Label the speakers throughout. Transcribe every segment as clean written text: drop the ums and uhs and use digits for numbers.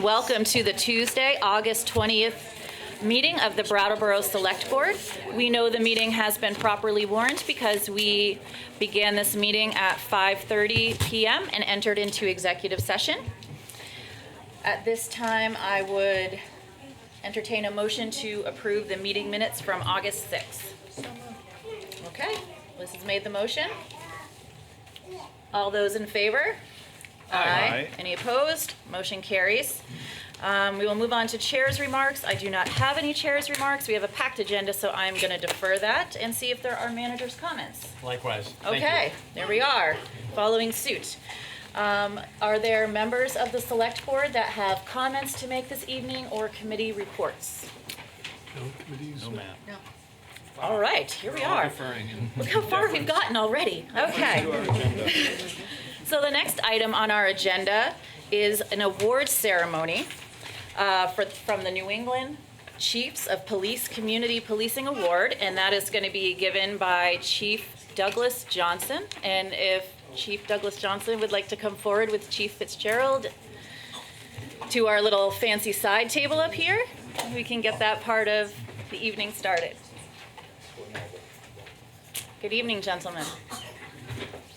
Speaker 1: Welcome to the Tuesday, August 20th meeting of the Brattleboro Select Board. We know the meeting has been properly warned because we began this meeting at 5:30 p.m. and entered into executive session. At this time, I would entertain a motion to approve the meeting minutes from August 6th. Okay, Liz has made the motion. All those in favor? Aye. Any opposed? Motion carries. We will move on to chair's remarks. I do not have any chair's remarks. We have a packed agenda, so I'm going to defer that and see if there are manager's comments.
Speaker 2: Likewise.
Speaker 1: Okay, there we are, following suit. Are there members of the select board that have comments to make this evening or committee reports?
Speaker 3: No committees?
Speaker 2: No, ma'am.
Speaker 1: No. All right, here we are. Look how far we've gotten already. Okay. So the next item on our agenda is an awards ceremony from the New England Chiefs of Police Community Policing Award, and that is going to be given by Chief Douglas Johnson. And if Chief Douglas Johnson would like to come forward with Chief Fitzgerald to our little fancy side table up here, we can get that part of the evening started. Good evening, gentlemen.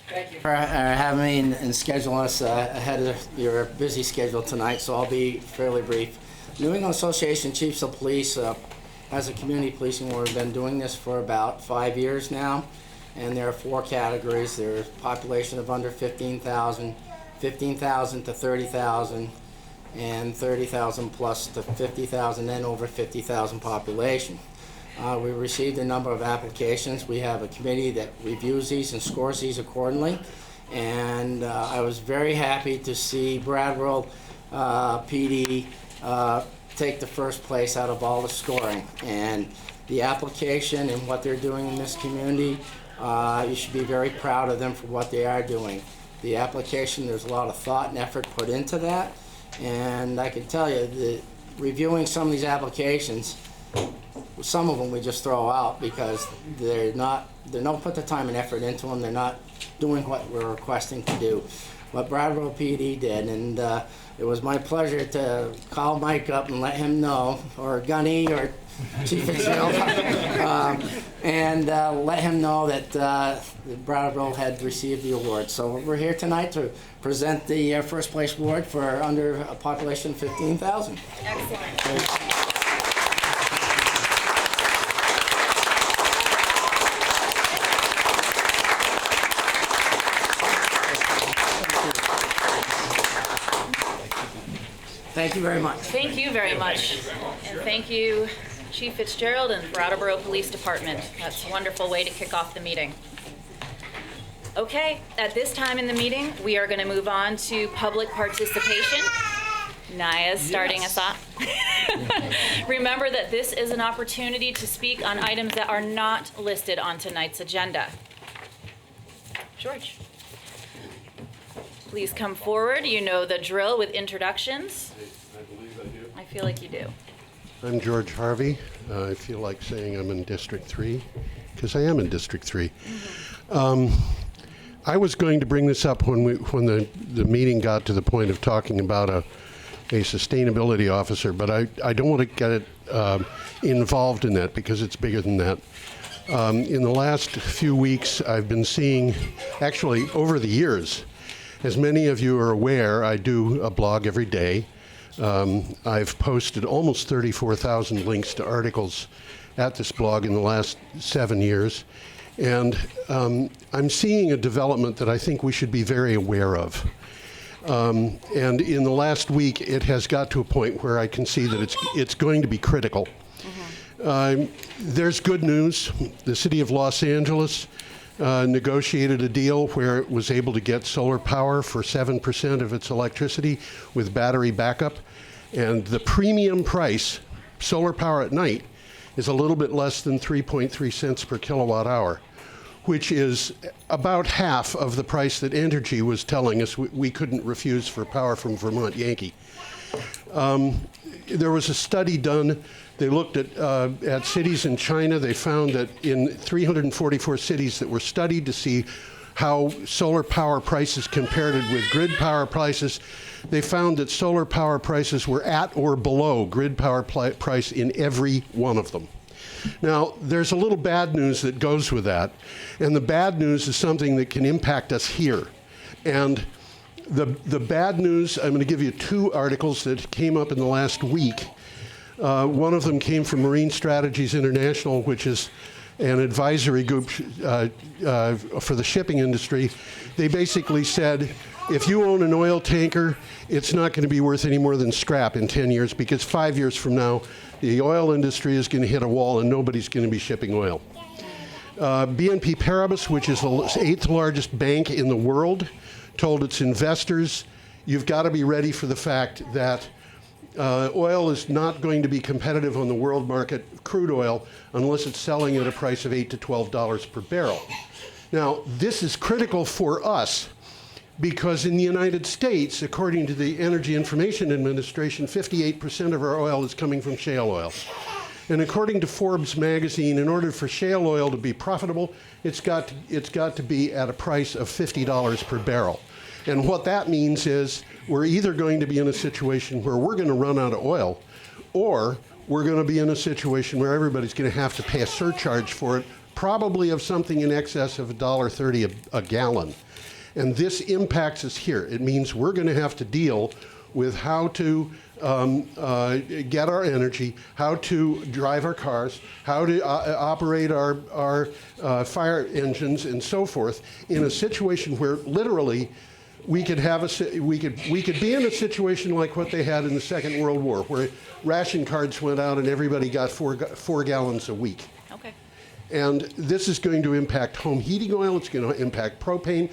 Speaker 4: Thank you for having me and scheduling us ahead of your busy schedule tonight, so I'll be fairly brief. New England Association Chiefs of Police has a community policing award. We've been doing this for about 5 years now, and there are 4 categories. There's population of under 15,000, 15,000 to 30,000, and 30,000 plus to 50,000, and over 50,000 population. We received a number of applications. We have a committee that reviews these and scores these accordingly. And I was very happy to see Brattleboro PD take the first place out of all the scoring. And the application and what they're doing in this community, you should be very proud of them for what they are doing. The application, there's a lot of thought and effort put into that. And I can tell you that reviewing some of these applications, some of them we just throw out because they don't put the time and effort into them. They're not doing what we're requesting to do. What Brattleboro PD did, and it was my pleasure to call Mike up and let him know, or Gunny, or Chief Fitzgerald, and let him know that Brattleboro had received the award. So we're here tonight to present the first place award for under a population of 15,000.
Speaker 1: Excellent.
Speaker 4: Thank you very much.
Speaker 1: Thank you very much. And thank you, Chief Fitzgerald and Brattleboro Police Department. That's a wonderful way to kick off the meeting. Okay, at this time in the meeting, we are going to move on to public participation. Naya's starting us off. Remember that this is an opportunity to speak on items that are not listed on tonight's agenda. George. Please come forward. You know the drill with introductions.
Speaker 3: I believe I do.
Speaker 1: I feel like you do.
Speaker 3: I'm George Harvey. I feel like saying I'm in District 3, because I am in District 3. I was going to bring this up when the meeting got to the point of talking about a sustainability officer, but I don't want to get it involved in that because it's bigger than that. In the last few weeks, I've been seeing, actually over the years, as many of you are aware, I do a blog every day. I've posted almost 34,000 links to articles at this blog in the last 7 years. And I'm seeing a development that I think we should be very aware of. And in the last week, it has got to a point where I can see that it's going to be critical. There's good news. The city of Los Angeles negotiated a deal where it was able to get solar power for 7% of its electricity with battery backup. And the premium price, solar power at night, is a little bit less than 3.3 cents per kilowatt hour, which is about half of the price that Entergy was telling us we couldn't refuse for power from Vermont Yankee. There was a study done. They looked at cities in China. They found that in 344 cities that were studied to see how solar power prices compared with grid power prices, they found that solar power prices were at or below grid power price in every one of them. Now, there's a little bad news that goes with that, and the bad news is something that can impact us here. And the bad news, I'm going to give you 2 articles that came up in the last week. One of them came from Marine Strategies International, which is an advisory group for the shipping industry. They basically said, if you own an oil tanker, it's not going to be worth any more than scrap in 10 years, because 5 years from now, the oil industry is going to hit a wall and nobody's going to be shipping oil. BNP Paribas, which is the 8th largest bank in the world, told its investors, you've got to be ready for the fact that oil is not going to be competitive on the world market, crude oil, unless it's selling at a price of $8 to $12 per barrel. Now, this is critical for us because in the United States, according to the Energy Information Administration, 58% of our oil is coming from shale oil. And according to Forbes magazine, in order for shale oil to be profitable, it's got to be at a price of $50 per barrel. And what that means is we're either going to be in a situation where we're going to run out of oil, or we're going to be in a situation where everybody's going to have to pay a surcharge for it, probably of something in excess of $1.30 a gallon. And this impacts us here. It means we're going to have to deal with how to get our energy, how to drive our cars, how to operate our fire engines, and so forth, in a situation where literally we could be in a situation like what they had in the Second World War, where ration cards went out and everybody got four gallons a week.
Speaker 1: Okay.
Speaker 3: And this is going to impact home heating oil. It's going to impact propane.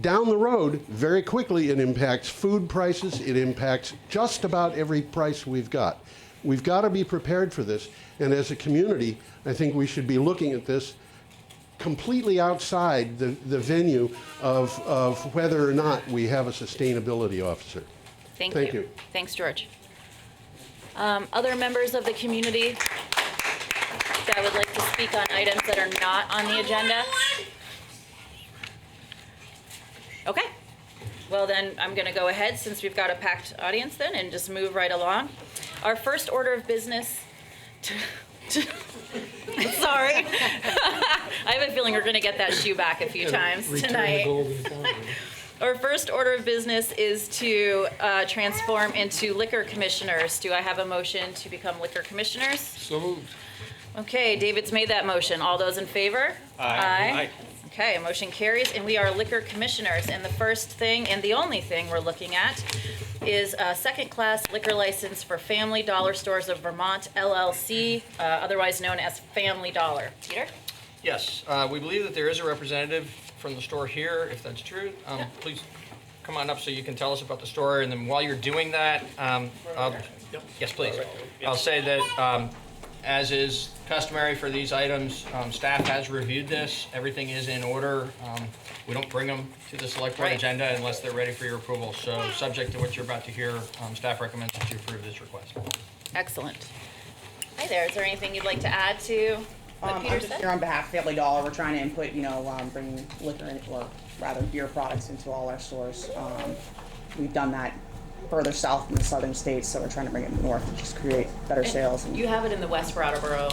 Speaker 3: Down the road, very quickly, it impacts food prices. It impacts just about every price we've got. We've got to be prepared for this. And as a community, I think we should be looking at this completely outside the venue of whether or not we have a sustainability officer.
Speaker 1: Thank you. Thanks, George. Other members of the community that would like to speak on items that are not on the agenda? Okay. Well, then I'm going to go ahead, since we've got a packed audience then, and just move right along. Our first order of business sorry. I have a feeling we're going to get that shoe back a few times tonight. Our first order of business is to transform into liquor commissioners. Do I have a motion to become liquor commissioners?
Speaker 2: So moved.
Speaker 1: Okay, David's made that motion. All those in favor?
Speaker 2: Aye.
Speaker 1: Okay, motion carries, and we are liquor commissioners. And the first thing, and the only thing we're looking at, is a second-class liquor license for Family Dollar Stores of Vermont, LLC, otherwise known as Family Dollar. Peter?
Speaker 2: Yes, we believe that there is a representative from the store here, if that's true. Please come on up so you can tell us about the store. And then while you're doing that, yes, please. I'll say that as is customary for these items, staff has reviewed this. Everything is in order. We don't bring them to the select board agenda unless they're ready for your approval. So subject to what you're about to hear, staff recommends that you approve this request.
Speaker 1: Excellent. Hi there. Is there anything you'd like to add to what Peter
Speaker 5: I'm just
Speaker 1: said?
Speaker 5: here on behalf of Family Dollar. We're trying to input, bringing liquor in, or rather beer products into all our stores. We've done that further south in the southern states, so we're trying to bring it north to just create better sales.
Speaker 1: You have it in the West Brattleboro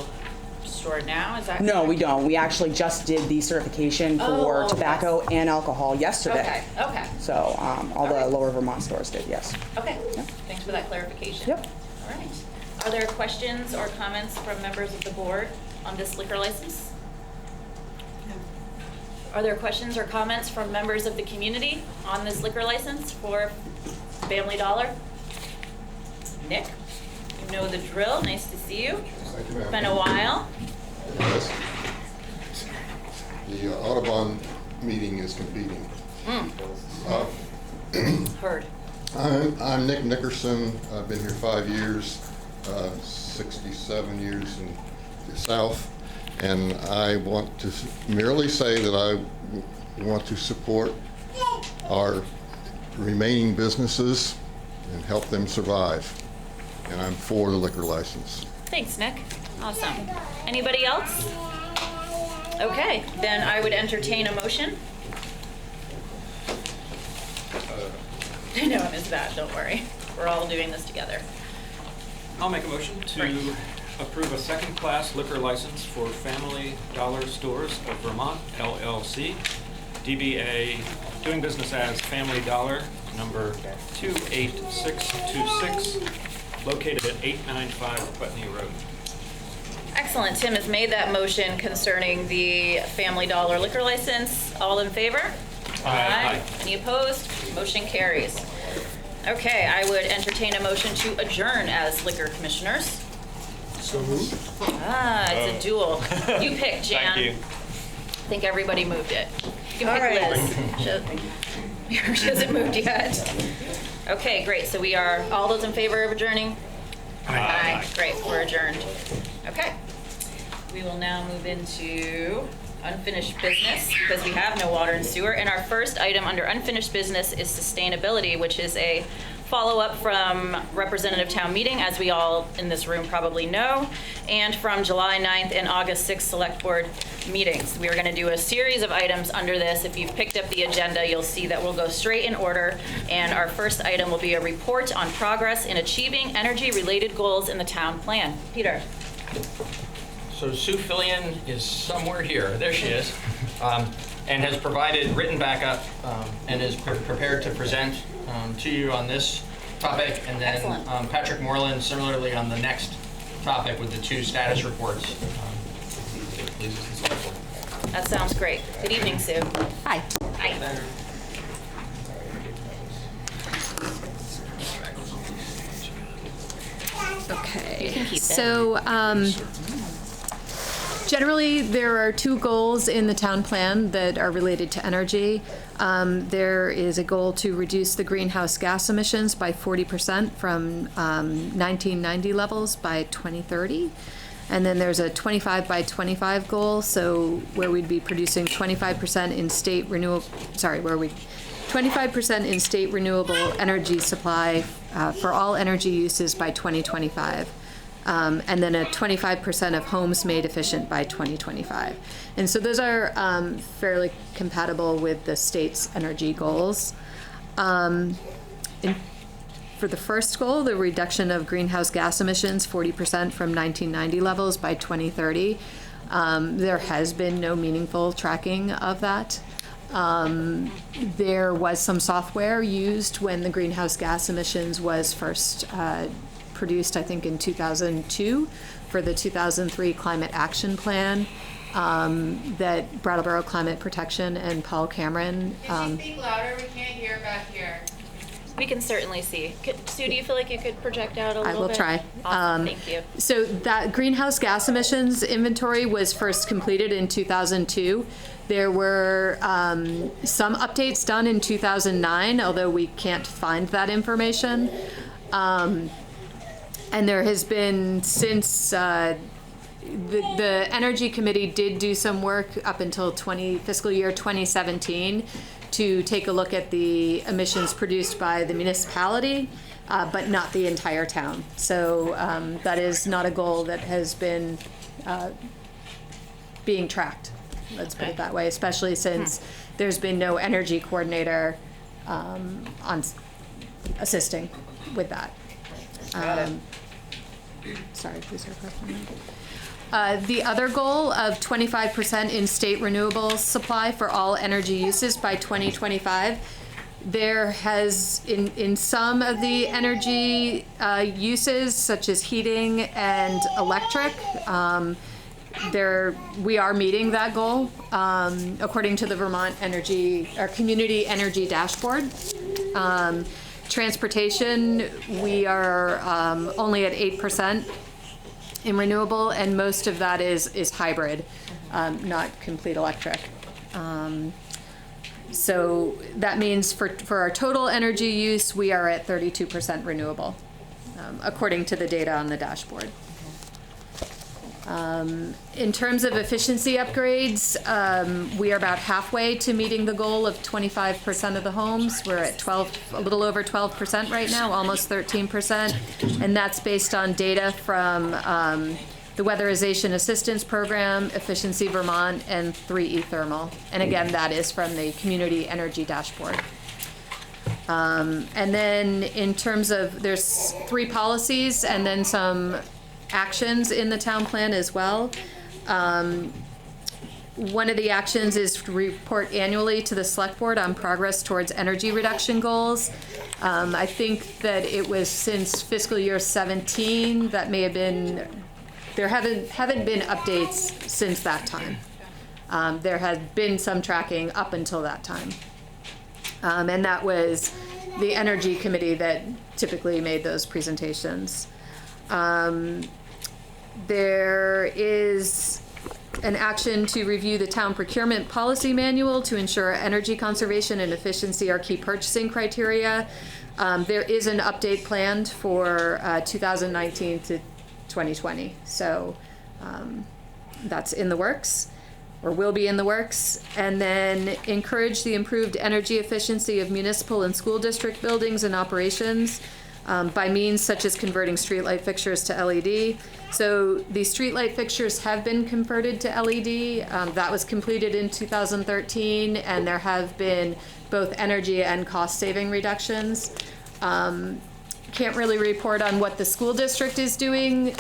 Speaker 1: store now, is that
Speaker 5: No,
Speaker 1: correct?
Speaker 5: we don't. We actually just did the certification for tobacco and alcohol yesterday.
Speaker 1: Okay.
Speaker 5: So all the lower Vermont stores did, yes.
Speaker 1: Okay. Thanks for that clarification.
Speaker 5: Yep.
Speaker 1: All right. Are there questions or comments from members of the board on this liquor license? Are there questions or comments from members of the community on this liquor license for Family Dollar? Nick, you know the drill. Nice to see you.
Speaker 6: Thank you, ma'am.
Speaker 1: Been a while.
Speaker 6: Yes. The Audubon meeting is competing.
Speaker 1: Heard.
Speaker 6: I'm Nick Nickerson. I've been here 5 years, 67 years in the South, and I want to merely say that I want to support our remaining businesses and help them survive. And I'm for the liquor license.
Speaker 1: Thanks, Nick. Awesome. Anybody else? Okay, then I would entertain a motion. No one is bad, don't worry. We're all doing this together.
Speaker 7: I'll make a motion to approve a second-class liquor license for Family Dollar Stores of Vermont, LLC, DBA doing business as Family Dollar, number 28626, located at 895 Putney Road.
Speaker 1: Excellent. Tim has made that motion concerning the Family Dollar liquor license. All in favor?
Speaker 7: Aye.
Speaker 1: Any opposed? Motion carries. Okay, I would entertain a motion to adjourn as liquor commissioners.
Speaker 7: So moved.
Speaker 1: It's a duel. You pick, Jan.
Speaker 7: Thank you.
Speaker 1: I think everybody moved it. You
Speaker 5: All
Speaker 1: pick
Speaker 5: right.
Speaker 1: Liz. She hasn't moved yet. Okay, great. So we are, all those in favor of adjourning? Aye. Great, we're adjourned. Okay. We will now move into unfinished business because we have no water and sewer. And our first item under unfinished business is sustainability, which is a follow-up from representative town meeting, as we all in this room probably know, and from July 9th and August 6th select board meetings. We are going to do a series of items under this. If you've picked up the agenda, you'll see that we'll go straight in order. And our first item will be a report on progress in achieving energy-related goals in the town plan. Peter.
Speaker 2: So Sue Fillion is somewhere here. There she is. And has provided written backup and is prepared to present to you on this topic. And then
Speaker 1: Excellent.
Speaker 2: Patrick Moreland similarly on the next topic with the 2 status reports.
Speaker 1: That sounds great. Good evening, Sue.
Speaker 8: Hi.
Speaker 1: Hi.
Speaker 8: Okay.
Speaker 1: keep it.
Speaker 8: So, generally, there are 2 goals in the town plan that are related to energy. There is a goal to reduce the greenhouse gas emissions by 40% from 1990 levels by 2030. And then there's a 25 by 25 goal, so where we'd be producing 25% in state renewable, 25% in state renewable energy supply for all energy uses by 2025. And then a 25% of homes made efficient by 2025. And so those are fairly compatible with the state's energy goals. For the first goal, the reduction of greenhouse gas emissions 40% from 1990 levels by 2030, there has been no meaningful tracking of that. There was some software used when the greenhouse gas emissions was first produced, I think, in 2002 for the 2003 Climate Action Plan that Brattleboro Climate Protection and Paul Cameron.
Speaker 9: Can you speak louder? We can't hear back here.
Speaker 1: We can certainly see. Sue, do you feel like you could project out a little bit?
Speaker 8: I will try.
Speaker 1: Awesome, thank you.
Speaker 8: So that greenhouse gas emissions inventory was first completed in 2002. There were some updates done in 2009, although we can't find that information. And there has been since the Energy Committee did do some work up until fiscal year 2017 to take a look at the emissions produced by the municipality, but not the entire town. So that is not a goal that has been being tracked, let's put it that way, especially since there's been no energy coordinator on assisting with that. Sorry, please have a question. The other goal of 25% in state renewable supply for all energy uses by 2025, there has, in some of the energy uses, such as heating and electric, we are meeting that goal, according to the Vermont Community Energy Dashboard. Transportation, we are only at 8% in renewable, and most of that is hybrid, not complete electric. So that means for our total energy use, we are at 32% renewable, according to the data on the dashboard. In terms of efficiency upgrades, we are about halfway to meeting the goal of 25% of the homes. We're at a little over 12% right now, almost 13%. And that's based on data from the Weatherization Assistance Program, Efficiency Vermont, and 3E Thermal. And again, that is from the Community Energy Dashboard. And then in terms of, there's 3 policies and then some actions in the town plan as well. One of the actions is to report annually to the select board on progress towards energy reduction goals. I think that it was since fiscal year 17, that may have been, there haven't been updates since that time. There had been some tracking up until that time. And that was the Energy Committee that typically made those presentations. There is an action to review the town procurement policy manual to ensure energy conservation and efficiency are key purchasing criteria. There is an update planned for 2019 to 2020. So that's in the works, or will be in the works. And then encourage the improved energy efficiency of municipal and school district buildings and operations by means such as converting streetlight fixtures to LED. So the streetlight fixtures have been converted to LED. That was completed in 2013, and there have been both energy and cost saving reductions. Can't really report on what the school district is doing.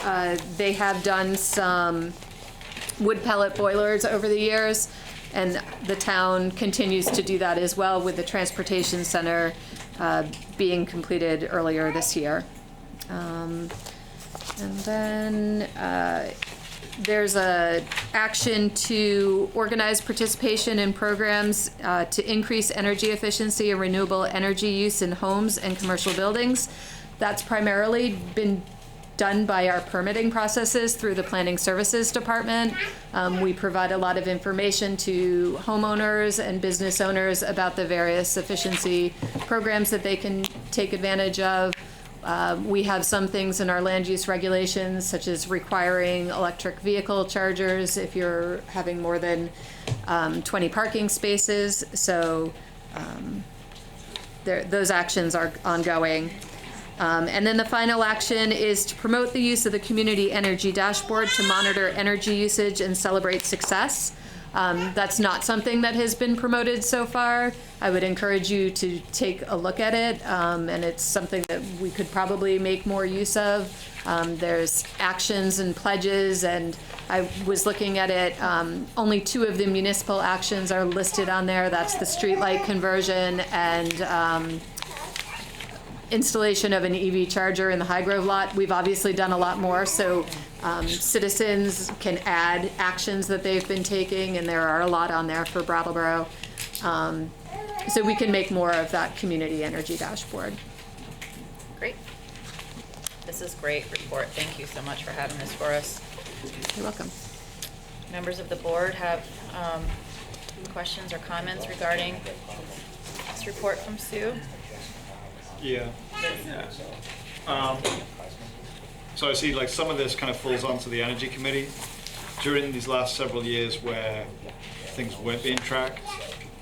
Speaker 8: They have done some wood pellet boilers over the years, and the town continues to do that as well, with the transportation center being completed earlier this year. And then there's a action to organize participation in programs to increase energy efficiency and renewable energy use in homes and commercial buildings. That's primarily been done by our permitting processes through the Planning Services Department. We provide a lot of information to homeowners and business owners about the various efficiency programs that they can take advantage of. We have some things in our land use regulations, such as requiring electric vehicle chargers if you're having more than 20 parking spaces. So those actions are ongoing. And then the final action is to promote the use of the Community Energy Dashboard to monitor energy usage and celebrate success. That's not something that has been promoted so far. I would encourage you to take a look at it, and it's something that we could probably make more use of. There's actions and pledges, and I was looking at it, only 2 of the municipal actions are listed on there. That's the streetlight conversion and installation of an EV charger in the Highgrove lot. We've obviously done a lot more, so citizens can add actions that they've been taking, and there are a lot on there for Brattleboro. So we can make more of that community energy dashboard.
Speaker 1: Great. This is great report. Thank you so much for having this for us.
Speaker 8: You're welcome.
Speaker 1: Members of the board have questions or comments regarding this report from Sue?
Speaker 10: Yeah. So I see like some of this kind of falls onto the Energy Committee. During these last several years where things weren't being tracked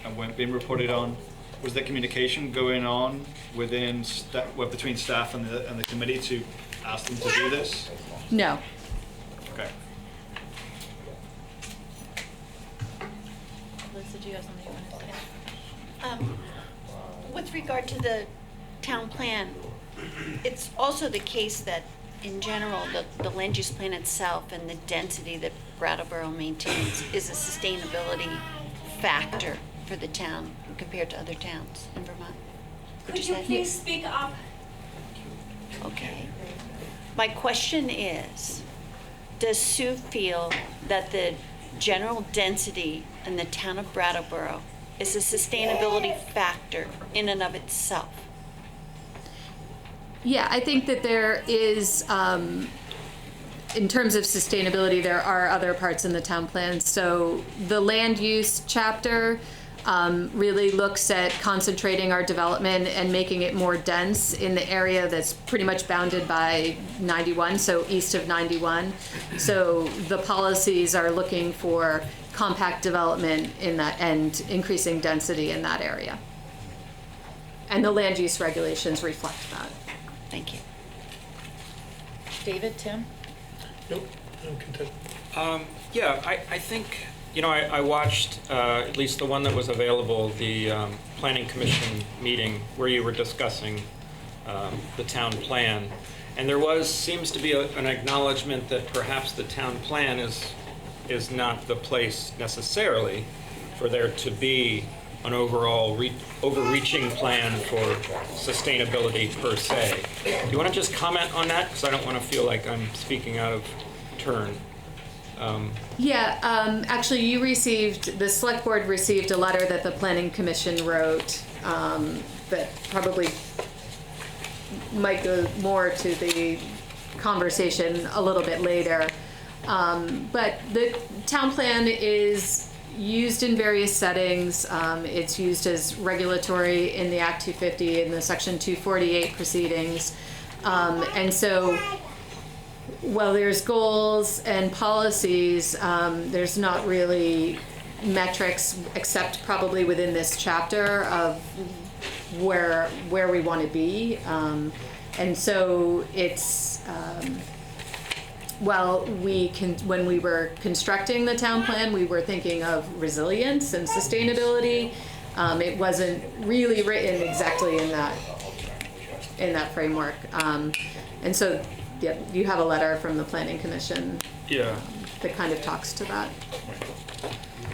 Speaker 10: and weren't being reported on, was there communication going on within between staff and the committee to ask them to do this?
Speaker 8: No.
Speaker 10: Okay.
Speaker 1: Liz, did you have something you wanted to say?
Speaker 11: With regard to the town plan, it's also the case that in general, the land use plan itself and the density that Brattleboro maintains is a sustainability factor for the town compared to other towns in Vermont.
Speaker 12: Could you please speak up?
Speaker 11: Okay. My question is, does Sue feel that the general density in the town of Brattleboro is a sustainability factor in and of itself?
Speaker 8: Yeah, I think that there is, in terms of sustainability, there are other parts in the town plan. So the land use chapter really looks at concentrating our development and making it more dense in the area that's pretty much bounded by 91, so east of 91. So the policies are looking for compact development in that and increasing density in that area. And the land use regulations reflect that.
Speaker 11: Thank you.
Speaker 1: David, Tim?
Speaker 13: Nope, I'm content.
Speaker 7: Yeah, I think You know, I watched, at least the one that was available, the Planning Commission meeting where you were discussing the town plan. And there seems to be an acknowledgement that perhaps the town plan is not the place necessarily for there to be an overall overreaching plan for sustainability per se. Do you want to just comment on that? Because I don't want to feel like I'm speaking out of turn.
Speaker 8: Actually, the select board received a letter that the planning commission wrote that probably might go more to the conversation a little bit later. But the town plan is used in various settings. It's used as regulatory in the Act 250 and the Section 248 proceedings. And so while there's goals and policies, there's not really metrics except probably within this chapter of where we want to be. And so it's, when we were constructing the town plan, we were thinking of resilience and sustainability. It wasn't really written exactly in that framework. And so, yeah, you have a letter from the Planning Commission that kind of talks to that.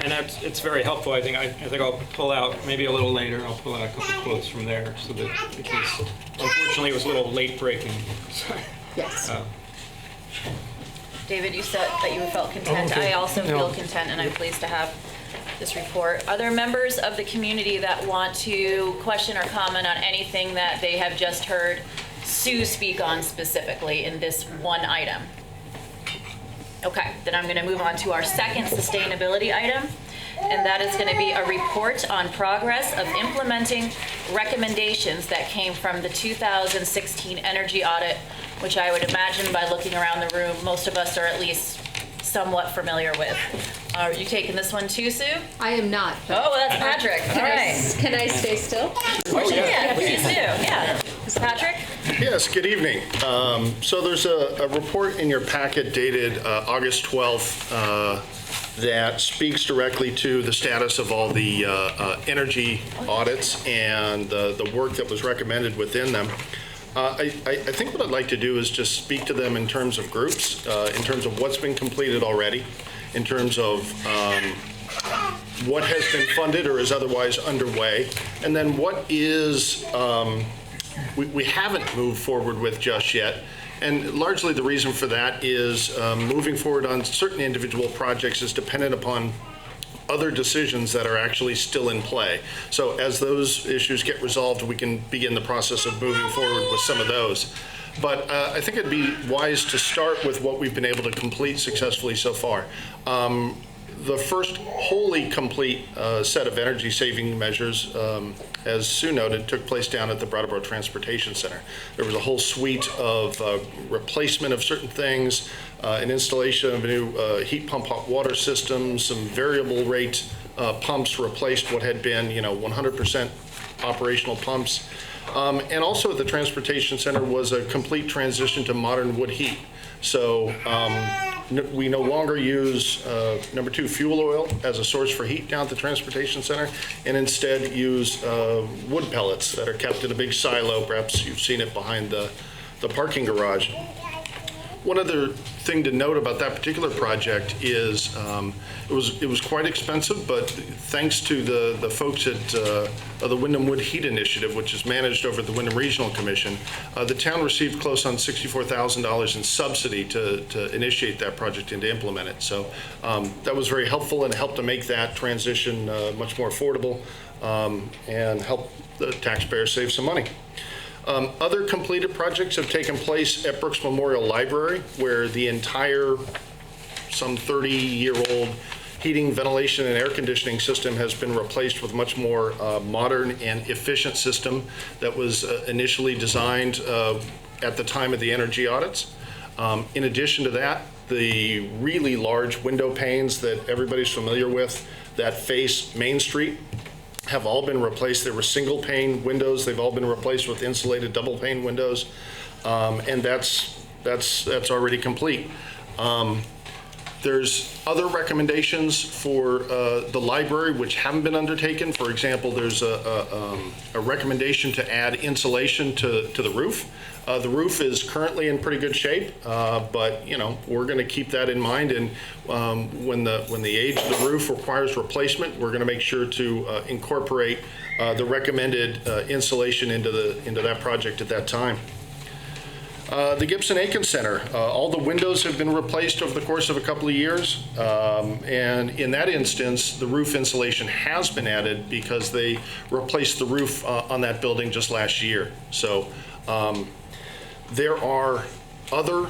Speaker 7: And it's very helpful. I think I'll pull out, maybe a little later, I'll pull out a couple quotes from there, so that, because unfortunately it was a little late breaking.
Speaker 8: Yes.
Speaker 1: David, you said that you felt content. I also feel content, and I'm pleased to have this report. Are there members of the community that want to question or comment on anything that they have just heard Sue speak on specifically in this one item? Okay, then I'm going to move on to our second sustainability item, and that is going to be a report on progress of implementing recommendations that came from the 2016 energy audit, which I would imagine by looking around the room, most of us are at least somewhat familiar with. Are you taking this one too, Sue?
Speaker 8: I am not.
Speaker 1: Oh, that's Patrick. All right.
Speaker 8: Can I stay still?
Speaker 1: Yeah, please do. Yeah. Patrick?
Speaker 13: Yes, good evening. So there's a report in your packet dated August 12th that speaks directly to the status of all the energy audits and the work that was recommended within them. I think what I'd like to do is just speak to them in terms of groups, in terms of what's been completed already, in terms of what has been funded or is otherwise underway, and then what is we haven't moved forward with just yet. And largely the reason for that is moving forward on certain individual projects is dependent upon other decisions that are actually still in play. So as those issues get resolved, we can begin the process of moving forward with some of those. But I think it'd be wise to start with what we've been able to complete successfully so far. The first wholly complete set of energy saving measures, as Sue noted, took place down at the Brattleboro Transportation Center. There was a whole suite of replacement of certain things, an installation of a new heat pump hot water system, some variable rate pumps replaced what had been 100% operational pumps. And also at the Transportation Center was a complete transition to modern wood heat. So we no longer use number 2 fuel oil as a source for heat down at the Transportation Center, and instead use wood pellets that are kept in a big silo. Perhaps you've seen it behind the parking garage. One other thing to note about that particular project is it was quite expensive, but thanks to the folks at the Wyndham Wood Heat Initiative, which is managed over at the Wyndham Regional Commission, the town received close on $64,000 in subsidy to initiate that project and to implement it. So that was very helpful and helped to make that transition much more affordable and help the taxpayers save some money. Other completed projects have taken place at Brooks Memorial Library, where the entire, some 30-year-old heating, ventilation, and air conditioning system has been replaced with much more modern and efficient system that was initially designed at the time of the energy audits. In addition to that, the really large window panes that everybody's familiar with that face Main Street have all been replaced. There were single pane windows. They've all been replaced with insulated double pane windows. And that's already complete. There's other recommendations for the library which haven't been undertaken. For example, there's a recommendation to add insulation to the roof. The roof is currently in pretty good shape, but you know, we're going to keep that in mind. And when the age of the roof requires replacement, we're going to make sure to incorporate the recommended insulation into that project at that time. The Gibson-Aiken Center, all the windows have been replaced over the course of a couple of years, and in that instance, the roof insulation has been added because they replaced the roof on that building just last year. So there are other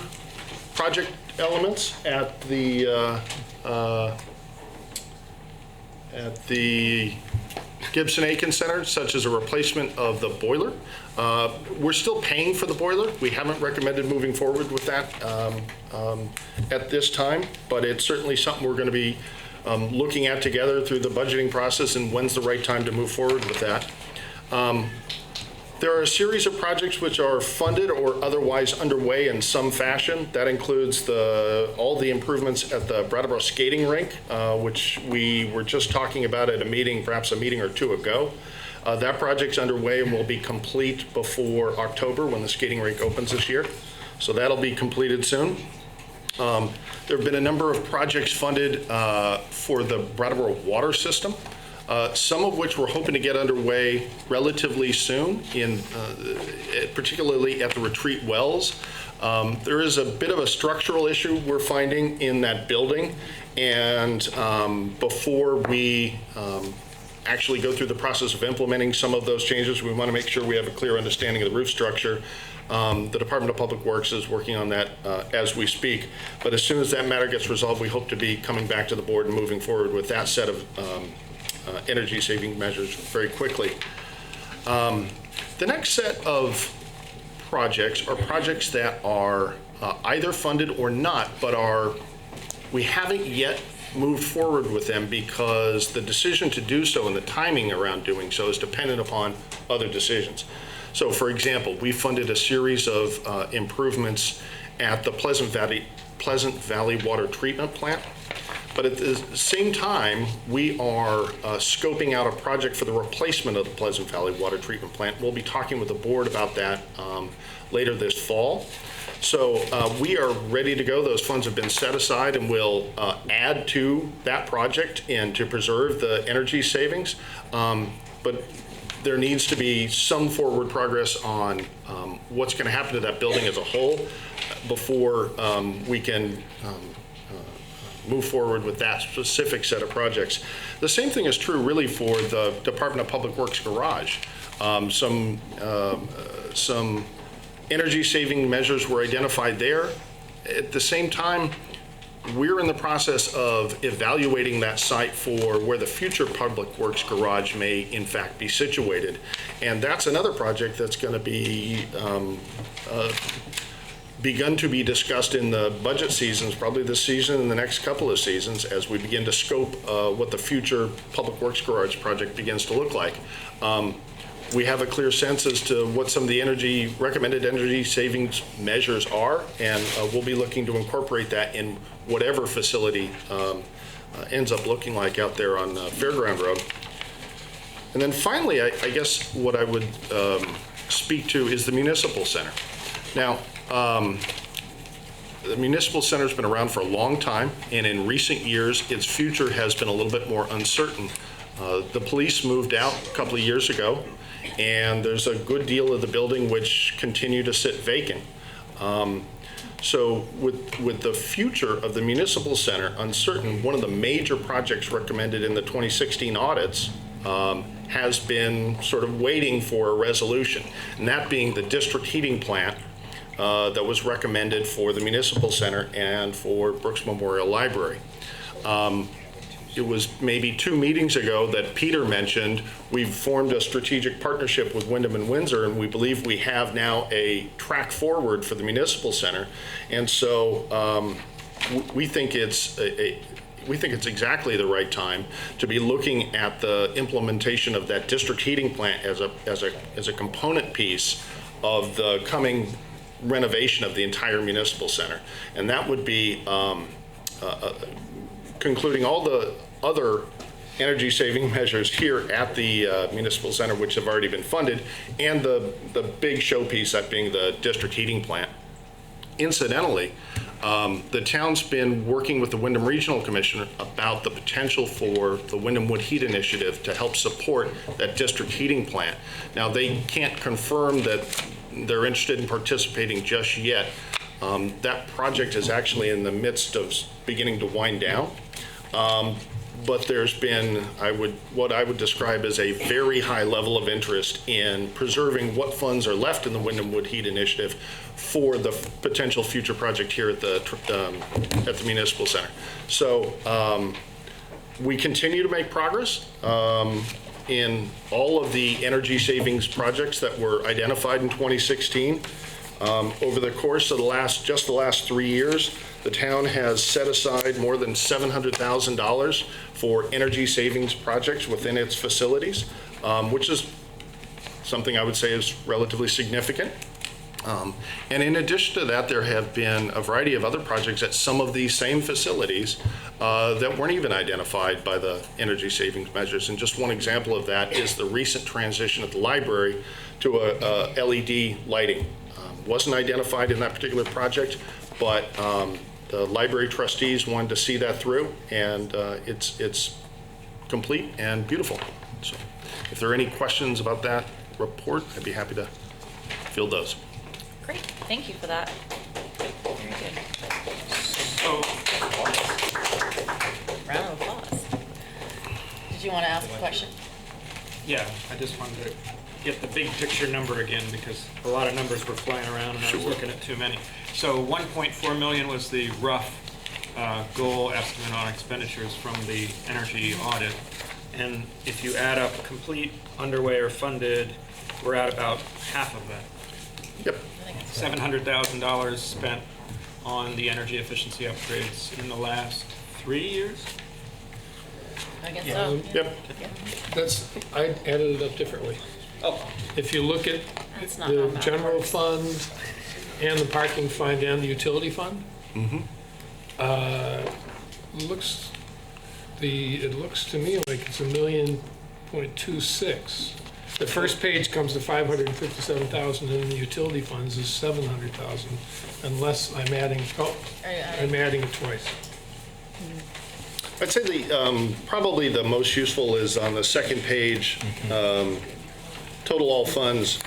Speaker 13: project elements at the Gibson-Aiken Center, such as a replacement of the boiler. We're still paying for the boiler. We haven't recommended moving forward with that at this time, but it's certainly something we're going to be looking at together through the budgeting process and when's the right time to move forward with that. There are a series of projects which are funded or otherwise underway in some fashion. That includes all the improvements at the Brattleboro skating rink, which we were just talking about at a meeting, perhaps a meeting or two ago. That project's underway and will be complete before October when the skating rink opens this year. So that'll be completed soon. There have been a number of projects funded for the Brattleboro water system. Some of which we're hoping to get underway relatively soon, particularly at the retreat wells. There is a bit of a structural issue we're finding in that building, and before we actually go through the process of implementing some of those changes, we want to make sure we have a clear understanding of the roof structure. The Department of Public Works is working on that as we speak, but as soon as that matter gets resolved, we hope to be coming back to the board and moving forward with that set of energy saving measures very quickly. The next set of projects are projects that are either funded or not, but we haven't yet moved forward with them because the decision to do so and the timing around doing so is dependent upon other decisions. So for example, we funded a series of improvements at the Pleasant Valley Water Treatment Plant. But at the same time, we are scoping out a project for the replacement of the Pleasant Valley Water Treatment Plant. We'll be talking with the board about that later this fall. So we are ready to go. Those funds have been set aside and will add to that project and to preserve the energy savings. But there needs to be some forward progress on what's going to happen to that building as a whole before we can move forward with that specific set of projects. The same thing is true really for the Department of Public Works garage. Some energy saving measures were identified there. At the same time, we're in the process of evaluating that site for where the future Public Works garage may in fact be situated. And that's another project that's going to be begun to be discussed in the budget seasons, probably this season and the next couple of seasons, as we begin to scope what the future Public Works garage project begins to look like. We have a clear sense as to what some of the recommended energy savings measures are, and we'll be looking to incorporate that in whatever facility ends up looking like out there on Fairground Road. And then finally, I guess what I would speak to is the Municipal Center. Now, the Municipal Center's been around for a long time, and in recent years, its future has been a little bit more uncertain. The police moved out a couple of years ago, and there's a good deal of the building which continue to sit vacant. So with the future of the Municipal Center uncertain, one of the major projects recommended in the 2016 audits has been sort of waiting for a resolution, and that being the district heating plant that was recommended for the Municipal Center and for Brooks Memorial Library. It was maybe 2 meetings ago that Peter mentioned we've formed a strategic partnership with Wyndham and Windsor, and we believe we have now a track forward for the Municipal Center. And so we think it's exactly the right time to be looking at the implementation of that district heating plant as a component piece of the coming renovation of the entire Municipal Center. And that would be concluding all the other energy saving measures here at the municipal center, which have already been funded, and the big showpiece, that being the district heating plant. Incidentally, the town's been working with the Wyndham Regional Commission about the potential for the Wyndham Wood Heat Initiative to help support that district heating plant. Now, they can't confirm that they're interested in participating just yet. That project is actually in the midst of beginning to wind down. But there's been, what I would describe as a very high level of interest in preserving what funds are left in the Wyndham Wood Heat Initiative for the potential future project here at the municipal center. So we continue to make progress in all of the energy savings projects that were identified in 2016. Over the course of the last 3 years, the town has set aside more than $700,000 for energy savings projects within its facilities, which is something I would say is relatively significant. And in addition to that, there have been a variety of other projects at some of these same facilities that weren't even identified by the energy savings measures. And just one example of that is the recent transition at the library to a LED lighting. Wasn't identified in that particular project, but the library trustees wanted to see that through, and it's complete and beautiful. So if there are any questions about that report, I'd be happy to field those.
Speaker 1: Great, thank you for that. Very good.
Speaker 7: So,
Speaker 1: Round of applause. Did you want to ask a question?
Speaker 7: yeah, I just wanted to get the big picture number again, because a lot of numbers were flying around and I was looking at too many. So 1.4 million was the rough goal estimate on expenditures from the energy audit. And if you add up complete, underway, or funded, we're at about half of that.
Speaker 13: Yep.
Speaker 7: $700,000 spent on the energy efficiency upgrades in the last 3 years?
Speaker 1: I guess so.
Speaker 13: Yep.
Speaker 14: I added it up differently.
Speaker 7: Oh,
Speaker 14: If you look at
Speaker 1: That's not how
Speaker 14: the
Speaker 1: math
Speaker 14: general
Speaker 1: works.
Speaker 14: fund and the parking fund and the utility fund, it looks to me like it's $1.26 million. The first page comes to 557,000, and the utility funds is 700,000, unless I'm adding. I'm adding it twice.
Speaker 13: I'd say probably the most useful is on the second page. Total all funds,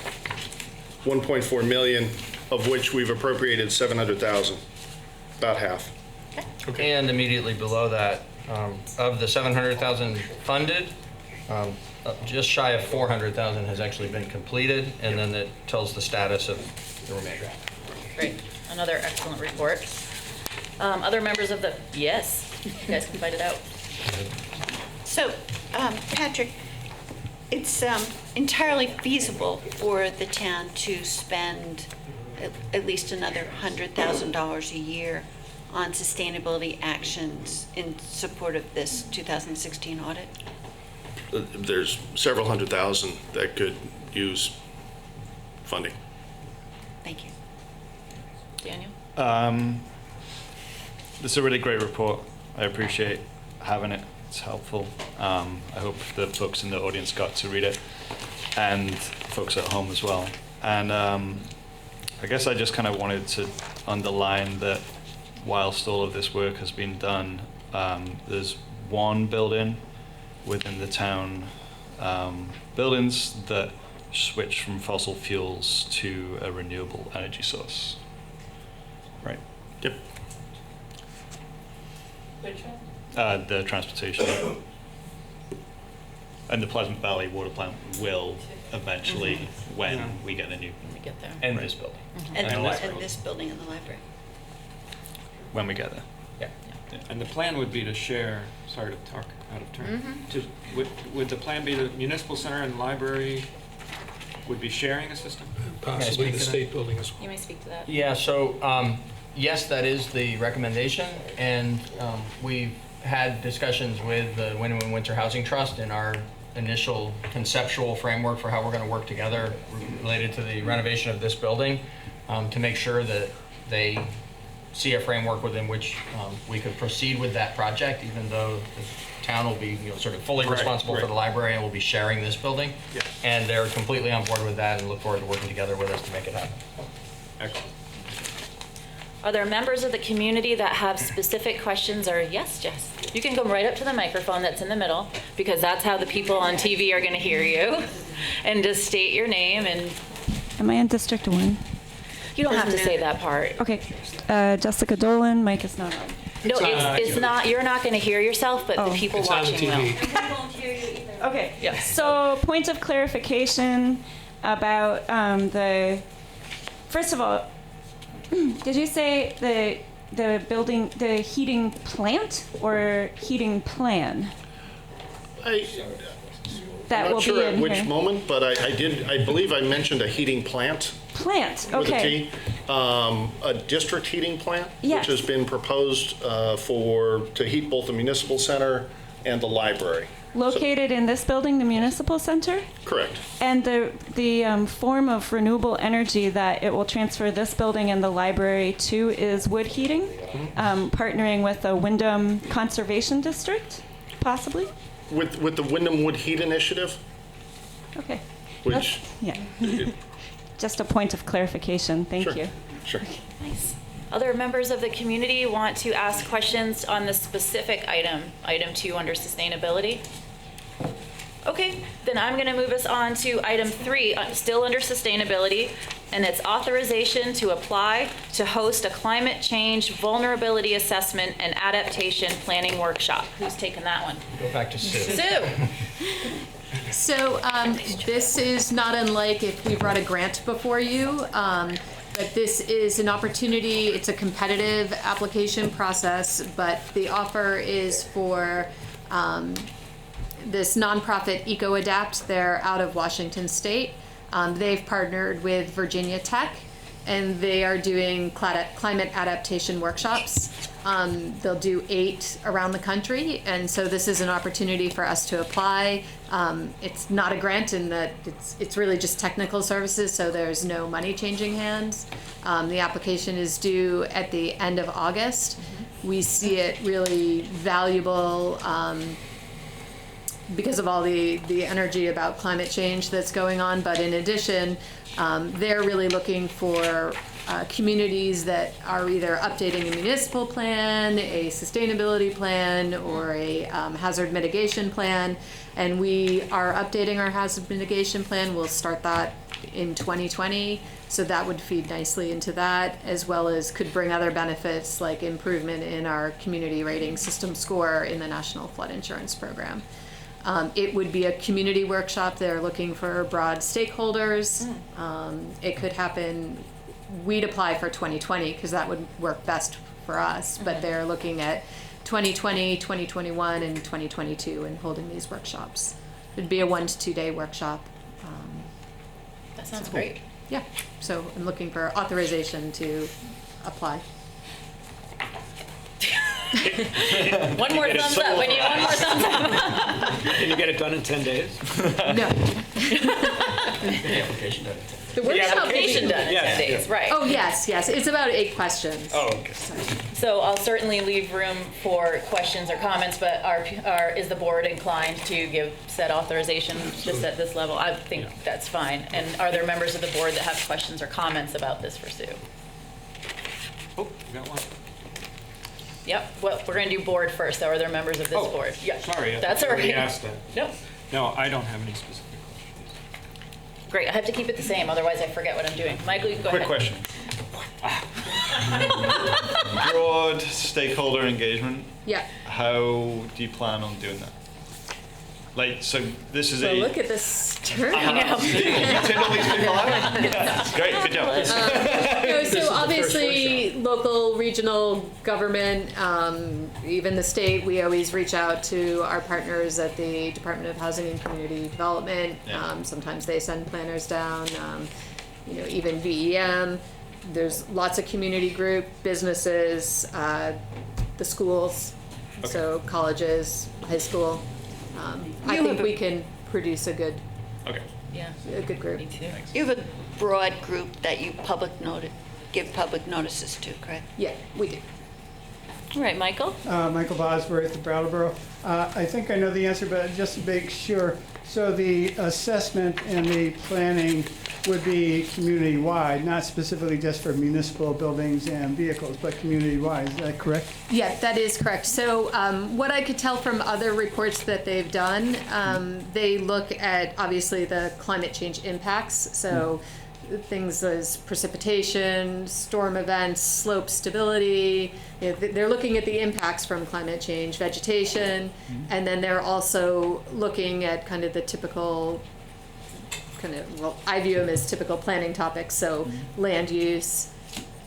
Speaker 13: 1.4 million, of which we've appropriated 700,000, about half.
Speaker 2: And immediately below that, of the 700,000 funded, just shy of 400,000 has actually been completed, and then it tells the status of the remainder.
Speaker 1: Great, another excellent report. Other members of yes, you guys can fight it out.
Speaker 11: So, Patrick, it's entirely feasible for the town to spend at least another $100,000 a year on sustainability actions in support of this 2016 audit?
Speaker 13: There's several hundred thousand that could use funding.
Speaker 11: Thank you.
Speaker 1: Daniel?
Speaker 15: This is a really great report. I appreciate having it. It's helpful. I hope the folks in the audience got to read it, and folks at home as well. And I guess I just kind of wanted to underline that whilst all of this work has been done, there's one building within the town buildings that switch from fossil fuels to a renewable energy source. Right.
Speaker 13: Yep.
Speaker 1: Which one?
Speaker 15: The transportation. And the Pleasant Valley water plant will eventually, when we get a new,
Speaker 1: When we get there.
Speaker 2: And this building.
Speaker 11: And
Speaker 2: And the library.
Speaker 11: this building and the library.
Speaker 15: when we get there.
Speaker 2: Yeah.
Speaker 7: and the plan would be to share, sorry to talk out of turn. Would the plan be the municipal center and library would be sharing a system?
Speaker 14: Possibly
Speaker 2: speak
Speaker 14: the
Speaker 2: to that?
Speaker 14: state building as well.
Speaker 1: You may speak to that.
Speaker 2: Yeah, so, yes, that is the recommendation, and we've had discussions with the Wyndham and Winter Housing Trust in our initial conceptual framework for how we're going to work together related to the renovation of this building, to make sure that they see a framework within which we could proceed with that project, even though the town will be, sort of fully responsible for the library and will be sharing this building.
Speaker 10: Yeah.
Speaker 2: And they're completely on board with that and look forward to working together with us to make it happen.
Speaker 10: Excellent.
Speaker 1: Are there members of the community that have specific questions or, yes, Jess? You can come right up to the microphone that's in the middle, because that's how the people on TV are going to hear you. And just state your name, and
Speaker 16: Am I in District 1?
Speaker 1: you don't have to say that part.
Speaker 16: Okay. Jessica Dolan, mic is not on.
Speaker 1: No, it's not, you're not going to hear yourself, but the people
Speaker 14: It's on the
Speaker 1: watching will.
Speaker 14: TV.
Speaker 16: Okay.
Speaker 1: Yes.
Speaker 16: So, point of clarification about first of all, did you say the building, the heating plant or heating plan? That
Speaker 13: I'm
Speaker 16: will
Speaker 13: not sure
Speaker 16: be
Speaker 13: at
Speaker 16: in
Speaker 13: which
Speaker 16: here.
Speaker 13: moment, but I believe I mentioned a heating plant.
Speaker 16: Plant,
Speaker 13: With a
Speaker 16: okay.
Speaker 13: T. A district heating plant,
Speaker 16: Yes.
Speaker 13: which has been proposed to heat both the municipal center and the library.
Speaker 16: Located in this building, the municipal center?
Speaker 13: Correct.
Speaker 16: And the form of renewable energy that it will transfer this building and the library to is wood heating, partnering with the Wyndham Conservation District, possibly?
Speaker 13: With the Wyndham Wood Heat Initiative,
Speaker 16: Okay.
Speaker 13: which,
Speaker 16: Yeah. Just a point of clarification. Thank
Speaker 13: Sure.
Speaker 16: you.
Speaker 13: sure.
Speaker 1: Nice. Other members of the community want to ask questions on the specific item 2 under sustainability? Okay, then I'm going to move us on to item 3, still under sustainability, and it's authorization to apply to host a climate change vulnerability assessment and adaptation planning workshop. Who's taking that one?
Speaker 2: Go back to Sue.
Speaker 1: Sue.
Speaker 8: So this is not unlike if we brought a grant before you, but this is an opportunity. It's a competitive application process, but the offer is for this nonprofit EcoAdapt. They're out of Washington State. They've partnered with Virginia Tech, and they are doing climate adaptation workshops. They'll do 8 around the country, and so this is an opportunity for us to apply. It's not a grant in that it's really just technical services, so there's no money changing hands. The application is due at the end of August. We see it really valuable because of all the energy about climate change that's going on, but in addition, they're really looking for communities that are either updating a municipal plan, a sustainability plan, or a hazard mitigation plan. And we are updating our hazard mitigation plan. We'll start that in 2020. So that would feed nicely into that, as well as could bring other benefits like improvement in our community rating system score in the National Flood Insurance Program. It would be a community workshop. They're looking for broad stakeholders. It could happen, we'd apply for 2020 because that would work best for us, but they're looking at 2020, 2021, and 2022 and holding these workshops. It'd be a 1 to 2 day workshop.
Speaker 1: That sounds great.
Speaker 8: Yeah, so I'm looking for authorization to apply.
Speaker 1: One more thumbs up. We need one more thumbs up.
Speaker 7: Can you get it done in 10 days?
Speaker 8: No.
Speaker 2: The application done.
Speaker 8: The workshop
Speaker 1: Application done in 10 days, right.
Speaker 8: Oh, yes. It's about 8 questions.
Speaker 7: Oh, okay.
Speaker 1: So I'll certainly leave room for questions or comments, but is the board inclined to give said authorization just at this level? I think that's fine. And are there members of the board that have questions or comments about this for Sue?
Speaker 7: Oh, you got one?
Speaker 1: Yep, well, we're gonna do board first, though. Are there members of this
Speaker 7: Oh,
Speaker 1: board? Yeah.
Speaker 7: sorry, I
Speaker 1: That's
Speaker 7: thought
Speaker 1: all
Speaker 7: you already
Speaker 1: right.
Speaker 7: asked that.
Speaker 1: Nope.
Speaker 7: No, I don't have any specific questions.
Speaker 1: Great, I have to keep it the same, otherwise I forget what I'm doing. Michael, you can go ahead.
Speaker 15: Quick question. Broad stakeholder engagement.
Speaker 8: Yeah.
Speaker 15: How do you plan on doing that? Like, so this is
Speaker 8: So
Speaker 15: a.
Speaker 8: look at this turnout.
Speaker 15: You turned all these people out? Yeah, great, good job.
Speaker 8: No, so obviously, local, regional government, even the state, we always reach out to our partners at the Department of Housing and Community Development.
Speaker 15: Yeah.
Speaker 8: Sometimes they send planners down, even VEM. There's lots of community group, businesses, the schools, so colleges, high school. I think we can produce a good
Speaker 15: Okay.
Speaker 1: Yeah,
Speaker 8: group.
Speaker 1: me too.
Speaker 11: You have a broad group that you public noted, give public notices to, correct?
Speaker 8: Yeah, we do.
Speaker 1: All right, Michael?
Speaker 17: Michael Bosworth of Brattleboro. I think I know the answer, but just to make sure, so the assessment and the planning would be community-wide, not specifically just for municipal buildings and vehicles, but community-wide, is that correct?
Speaker 8: Yeah, that is correct. So what I could tell from other reports that they've done, they look at obviously the climate change impacts. So things as precipitation, storm events, slope stability. You know, they're looking at the impacts from climate change, vegetation, and then they're also looking at kind of the typical well, I view them as typical planning topics. So land use,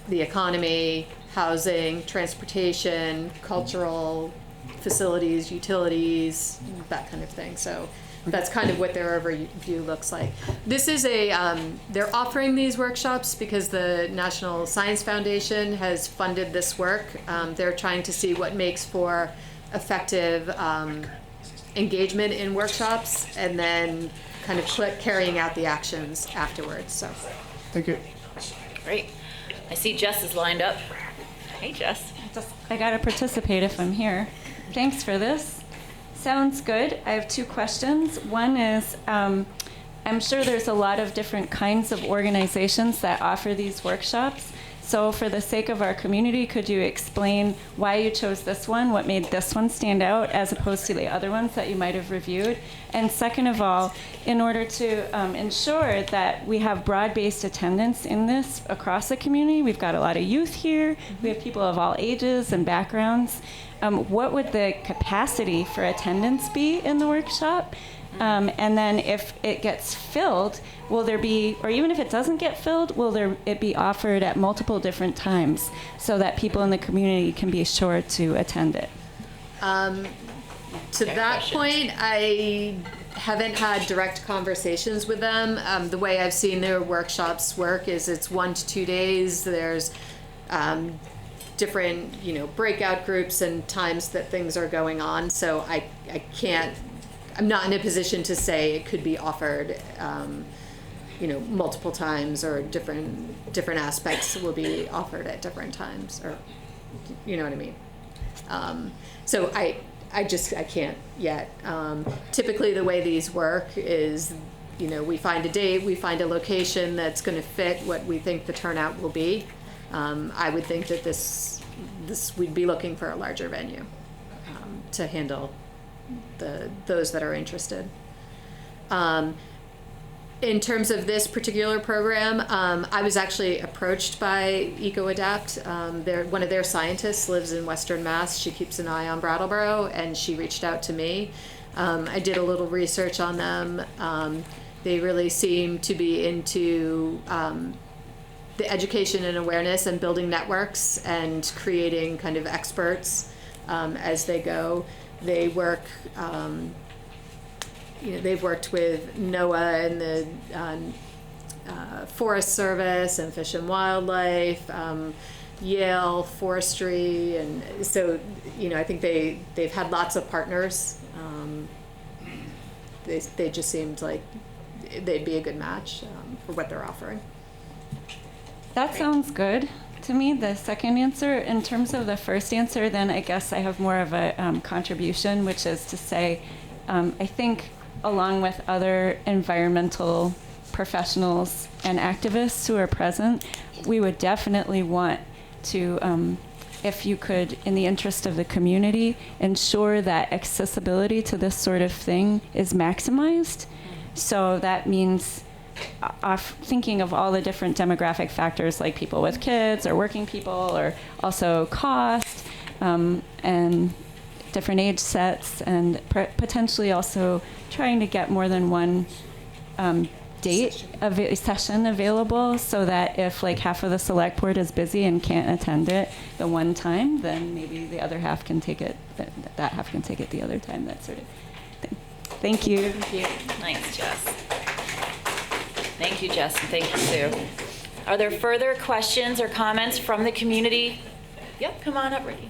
Speaker 8: the economy, housing, transportation, cultural facilities, utilities, that kind of thing. So that's kind of what their overview looks like. This is they're offering these workshops because the National Science Foundation has funded this work. They're trying to see what makes for effective engagement in workshops and then kind of carrying out the actions afterwards. So,
Speaker 17: Thank you.
Speaker 1: Great. I see Jess is lined up. Hey, Jess.
Speaker 16: I got to participate if I'm here. Thanks for this. Sounds good. I have two questions. One is, I'm sure there's a lot of different kinds of organizations that offer these workshops. So for the sake of our community, could you explain why you chose this one, what made this one stand out as opposed to the other ones that you might have reviewed? And second of all, in order to ensure that we have broad-based attendance in this across the community, we've got a lot of youth here, we have people of all ages and backgrounds, what would the capacity for attendance be in the workshop? And then if it gets filled, will there be, or even if it doesn't get filled, will it be offered at multiple different times so that people in the community can be sure to attend it?
Speaker 8: To that point, I haven't had direct conversations with them. The way I've seen their workshops work is it's 1 to 2 days. There's different, breakout groups and times that things are going on. So I'm not in a position to say it could be offered, multiple times, or different aspects will be offered at different times, or you know what I mean. So I can't yet. Typically, the way these work is, we find a date, we find a location that's going to fit what we think the turnout will be. I would think that this we'd be looking for a larger venue to handle those that are interested. In terms of this particular program, I was actually approached by EcoAdapt. One of their scientists lives in Western Mass. She keeps an eye on Brattleboro, and she reached out to me. I did a little research on them. They really seem to be into the education and awareness and building networks and creating kind of experts as they go. They work, they've worked with NOAA and the Forest Service and Fish and Wildlife, Yale Forestry, and so I think they've had lots of partners. They just seemed like they'd be a good match for what they're offering.
Speaker 16: That sounds good to me, the second answer. In terms of the first answer, then I guess I have more of a contribution, which is to say, I think along with other environmental professionals and activists who are present, we would definitely want to, if you could, in the interest of the community, ensure that accessibility to this sort of thing is maximized. So that means thinking of all the different demographic factors, like people with kids or working people, or also cost and different age sets, and potentially also trying to get more than one date of a session available, so that if like half of the select board is busy and can't attend it the one time, then maybe the other half can take it, that half can take it the other time, that sort of thing. Thank you.
Speaker 1: Thank you. Thanks, Jess. Thank you, Jess, and thank you, Sue. Are there further questions or comments from the community? Yep, come on up, Ricky.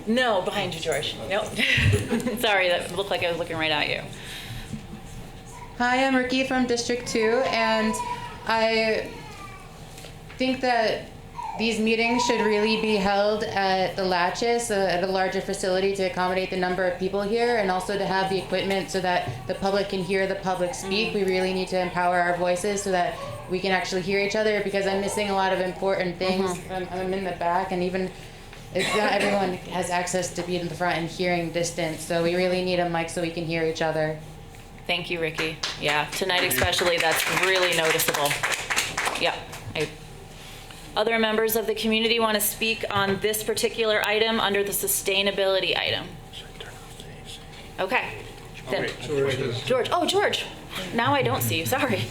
Speaker 1: No, behind you, George. Nope. Sorry, that looked like I was looking right at you.
Speaker 18: Hi, I'm Ricky from District 2, and I think that these meetings should really be held at the Latches, at a larger facility to accommodate the number of people here, and also to have the equipment so that the public can hear the public speak. We really need to empower our voices so that we can actually hear each other, because I'm missing a lot of important things. I'm in the back, and even not everyone has access to be in the front and hearing distance, so we really need a mic so we can hear each other.
Speaker 1: Thank you, Ricky. Yeah, tonight especially, that's really noticeable. Yeah. Other members of the community want to speak on this particular item under the sustainability item? Okay. Then, George. Oh, George. Now I don't see you. Sorry.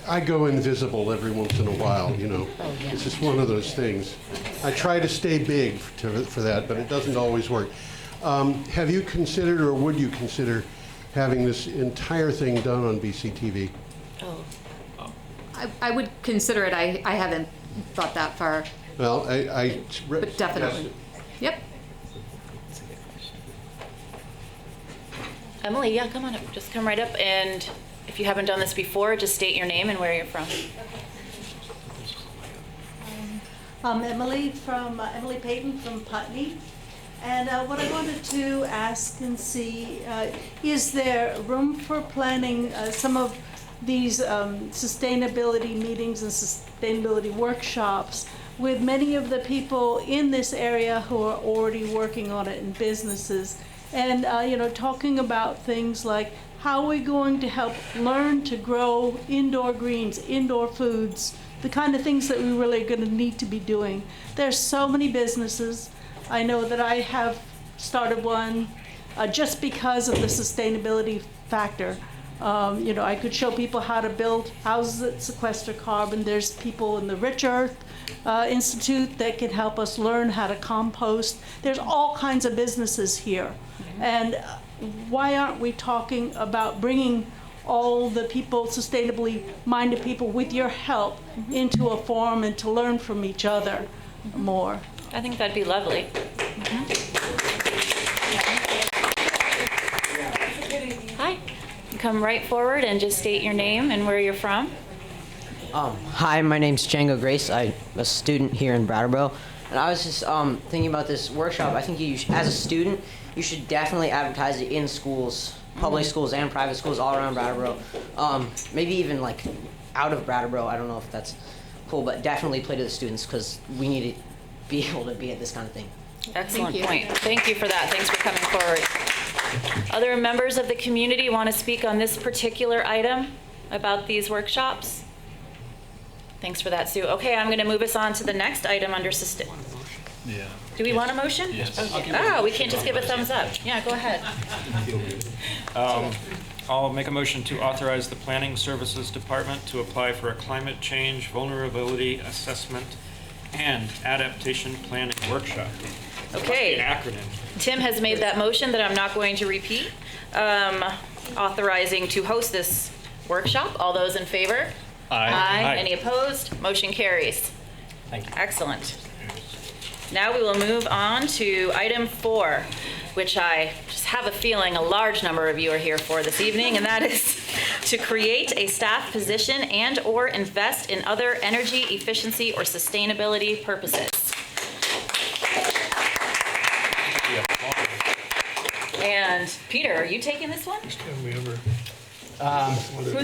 Speaker 3: I go invisible every once in a while, you know. It's just one of those things. I try to stay big for that, but it doesn't always work. Have you considered, or would you consider, having this entire thing done on BCTV?
Speaker 8: I would consider it. I haven't thought that far.
Speaker 3: Well,
Speaker 8: But definitely. Yep.
Speaker 1: Emily, yeah, come on up. Just come right up, and if you haven't done this before, just state your name and where you're from.
Speaker 12: Emily Payton from Putney. And what I wanted to ask and see, is there room for planning some of these sustainability meetings and sustainability workshops with many of the people in this area who are already working on it in businesses? And, talking about things like, how are we going to help learn to grow indoor greens, indoor foods, the kind of things that we really are going to need to be doing. There's so many businesses. I know that I have started one just because of the sustainability factor. I could show people how to build houses that sequester carbon. There's people in the Rich Earth Institute that can help us learn how to compost. There's all kinds of businesses here. And why aren't we talking about bringing all the people, sustainably minded people, with your help, into a forum and to learn from each other more?
Speaker 1: I think that'd be lovely. Hi. Come right forward and just state your name and where you're from.
Speaker 19: Hi, my name's Django Grace. I'm a student here in Brattleboro. And I was just thinking about this workshop. I think as a student, you should definitely advertise it in schools, public schools and private schools all around Brattleboro. Maybe even like out of Brattleboro. I don't know if that's cool, but definitely play to the students, because we need to be able to be at this kind of thing.
Speaker 1: Excellent point. Thank you for that. Thanks for coming forward. Other members of the community want to speak on this particular item about these workshops? Thanks for that, Sue. Okay, I'm going to move us on to the next item under sustain.
Speaker 15: Yeah.
Speaker 1: Do we want a motion?
Speaker 15: Yes.
Speaker 1: Oh, we can't just give a thumbs up. Yeah, go ahead.
Speaker 7: I'll make a motion to authorize the Planning Services Department to apply for a climate change vulnerability assessment and adaptation planning workshop.
Speaker 1: Okay.
Speaker 7: An acronym.
Speaker 1: Tim has made that motion that I'm not going to repeat, authorizing to host this workshop. All those in favor?
Speaker 7: Aye.
Speaker 1: Any opposed? Motion carries.
Speaker 2: Thank you.
Speaker 1: Excellent. Now we will move on to item 4, which I just have a feeling a large number of you are here for this evening, and that is to create a staff position and/or invest in other energy efficiency or sustainability purposes. And Peter, are you taking this one? Who's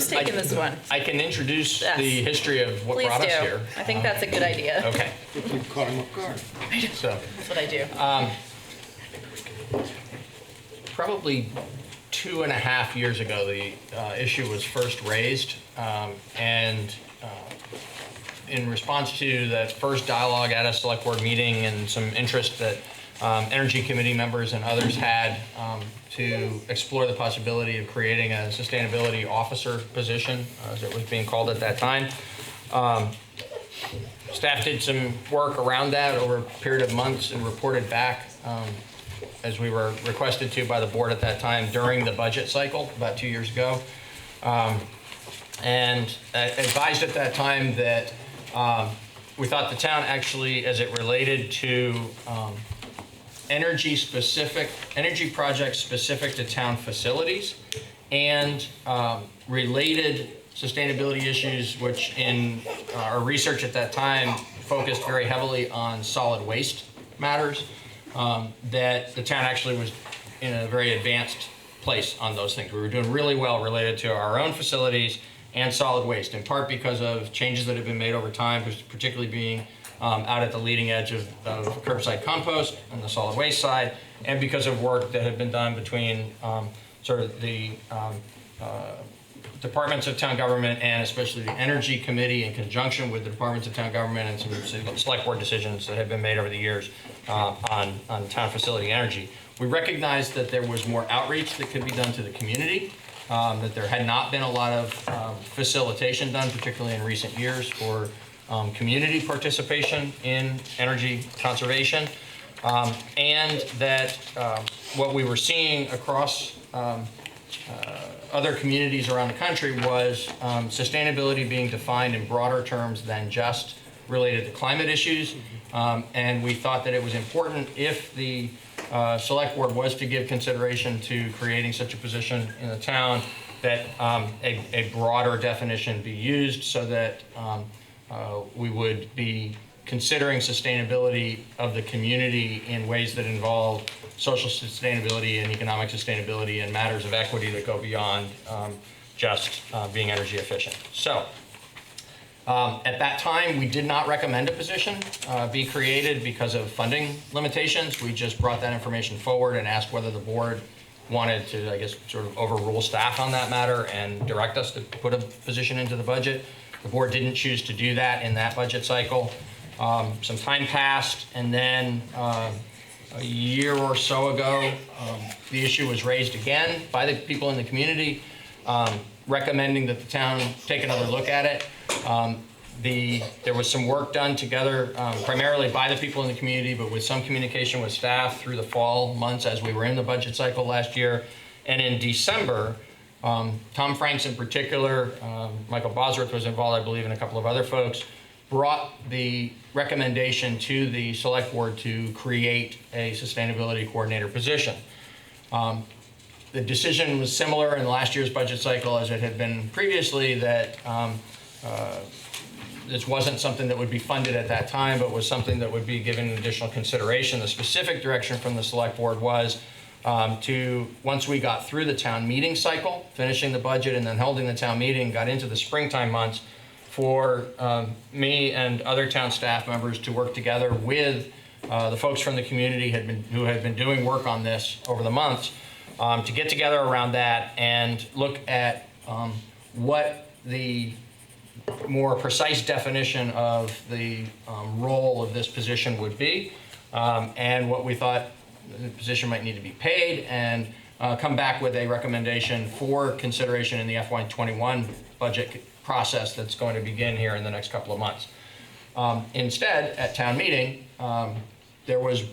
Speaker 1: taking this one?
Speaker 2: I can introduce
Speaker 1: Yes.
Speaker 2: the history of what
Speaker 1: Please
Speaker 2: brought us
Speaker 1: do.
Speaker 2: here.
Speaker 1: I think that's a good idea.
Speaker 2: Okay. So,
Speaker 1: That's what I do.
Speaker 2: probably 2.5 years ago, the issue was first raised, and in response to that first dialogue at a select board meeting and some interest that Energy Committee members and others had to explore the possibility of creating a sustainability officer position, as it was being called at that time. Staff did some work around that over a period of months and reported back as we were requested to by the board at that time during the budget cycle about 2 years ago. And advised at that time that we thought the town actually, as it related to energy projects specific to town facilities and related sustainability issues, which in our research at that time focused very heavily on solid waste matters, that the town actually was in a very advanced place on those things. We were doing really well related to our own facilities and solid waste, in part because of changes that have been made over time, particularly being out at the leading edge of curbside compost on the solid waste side, and because of work that had been done between sort of the departments of town government and especially the Energy Committee in conjunction with the departments of town government and some select board decisions that have been made over the years on town facility energy. We recognized that there was more outreach that could be done to the community, that there had not been a lot of facilitation done, particularly in recent years, for community participation in energy conservation, and that what we were seeing across other communities around the country was sustainability being defined in broader terms than just related to climate issues. And we thought that it was important, if the select board was to give consideration to creating such a position in the town, that a broader definition be used so that we would be considering sustainability of the community in ways that involve social sustainability and economic sustainability and matters of equity that go beyond just being energy efficient. So at that time, we did not recommend a position be created because of funding limitations. We just brought that information forward and asked whether the board wanted to, I guess, sort of overrule staff on that matter and direct us to put a position into the budget. The board didn't choose to do that in that budget cycle. Some time passed, and then a year or so ago, the issue was raised again by the people in the community, recommending that the town take another look at it. There was some work done together, primarily by the people in the community, but with some communication with staff through the fall months as we were in the budget cycle last year. And in December, Tom Franks in particular, Michael Bosworth was involved, I believe, and a couple of other folks, brought the recommendation to the select board to create a sustainability coordinator position. The decision was similar in last year's budget cycle as it had been previously, that this wasn't something that would be funded at that time, but was something that would be given additional consideration. The specific direction from the select board was to, once we got through the town meeting cycle, finishing the budget and then holding the town meeting, got into the springtime months, for me and other town staff members to work together with the folks from the community who had been doing work on this over the months, to get together around that and look at what the more precise definition of the role of this position would be, and what we thought the position might need to be paid, and come back with a recommendation for consideration in the FY21 budget process that's going to begin here in the next couple of months. Instead, at town meeting, there was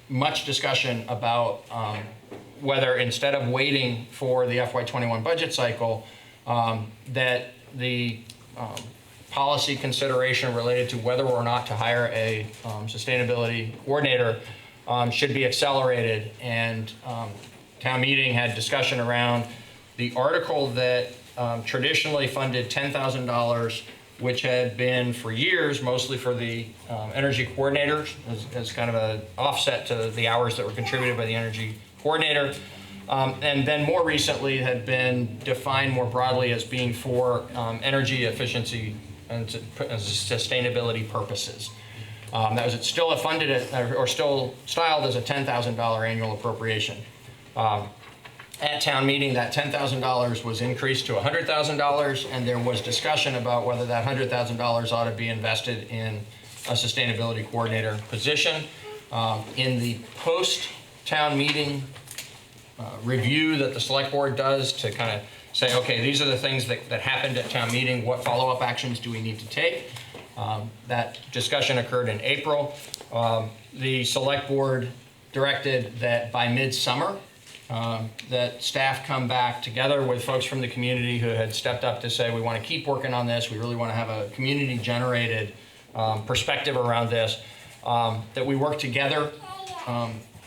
Speaker 2: much discussion about whether, instead of waiting for the FY21 budget cycle, that the policy consideration related to whether or not to hire a sustainability coordinator should be accelerated. And town meeting had discussion around the article that traditionally funded $10,000, which had been for years mostly for the energy coordinators as kind of an offset to the hours that were contributed by the energy coordinator. And then more recently had been defined more broadly as being for energy efficiency and sustainability purposes. That was still funded or still styled as a $10,000 annual appropriation. At town meeting, that $10,000 was increased to $100,000, and there was discussion about whether that $100,000 ought to be invested in a sustainability coordinator position. In the post-town meeting review that the select board does to kind of say, okay, these are the things that happened at town meeting, what follow-up actions do we need to take? That discussion occurred in April. The select board directed that by midsummer, that staff come back together with folks from the community who had stepped up to say, we want to keep working on this, we really want to have a community-generated perspective around this, that we work together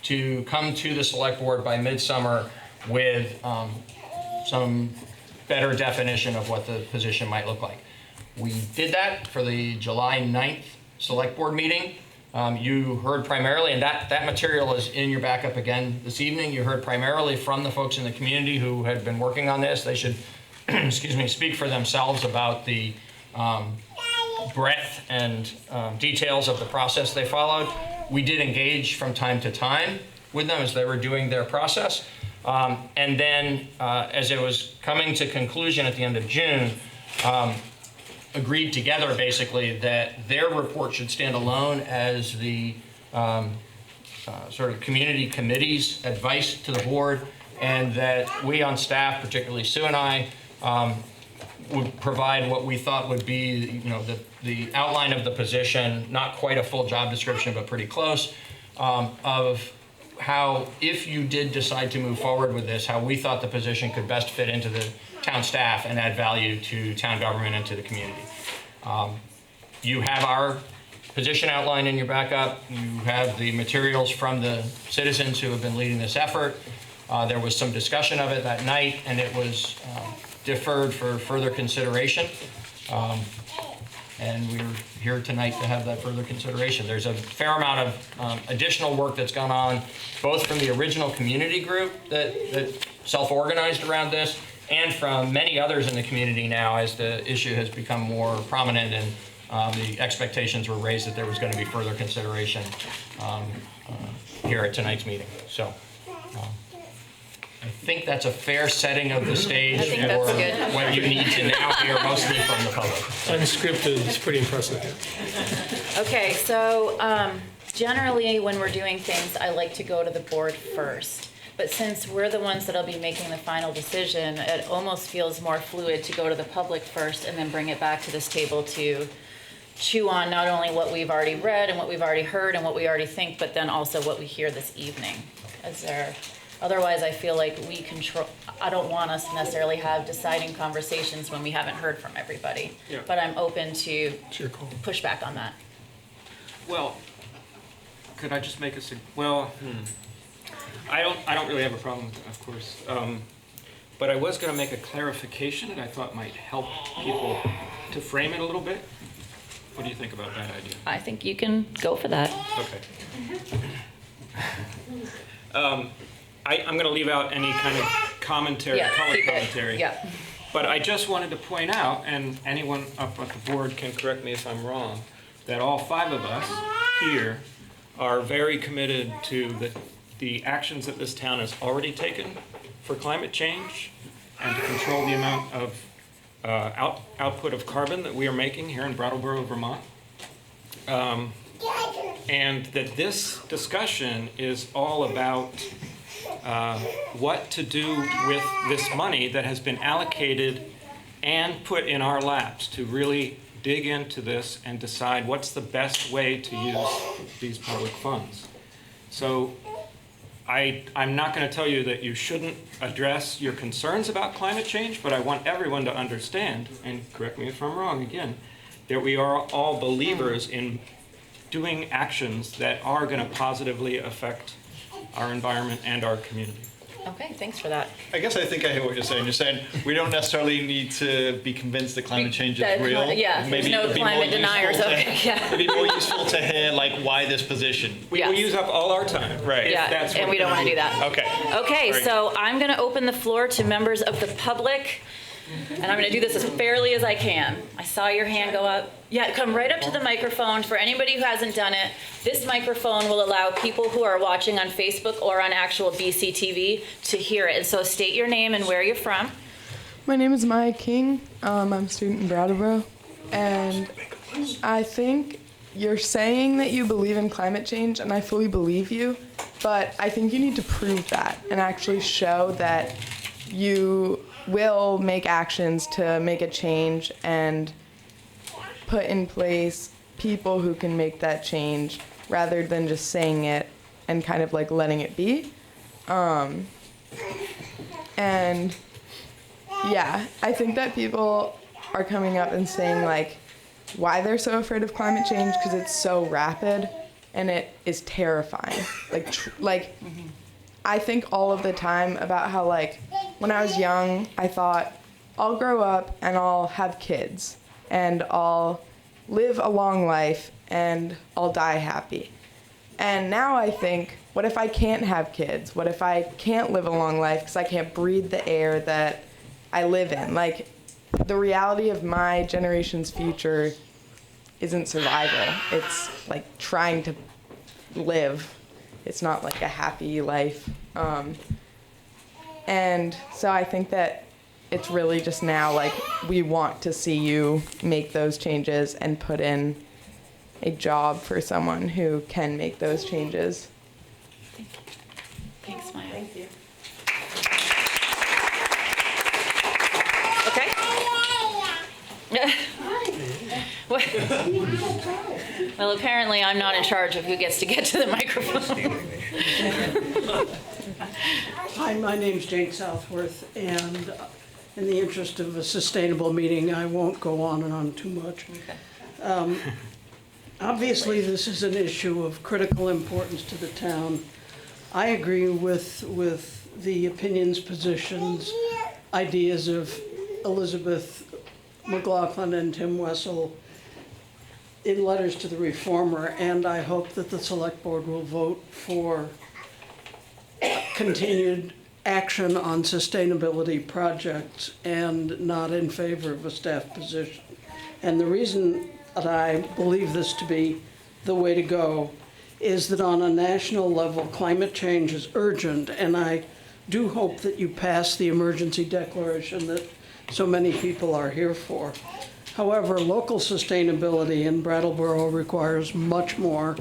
Speaker 2: to come to the select board by midsummer with some better definition of what the position might look like. We did that for the July 9th select board meeting. You heard primarily, and that material is in your backup again this evening. You heard primarily from the folks in the community who had been working on this. They should, excuse me, speak for themselves about the breadth and details of the process they followed. We did engage from time to time with them as they were doing their process. And then as it was coming to conclusion at the end of June, agreed together basically that their report should stand alone as the sort of community committee's advice to the board, and that we on staff, particularly Sue and I, would provide what we thought would be, you know, the outline of the position, not quite a full job description, but pretty close, of how, if you did decide to move forward with this, how we thought the position could best fit into the town staff and add value to town government and to the community. You have our position outline in your backup. You have the materials from the citizens who have been leading this effort. There was some discussion of it that night, and it was deferred for further consideration. And we're here tonight to have that further consideration. There's a fair amount of additional work that's gone on, both from the original community group that self-organized around this, and from many others in the community now as the issue has become more prominent and the expectations were raised that there was going to be further consideration here at tonight's meeting. So I think that's a fair setting of the stage for what you need to now hear mostly from the public.
Speaker 14: Unscripted, it's pretty impressive.
Speaker 1: Okay, so generally when we're doing things, I like to go to the board first. But since we're the ones that'll be making the final decision, it almost feels more fluid to go to the public first and then bring it back to this table to chew on not only what we've already read and what we've already heard and what we already think, but then also what we hear this evening. Otherwise, I feel like we control. I don't want us to necessarily have deciding conversations when we haven't heard from everybody.
Speaker 7: Yeah.
Speaker 1: But I'm open to push back on that.
Speaker 7: Well, could I just make a I don't really have a problem with it, of course. But I was going to make a clarification that I thought might help people to frame it a little bit. What do you think about that idea?
Speaker 1: I think you can go for that.
Speaker 7: Okay. I'm going to leave out any kind of commentary, color commentary.
Speaker 1: Yeah.
Speaker 7: But I just wanted to point out, and anyone up at the board can correct me if I'm wrong, that all 5 of us here are very committed to the actions that this town has already taken for climate change and to control the amount of output of carbon that we are making here in Brattleboro, Vermont. And that this discussion is all about what to do with this money that has been allocated and put in our laps to really dig into this and decide what's the best way to use these public funds. So I'm not going to tell you that you shouldn't address your concerns about climate change, but I want everyone to understand, and correct me if I'm wrong again, that we are all believers in doing actions that are going to positively affect our environment and our community.
Speaker 1: Okay, thanks for that.
Speaker 10: I guess I think I hear what you're saying. You're saying we don't necessarily need to be convinced that climate change is real.
Speaker 1: Yeah, there's no climate deniers.
Speaker 10: It'd be more useful to hear why this position.
Speaker 7: We use up all our time.
Speaker 10: Right.
Speaker 1: Yeah, and we don't want to do that.
Speaker 10: Okay.
Speaker 1: Okay,
Speaker 10: Right.
Speaker 1: so I'm going to open the floor to members of the public, and I'm going to do this as fairly as I can. I saw your hand go up. Yeah, come right up to the microphone. For anybody who hasn't done it, this microphone will allow people who are watching on Facebook or on actual BCTV to hear it. And so state your name and where you're from.
Speaker 20: My name is Maya King. I'm a student in Brattleboro, and I think you're saying that you believe in climate change, and I fully believe you, but I think you need to prove that and actually show that you will make actions to make a change and put in place people who can make that change rather than just saying it and kind of letting it be. And yeah, I think that people are coming up and saying why they're so afraid of climate change because it's so rapid and it is terrifying. I think all of the time about how, like, when I was young, I thought, I'll grow up and I'll have kids and I'll live a long life and I'll die happy. And now I think, what if I can't have kids? What if I can't live a long life because I can't breathe the air that I live in? Like, the reality of my generation's future isn't survival. It's like trying to live. It's not like a happy life. And so I think that it's really just now, like, we want to see you make those changes and put in a job for someone who can make those changes.
Speaker 1: Thank you. Thanks, Maya.
Speaker 5: Thank you.
Speaker 1: Okay. Well, apparently I'm not in charge of who gets to get to the microphone.
Speaker 21: Hi, my name's Jane Southworth, and in the interest of a sustainable meeting, I won't go on and on too much.
Speaker 1: Okay.
Speaker 21: Obviously, this is an issue of critical importance to the town. I agree with the opinions, positions, ideas of Elizabeth McLaughlin and Tim Wessel in letters to the reformer, and I hope that the select board will vote for continued action on sustainability projects and not in favor of a staff position. And the reason that I believe this to be the way to go is that on a national level, climate change is urgent, and I do hope that you pass the emergency declaration that so many people are here for. However, local sustainability in Brattleboro requires much more,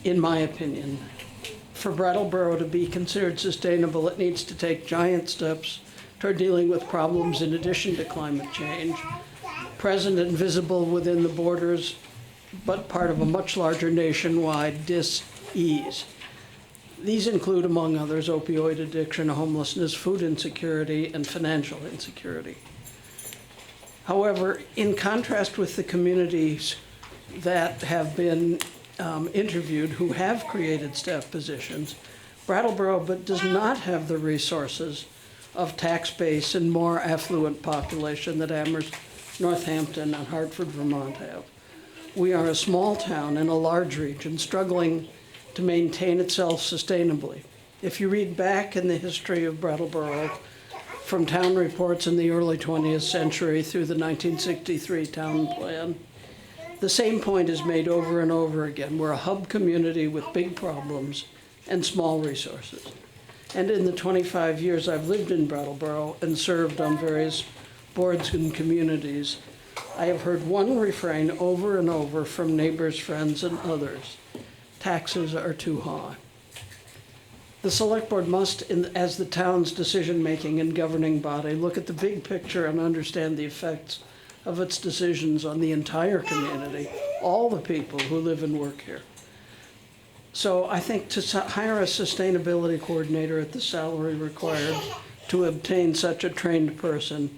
Speaker 21: in my opinion. For Brattleboro to be considered sustainable, it needs to take giant steps toward dealing with problems in addition to climate change, present and visible within the borders, but part of a much larger nationwide dis-ease. These include, among others, opioid addiction, homelessness, food insecurity, and financial insecurity. However, in contrast with the communities that have been interviewed who have created staff positions, Brattleboro but does not have the resources of tax base and more affluent population that Amherst, Northampton, and Hartford, Vermont have. We are a small town in a large region struggling to maintain itself sustainably. If you read back in the history of Brattleboro, from town reports in the early 20th century through the 1963 town plan, the same point is made over and over again. We're a hub community with big problems and small resources. And in the 25 years I've lived in Brattleboro and served on various boards and communities, I have heard one refrain over and over from neighbors, friends, and others: taxes are too high. The select board must, as the town's decision-making and governing body, look at the big picture and understand the effects of its decisions on the entire community, all the people who live and work here. So I think to hire a sustainability coordinator at the salary required to obtain such a trained person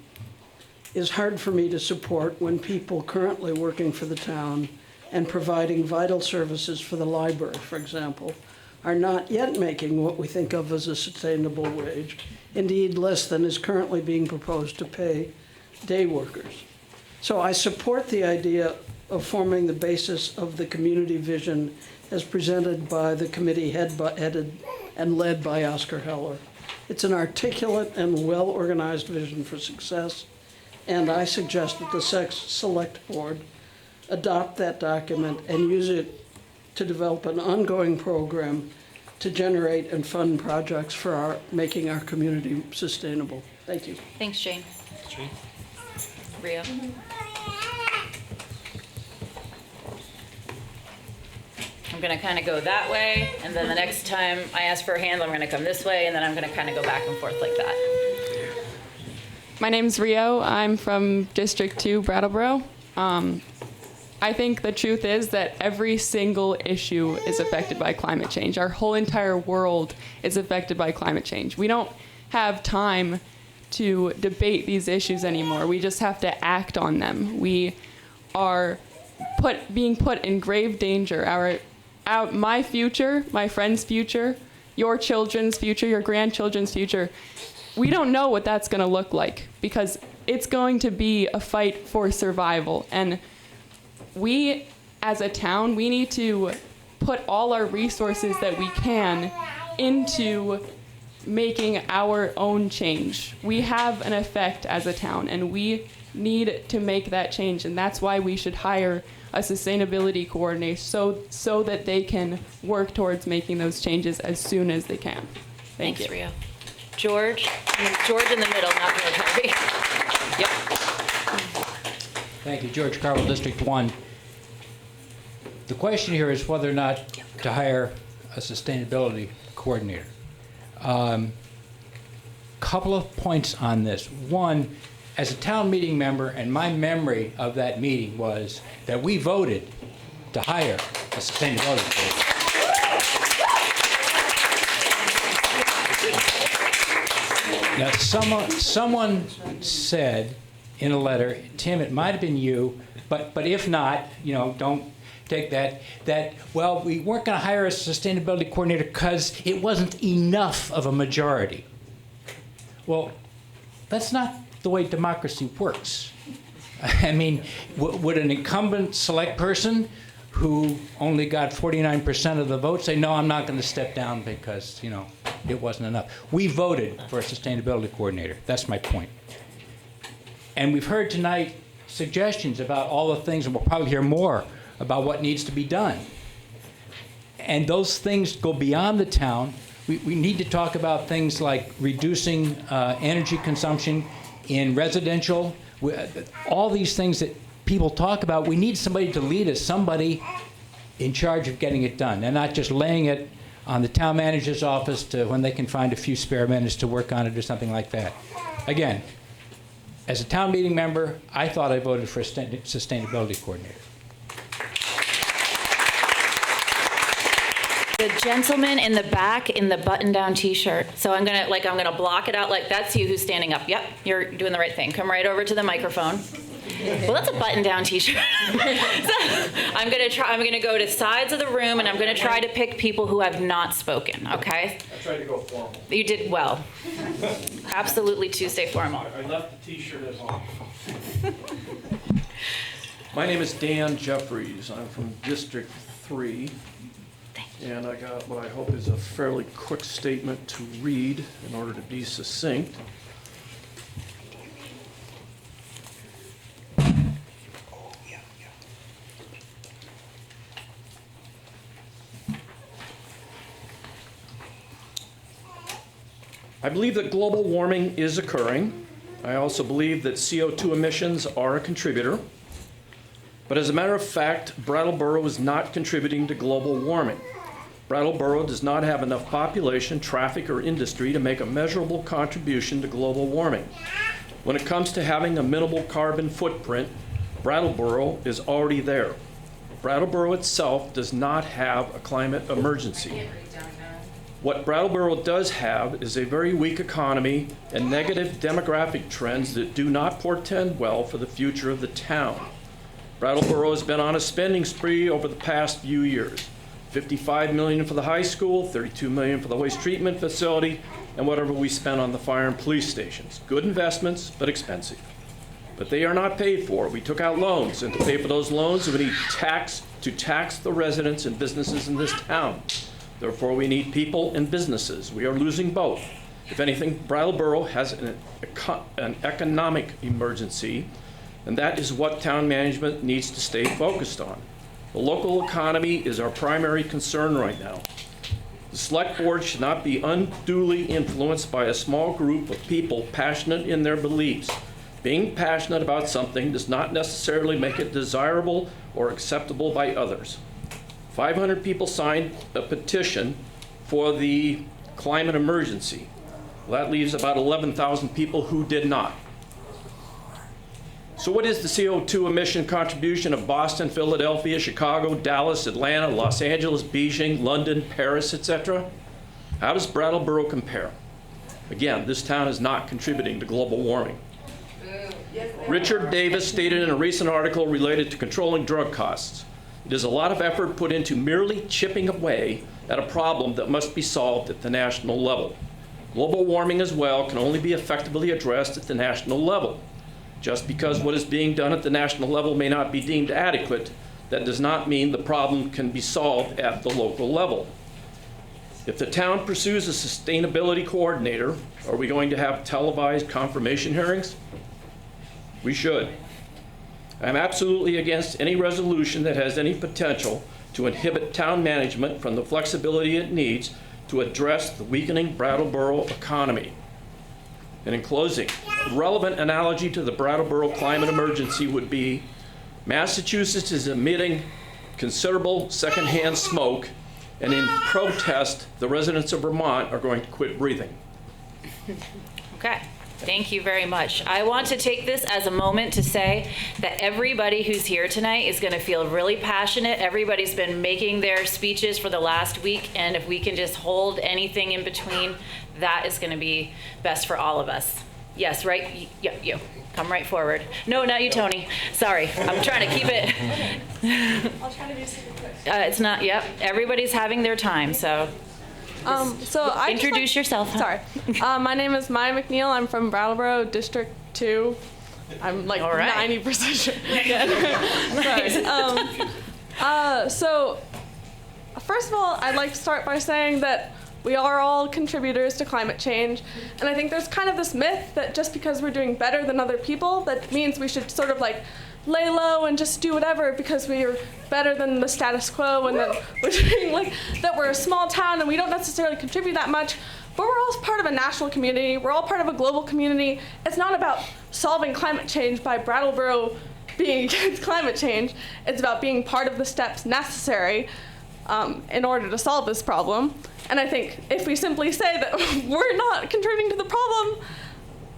Speaker 21: is hard for me to support when people currently working for the town and providing vital services for the library, for example, are not yet making what we think of as a sustainable wage, indeed less than is currently being proposed to pay day workers. So I support the idea of forming the basis of the community vision as presented by the committee headed and led by Oscar Heller. It's an articulate and well-organized vision for success, and I suggest that the select board adopt that document and use it to develop an ongoing program to generate and fund projects for making our community sustainable. Thank you.
Speaker 1: Thanks, Jane.
Speaker 2: Jane?
Speaker 1: Rio? I'm gonna kind of go that way, and then the next time I ask for a hand, I'm gonna come this way, and then I'm gonna kind of go back and forth like that.
Speaker 20: My name's Rio. I'm from District 2, Brattleboro. I think the truth is that every single issue is affected by climate change. Our whole entire world is affected by climate change. We don't have time to debate these issues anymore. We just have to act on them. We are being put in grave danger. My future, my friend's future, your children's future, your grandchildren's future. We don't know what that's going to look like because it's going to be a fight for survival. And we, as a town, we need to put all our resources that we can into making our own change. We have an effect as a town, and we need to make that change, and that's why we should hire a sustainability coordinator so that they can work towards making those changes as soon as they can. Thank
Speaker 1: Thanks,
Speaker 20: you.
Speaker 1: Rio. George? George in the middle, not the Harvey. Yep.
Speaker 4: Thank you, George Carville, District 1. The question here is whether or not to hire a sustainability coordinator. Couple of points on this. One, as a town meeting member, and my memory of that meeting was that we voted to hire a sustainability coordinator. Now, someone said in a letter, Tim, it might have been you, but if not, don't take that, well, we weren't going to hire a sustainability coordinator because it wasn't enough of a majority. Well, that's not the way democracy works. I mean, would an incumbent select person who only got 49% of the vote say, no, I'm not going to step down because, it wasn't enough? We voted for a sustainability coordinator. That's my point. And we've heard tonight suggestions about all the things, and we'll probably hear more about what needs to be done. And those things go beyond the town. We need to talk about things like reducing energy consumption in residential. All these things that people talk about, we need somebody to lead us, somebody in charge of getting it done, and not just laying it on the town manager's office to when they can find a few spare minutes to work on it or something like that. Again, as a town meeting member, I thought I voted for a sustainability coordinator.
Speaker 1: The gentleman in the back in the button-down T-shirt. So I'm gonna block it out. Like, that's you who's standing up. Yep, you're doing the right thing. Come right over to the microphone. Well, that's a button-down T-shirt. So I'm gonna go to sides of the room, and I'm gonna try to pick people who have not spoken. Okay?
Speaker 22: I tried to go formal.
Speaker 1: You did well. Absolutely Tuesday formal.
Speaker 22: I left the T-shirt at home. My name is Dan Jeffries. I'm from District 3. And I got what I hope is a fairly quick statement to read in order to be succinct. I believe that global warming is occurring. I also believe that CO2 emissions are a contributor. But as a matter of fact, Brattleboro is not contributing to global warming. Brattleboro does not have enough population, traffic, or industry to make a measurable contribution to global warming. When it comes to having a minimal carbon footprint, Brattleboro is already there. Brattleboro itself does not have a climate emergency. What Brattleboro does have is a very weak economy and negative demographic trends that do not portend well for the future of the town. Brattleboro has been on a spending spree over the past few years. $55 million for the high school, $32 million for the waste treatment facility, and whatever we spent on the fire and police stations. Good investments, but expensive. But they are not paid for. We took out loans, and to pay for those loans, we need to tax the residents and businesses in this town. Therefore, we need people and businesses. We are losing both. If anything, Brattleboro has an economic emergency, and that is what town management needs to stay focused on. The local economy is our primary concern right now. The select board should not be unduly influenced by a small group of people passionate in their beliefs. Being passionate about something does not necessarily make it desirable or acceptable by others. 500 people signed a petition for the climate emergency. Well, that leaves about 11,000 people who did not. So what is the CO2 emission contribution of Boston, Philadelphia, Chicago, Dallas, Atlanta, Los Angeles, Beijing, London, Paris, etc.? How does Brattleboro compare? Again, this town is not contributing to global warming. Richard Davis stated in a recent article related to controlling drug costs, "It is a lot of effort put into merely chipping away at a problem that must be solved at the national level. Global warming as well can only be effectively addressed at the national level. Just because what is being done at the national level may not be deemed adequate, that does not mean the problem can be solved at the local level. If the town pursues a sustainability coordinator, are we going to have televised confirmation hearings? We should. I'm absolutely against any resolution that has any potential to inhibit town management from the flexibility it needs to address the weakening Brattleboro economy." And in closing, a relevant analogy to the Brattleboro climate emergency would be Massachusetts is emitting considerable secondhand smoke, and in protest, the residents of Vermont are going to quit breathing.
Speaker 1: Okay, thank you very much. I want to take this as a moment to say that everybody who's here tonight is going to feel really passionate. Everybody's been making their speeches for the last week, and if we can just hold anything in between, that is going to be best for all of us. Yes, right? You. Come right forward. No, not you, Tony. Sorry, I'm trying to keep it.
Speaker 6: I'll try to do something quick.
Speaker 1: It's not, yep, everybody's having their time, so. Introduce yourself.
Speaker 6: Sorry. My name is Maya McNeil. I'm from Brattleboro, District 2. I'm like 90% sure. Sorry. So, first of all, I'd like to start by saying that we are all contributors to climate change. And I think there's kind of this myth that just because we're doing better than other people, that means we should sort of like lay low and just do whatever because we are better than the status quo, and that we're doing like that we're a small town and we don't necessarily contribute that much. But we're all part of a national community. We're all part of a global community. It's not about solving climate change by Brattleboro being against climate change. It's about being part of the steps necessary in order to solve this problem. And I think if we simply say that we're not contributing to the problem,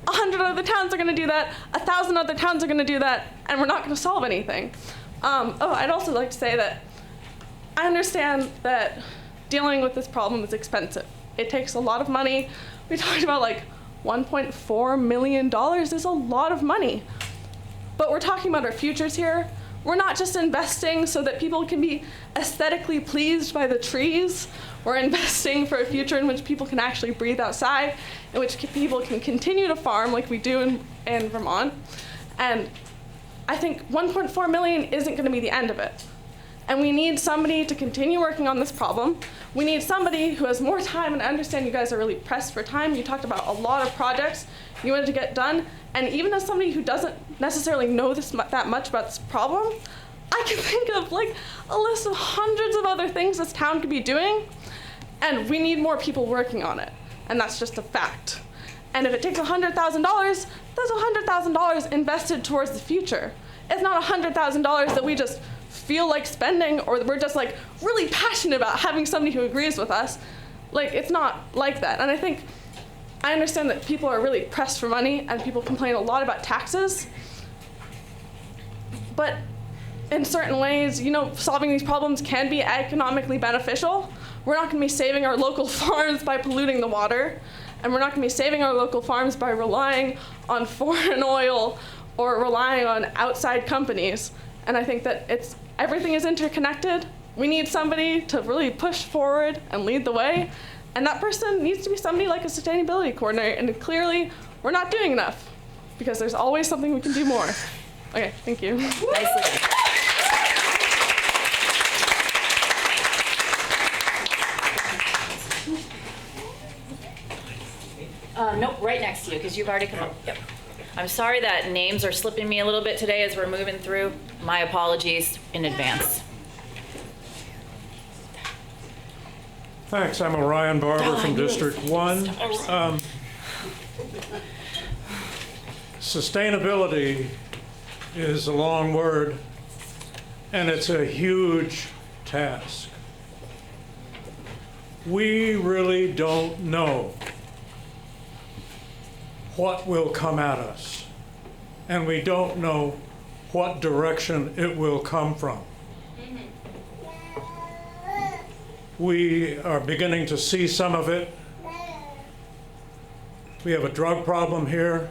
Speaker 6: 100 other towns are going to do that, 1,000 other towns are going to do that, and we're not going to solve anything. I'd also like to say that I understand that dealing with this problem is expensive. It takes a lot of money. We talked about like $1.4 million is a lot of money. But we're talking about our futures here. We're not just investing so that people can be aesthetically pleased by the trees. We're investing for a future in which people can actually breathe outside, in which people can continue to farm like we do in Vermont. And I think 1.4 million isn't going to be the end of it. And we need somebody to continue working on this problem. We need somebody who has more time, and I understand you guys are really pressed for time. You talked about a lot of projects you wanted to get done. And even as somebody who doesn't necessarily know that much about this problem, I can think of like a list of hundreds of other things this town could be doing, and we need more people working on it. And that's just a fact. And if it takes $100,000, that's $100,000 invested towards the future. It's not $100,000 that we just feel like spending, or we're just like really passionate about having somebody who agrees with us. Like, it's not like that. And I understand that people are really pressed for money, and people complain a lot about taxes. But in certain ways, solving these problems can be economically beneficial. We're not going to be saving our local farms by polluting the water, and we're not going to be saving our local farms by relying on foreign oil or relying on outside companies. And I think that everything is interconnected. We need somebody to really push forward and lead the way. And that person needs to be somebody like a sustainability coordinator. And clearly, we're not doing enough, because there's always something we can do more. Okay, thank you.
Speaker 1: Nicely. Nope, right next to you, because you've already come up. Yep. I'm sorry that names are slipping me a little bit today as we're moving through. My apologies in advance.
Speaker 9: Thanks. I'm Orion Barber from District 1. Sustainability is a long word, and it's a huge task. We really don't know what will come at us, and we don't know what direction it will come from. We are beginning to see some of it. We have a drug problem here.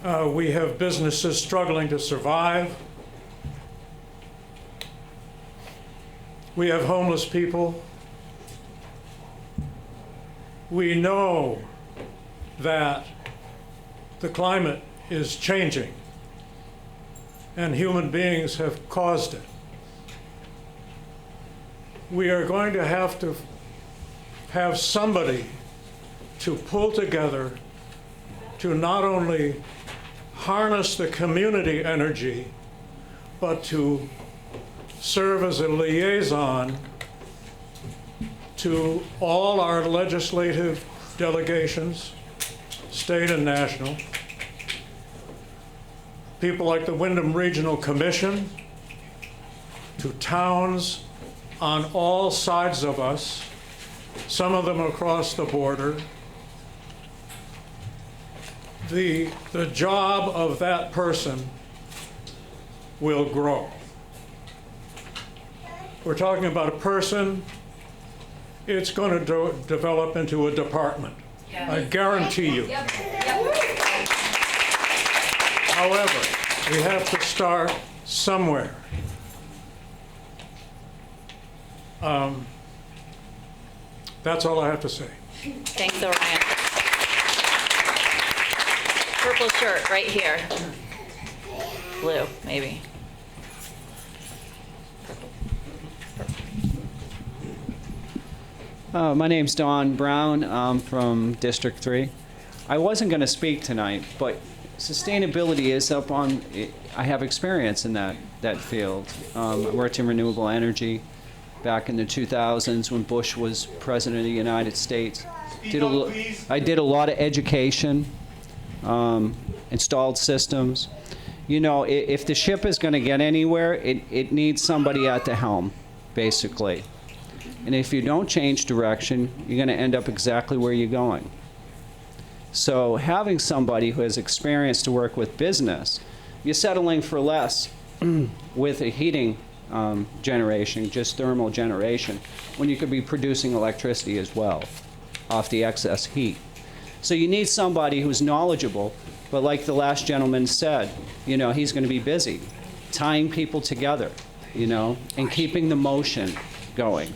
Speaker 9: We have businesses struggling to survive. We have homeless people. We know that the climate is changing and human beings have caused it. We are going to have somebody to pull together to not only harness the community energy, but to serve as a liaison to all our legislative delegations, state and national, people like the Wyndham Regional Commission, to towns on all sides of us, some of them across the border. The job of that person will grow. We're talking about a person, it's going to develop into a department. I guarantee you. However, we have to start somewhere. That's all I have to say.
Speaker 1: Thanks, Orion. Purple shirt right here. Blue, maybe.
Speaker 11: My name's Don Brown. I'm from District 3. I wasn't going to speak tonight, but sustainability is up on, I have experience in that field. I worked in renewable energy back in the 2000s when Bush was president of the United States. I did a lot of education, installed systems. You know, if the ship is going to get anywhere, it needs somebody at the helm, basically. And if you don't change direction, you're going to end up exactly where you're going. So having somebody who has experience to work with business, you're settling for less with a heating generation, just thermal generation, when you could be producing electricity as well off the excess heat. So you need somebody who's knowledgeable, but like the last gentleman said, you know, he's going to be busy tying people together, you know, and keeping the motion going.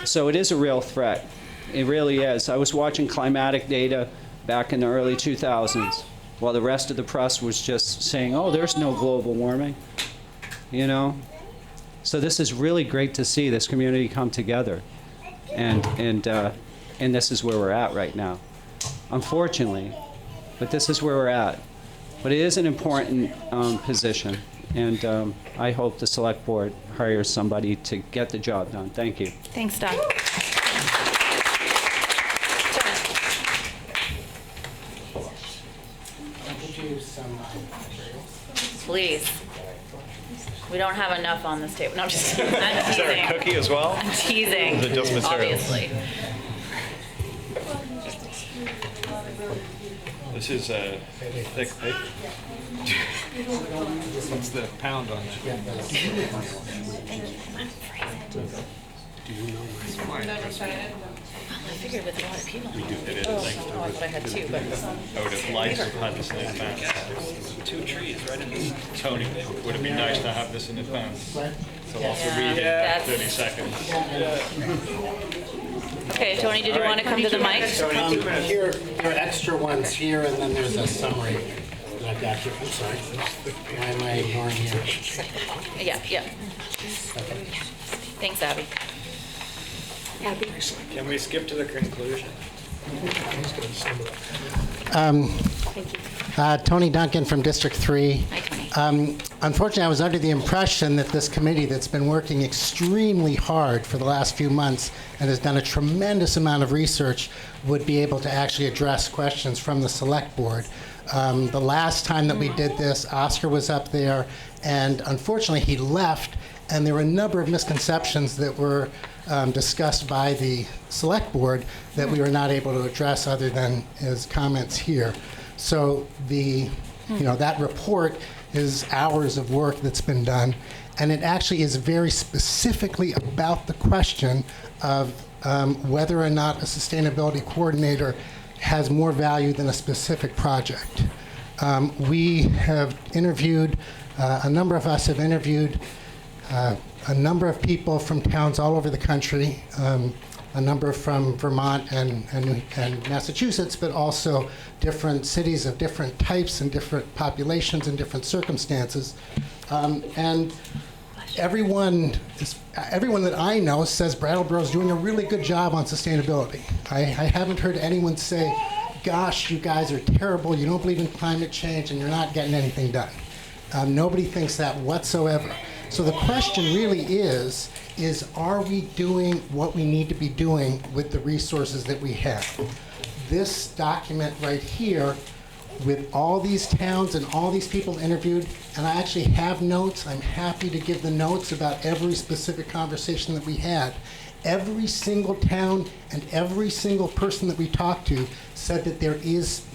Speaker 11: So it is a real threat. It really is. I was watching climatic data back in the early 2000s while the rest of the press was just saying, oh, there's no global warming, you know. So this is really great to see this community come together. And this is where we're at right now. Unfortunately, but this is where we're at. But it is an important position. And I hope the select board hires somebody to get the job done. Thank you.
Speaker 1: Thanks, Don. Please. We don't have enough on this table. No, I'm just kidding. I'm teasing.
Speaker 10: Is there a cookie as well?
Speaker 1: I'm teasing.
Speaker 10: Is it just materials?
Speaker 1: Obviously.
Speaker 10: This is a thick paper.
Speaker 7: What's the pound on that?
Speaker 1: Do you know my I figured with a lot of people. We do.
Speaker 10: It is.
Speaker 1: Oh, I thought I had two, but.
Speaker 10: I would have liked to have had this in advance.
Speaker 7: Two trees right in this.
Speaker 10: Tony, would it be nice to have this in advance? So also read it
Speaker 1: Yeah,
Speaker 10: in 30 seconds.
Speaker 1: Okay, Tony, did you want to come to the mic?
Speaker 13: Here, there are extra ones here, and then there's a summary that I've got here. I'm sorry. Why am I ignoring you?
Speaker 1: Yeah. Thanks, Abby.
Speaker 7: Can we skip to the conclusion?
Speaker 13: Tony Duncan from District 3. Unfortunately, I was under the impression that this committee that's been working extremely hard for the last few months and has done a tremendous amount of research would be able to actually address questions from the select board. The last time that we did this, Oscar was up there, and unfortunately he left, and there were a number of misconceptions that were discussed by the select board that we were not able to address other than his comments here. So that report is hours of work that's been done, and it actually is very specifically about the question of whether or not a sustainability coordinator has more value than a specific project. We have interviewed, a number of us have interviewed a number of people from towns all over the country, a number from Vermont and Massachusetts, but also different cities of different types and different populations and different circumstances. And everyone that I know says Brattleboro is doing a really good job on sustainability. I haven't heard anyone say, gosh, you guys are terrible, you don't believe in climate change, and you're not getting anything done. Nobody thinks that whatsoever. So the question really is are we doing what we need to be doing with the resources that we have? This document right here, with all these towns and all these people interviewed, and I actually have notes. I'm happy to give the notes about every specific conversation that we had. Every single town and every single person that we talked to said that there is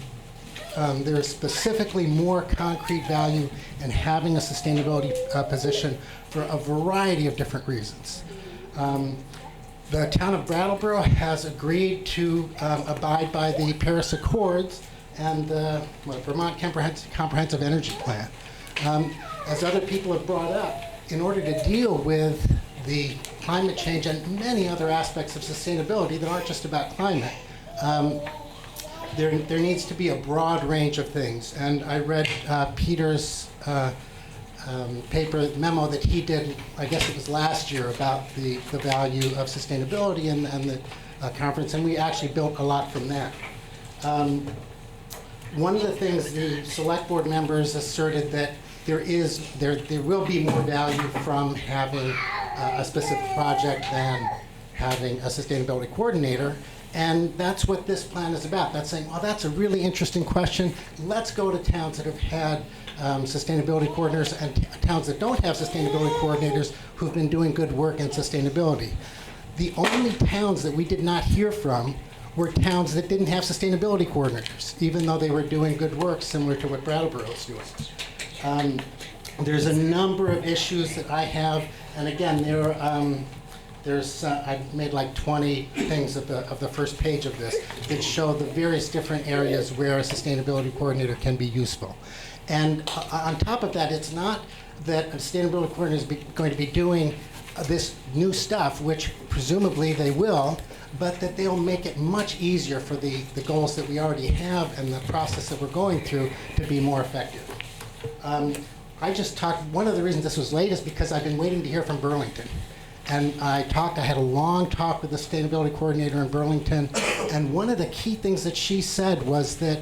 Speaker 13: specifically more concrete value in having a sustainability position for a variety of different reasons. The town of Brattleboro has agreed to abide by the Paris Accords and the Vermont Comprehensive Energy Plan. As other people have brought up, in order to deal with the climate change and many other aspects of sustainability that aren't just about climate, there needs to be a broad range of things. And I read Peter's memo that he did, I guess it was last year, about the value of sustainability and the conference, and we actually built a lot from that. One of the things the select board members asserted that there will be more value from having a specific project than having a sustainability coordinator. And that's what this plan is about. That's saying, oh, that's a really interesting question. Let's go to towns that have had sustainability coordinators and towns that don't have sustainability coordinators who've been doing good work in sustainability. The only towns that we did not hear from were towns that didn't have sustainability coordinators, even though they were doing good work similar to what Brattleboro is doing. There's a number of issues that I have, and again, I've made like 20 things of the first page of this that show the various different areas where a sustainability coordinator can be useful. And on top of that, it's not that a sustainability coordinator is going to be doing this new stuff, which presumably they will, but that they'll make it much easier for the goals that we already have and the process that we're going through to be more effective. One of the reasons this was late is because I've been waiting to hear from Burlington. And I had a long talk with the sustainability coordinator in Burlington, and one of the key things that she said was that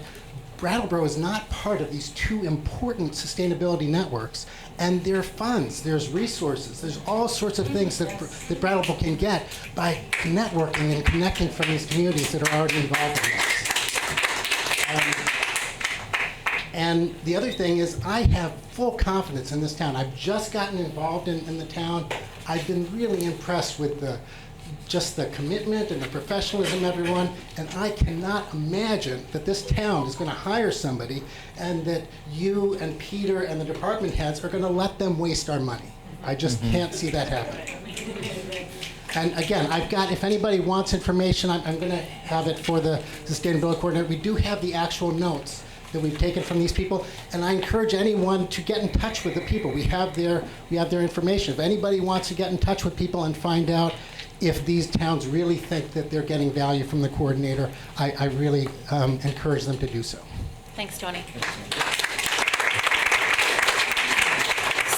Speaker 13: Brattleboro is not part of these two important sustainability networks, and there are funds, there's resources, there's all sorts of things that Brattleboro can get by networking and connecting from these communities that are already involved in this. And the other thing is I have full confidence in this town. I've just gotten involved in the town. I've been really impressed with just the commitment and the professionalism of everyone, and I cannot imagine that this town is going to hire somebody and that you and Peter and the department heads are going to let them waste our money. I just can't see that happening. And again, if anybody wants information, I'm going to have it for the sustainability coordinator. We do have the actual notes that we've taken from these people, and I encourage anyone to get in touch with the people. We have their information. If anybody wants to get in touch with people and find out if these towns really think that they're getting value from the coordinator, I really encourage them to do so.
Speaker 1: Thanks, Tony.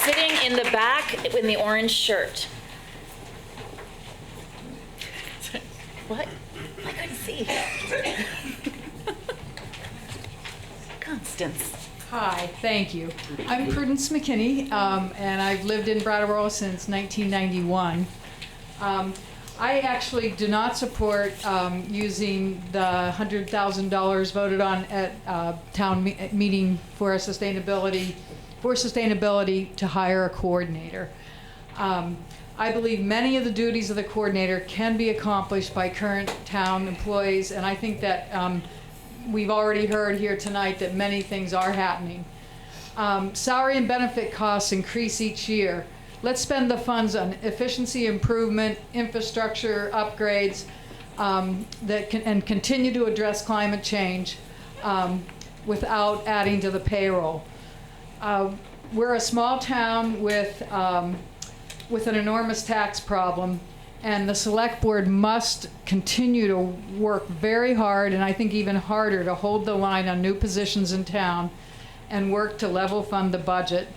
Speaker 1: Sitting in the back in the orange shirt. What? I couldn't see. Constance.
Speaker 16: Hi, thank you. I'm Prudence McKinney, and I've lived in Brattleboro since 1991. I actually do not support using the $100,000 voted on at town meeting for sustainability to hire a coordinator. I believe many of the duties of the coordinator can be accomplished by current town employees, and I think that we've already heard here tonight that many things are happening. Salary and benefit costs increase each year. Let's spend the funds on efficiency improvement, infrastructure upgrades, and continue to address climate change. without adding to the payroll. We're a small town with an enormous tax problem, and the select board must continue to work very hard, and I think even harder, to hold the line on new positions in town and work to level fund the budget.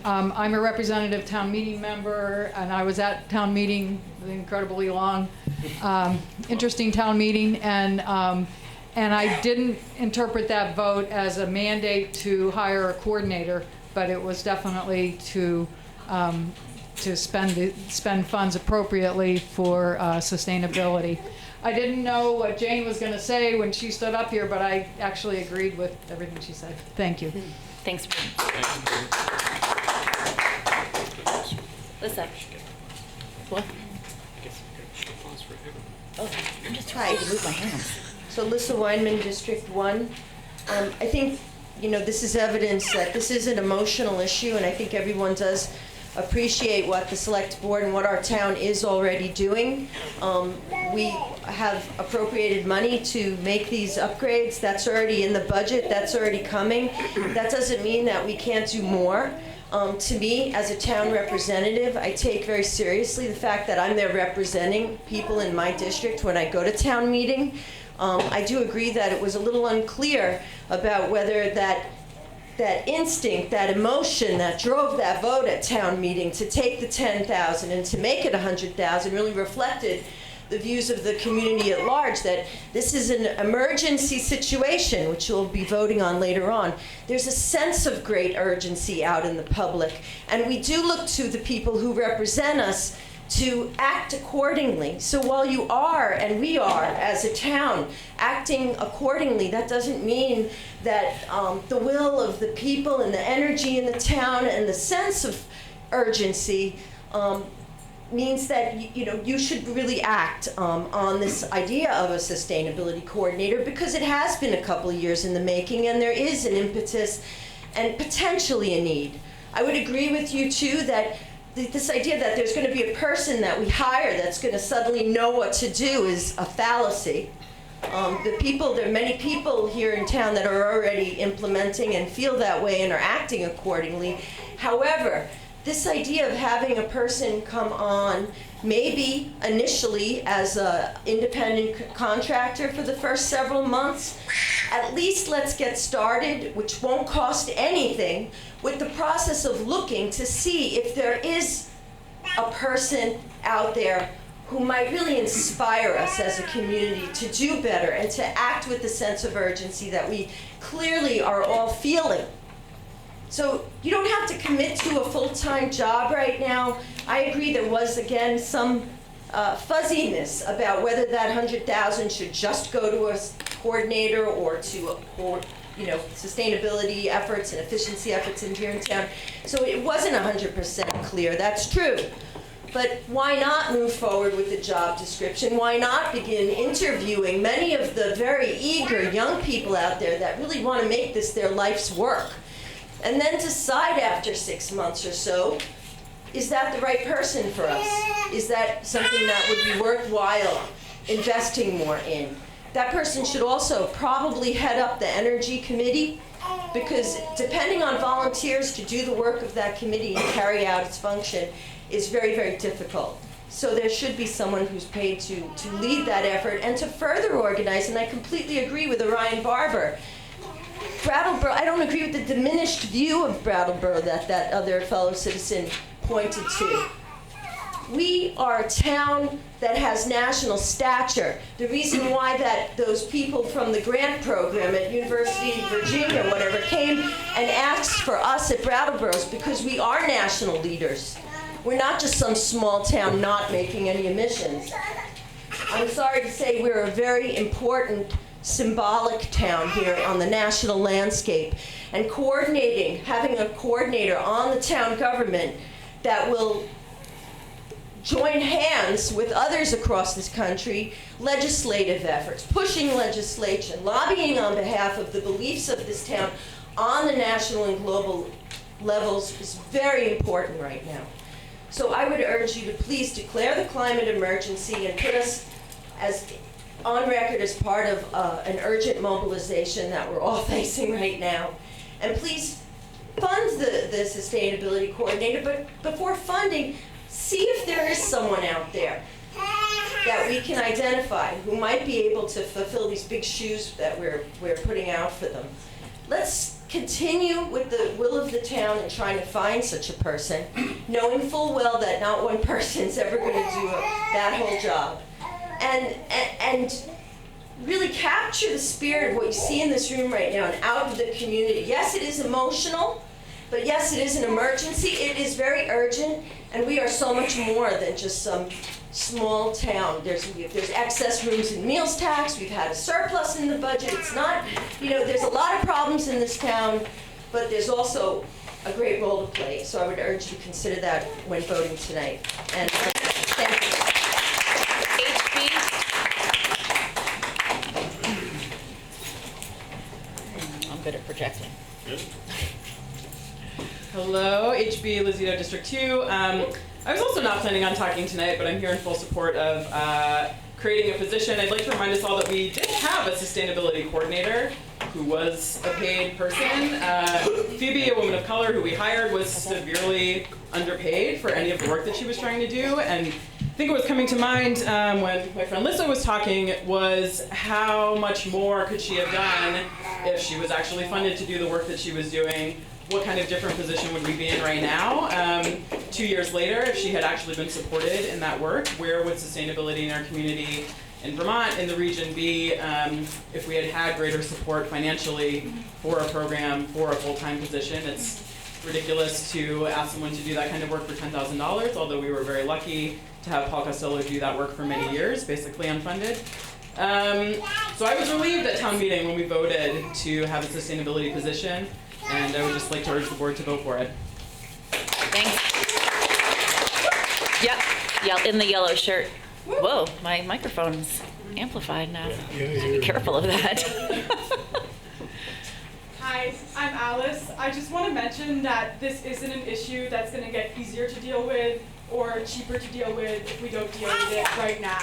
Speaker 16: I'm a representative town meeting member, and I was at town meeting, the incredibly long, interesting town meeting, and I didn't interpret that vote as a mandate to hire a coordinator, but it was definitely to spend funds appropriately for sustainability. I didn't know what Jane was going to say when she stood up here, but I actually agreed with everything she said. Thank you.
Speaker 1: Thanks. Lisa. What? Oh, I'm just trying to move my hands.
Speaker 17: So Lisa Weinman, District 1. I think, this is evidence that this is an emotional issue, and I think everyone does appreciate what the select board and what our town is already doing. We have appropriated money to make these upgrades. That's already in the budget. That's already coming. That doesn't mean that we can't do more. To me, as a town representative, I take very seriously the fact that I'm there representing people in my district when I go to town meeting. I do agree that it was a little unclear about whether that instinct, that emotion that drove that vote at town meeting to take the 10,000 and to make it 100,000 really reflected the views of the community at large, that this is an emergency situation, which you'll be voting on later on. There's a sense of great urgency out in the public, and we do look to the people who represent us to act accordingly. So while you are, and we are, as a town, acting accordingly, that doesn't mean that the will of the people and the energy in the town and the sense of urgency means that you should really act on this idea of a sustainability coordinator, because it has been a couple of years in the making, and there is an impetus and potentially a need. I would agree with you too that this idea that there's going to be a person that we hire that's going to suddenly know what to do is a fallacy. There are many people here in town that are already implementing and feel that way and are acting accordingly. However, this idea of having a person come on, maybe initially as an independent contractor for the first several months, at least let's get started, which won't cost anything, with the process of looking to see if there is a person out there who might really inspire us as a community to do better and to act with the sense of urgency that we clearly are all feeling. So you don't have to commit to a full-time job right now. I agree there was, again, some fuzziness about whether that 100,000 should just go to a coordinator or to sustainability efforts and efficiency efforts in here in town. So it wasn't 100% clear, that's true. But why not move forward with the job description? Why not begin interviewing many of the very eager young people out there that really want to make this their life's work? And then decide after 6 months or so, is that the right person for us? Is that something that would be worthwhile investing more in? That person should also probably head up the energy committee, because depending on volunteers to do the work of that committee and carry out its function is very, very difficult. So there should be someone who's paid to lead that effort and to further organize, and I completely agree with Orion Barber. Brattleboro, I don't agree with the diminished view of Brattleboro that other fellow citizen pointed to. We are a town that has national stature. The reason why those people from the grant program at University of Virginia, whatever, came and asked for us at Brattleboro is because we are national leaders. We're not just some small town not making any emissions. I'm sorry to say we're a very important symbolic town here on the national landscape, and having a coordinator on the town government that will join hands with others across this country, legislative efforts, pushing legislation, lobbying on behalf of the beliefs of this town on the national and global levels is very important right now. So I would urge you to please declare the climate emergency and put us on record as part of an urgent mobilization that we're all facing right now. And please fund the sustainability coordinator, but before funding, see if there is someone out there that we can identify who might be able to fulfill these big shoes that we're putting out for them. Let's continue with the will of the town and trying to find such a person, knowing full well that not one person's ever going to do that whole job. And really capture the spirit of what you see in this room right now and out of the community. Yes, it is emotional, but yes, it is an emergency. It is very urgent, and we are so much more than just some small town. There's excess rooms in meals tax. We've had a surplus in the budget. It's not, there's a lot of problems in this town, but there's also a great role to play. So I would urge you to consider that when voting tonight. And thank you.
Speaker 1: I'm good at projecting.
Speaker 3: Hello, HB Lizito District 2. I was also not planning on talking tonight, but I'm here in full support of creating a position. I'd like to remind us all that we did have a sustainability coordinator who was a paid person. Phoebe, a woman of color who we hired, was severely underpaid for any of the work that she was trying to do. And I think what was coming to mind when my friend Lissa was talking was how much more could she have done if she was actually funded to do the work that she was doing. What kind of different position would we be in right now? 2 years later, if she had actually been supported in that work, where would sustainability in our community in Vermont, in the region, be if we had had greater support financially for a program, for a full-time position? It's ridiculous to ask someone to do that kind of work for $10,000, although we were very lucky to have Paul Costello do that work for many years, basically unfunded. So I was relieved at town meeting when we voted to have a sustainability position. And I would just like to urge the board to vote for it.
Speaker 1: Thanks. Yep, in the yellow shirt. Whoa, my microphone's amplified now. Be careful of that.
Speaker 6: Hi, I'm Alice. I just want to mention that this isn't an issue that's going to get easier to deal with or cheaper to deal with if we don't deal with it right now.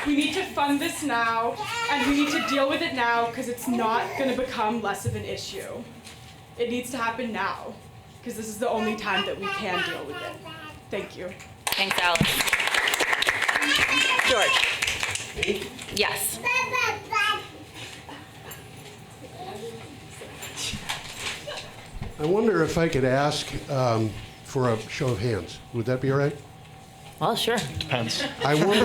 Speaker 6: We need to fund this now, and we need to deal with it now because it's not going to become less of an issue. It needs to happen now because this is the only time that we can deal with it. Thank you.
Speaker 1: Thanks, Alice. George. Yes.
Speaker 18: I wonder if I could ask for a show of hands. Would that be all right?
Speaker 1: Well, sure.
Speaker 15: Depends.
Speaker 18: I wonder,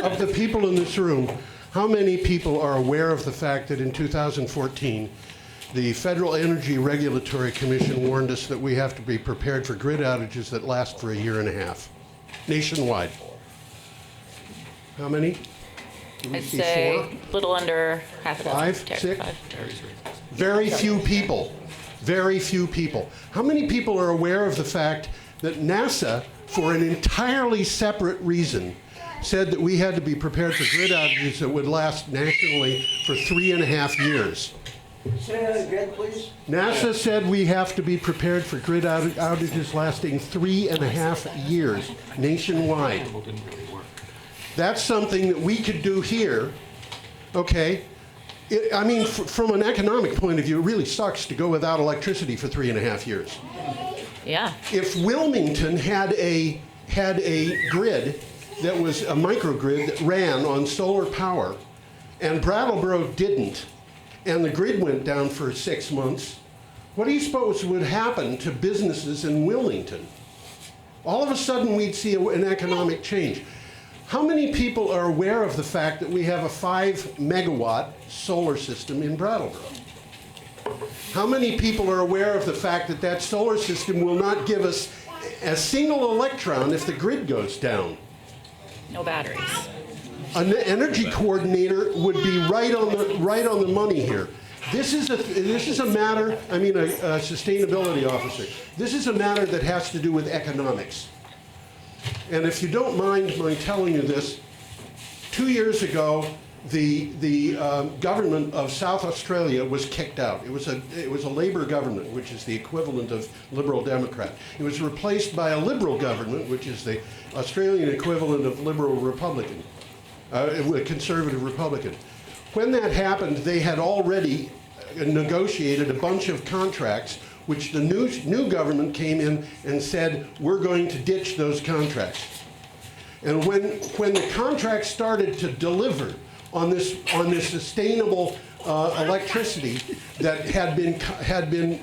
Speaker 18: of the people in this room, how many people are aware of the fact that in 2014, the Federal Energy Regulatory Commission warned us that we have to be prepared for grid outages that last for a year and a half, nationwide? How many?
Speaker 1: I'd say a little under half a dozen.
Speaker 18: 5, 6? Very few people. Very few people. How many people are aware of the fact that NASA, for an entirely separate reason, said that we had to be prepared for grid outages that would last nationally for 3.5 years?
Speaker 23: Say that again, please.
Speaker 18: NASA said we have to be prepared for grid outages lasting 3.5 years nationwide. That's something that we could do here, okay? I mean, from an economic point of view, it really sucks to go without electricity for 3.5 years.
Speaker 1: Yeah.
Speaker 18: If Wilmington had a grid that was a microgrid that ran on solar power, and Brattleboro didn't, and the grid went down for 6 months, what do you suppose would happen to businesses in Wilmington? All of a sudden, we'd see an economic change. How many people are aware of the fact that we have a 5-megawatt solar system in Brattleboro? How many people are aware of the fact that that solar system will not give us a single electron if the grid goes down?
Speaker 1: No batteries.
Speaker 18: An energy coordinator would be right on the money here. This is a matter. I mean, a sustainability officer. This is a matter that has to do with economics. And if you don't mind my telling you this, 2 years ago, the government of South Australia was kicked out. It was a Labour government, which is the equivalent of Liberal Democrat. It was replaced by a Liberal government, which is the Australian equivalent of Liberal Republican, Conservative Republican. When that happened, they had already negotiated a bunch of contracts, which the new government came in and said, we're going to ditch those contracts. And when the contracts started to deliver on this sustainable electricity that had been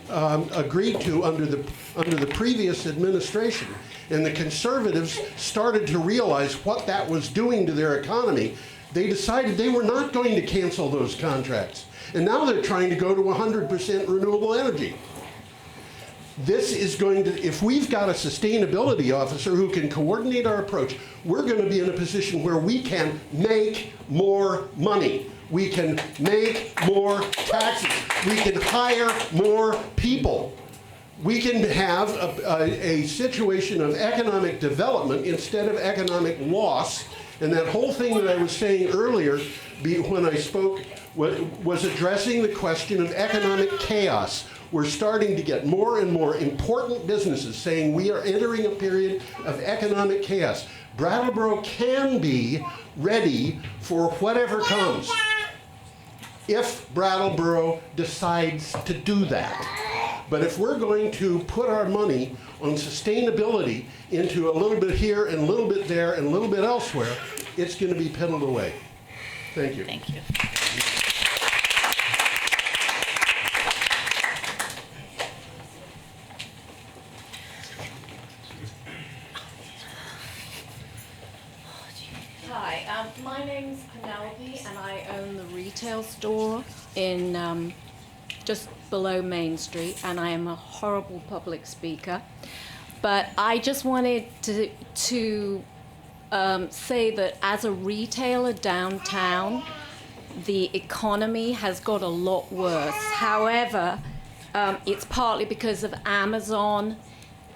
Speaker 18: agreed to under the previous administration, and the Conservatives started to realize what that was doing to their economy, they decided they were not going to cancel those contracts. And now they're trying to go to 100% renewable energy. This is going to, if we've got a sustainability officer who can coordinate our approach, we're going to be in a position where we can make more money. We can make more taxes. We can hire more people. We can have a situation of economic development instead of economic loss. And that whole thing that I was saying earlier when I spoke was addressing the question of economic chaos. We're starting to get more and more important businesses saying we are entering a period of economic chaos. Brattleboro can be ready for whatever comes if Brattleboro decides to do that. But if we're going to put our money on sustainability into a little bit here and a little bit there and a little bit elsewhere, it's going to be peddled away. Thank you.
Speaker 1: Thank you.
Speaker 8: Hi, my name's Penelope, and I own the retail store in just below Main Street, and I am a horrible public speaker. But I just wanted to say that as a retailer downtown, the economy has got a lot worse. However, it's partly because of Amazon,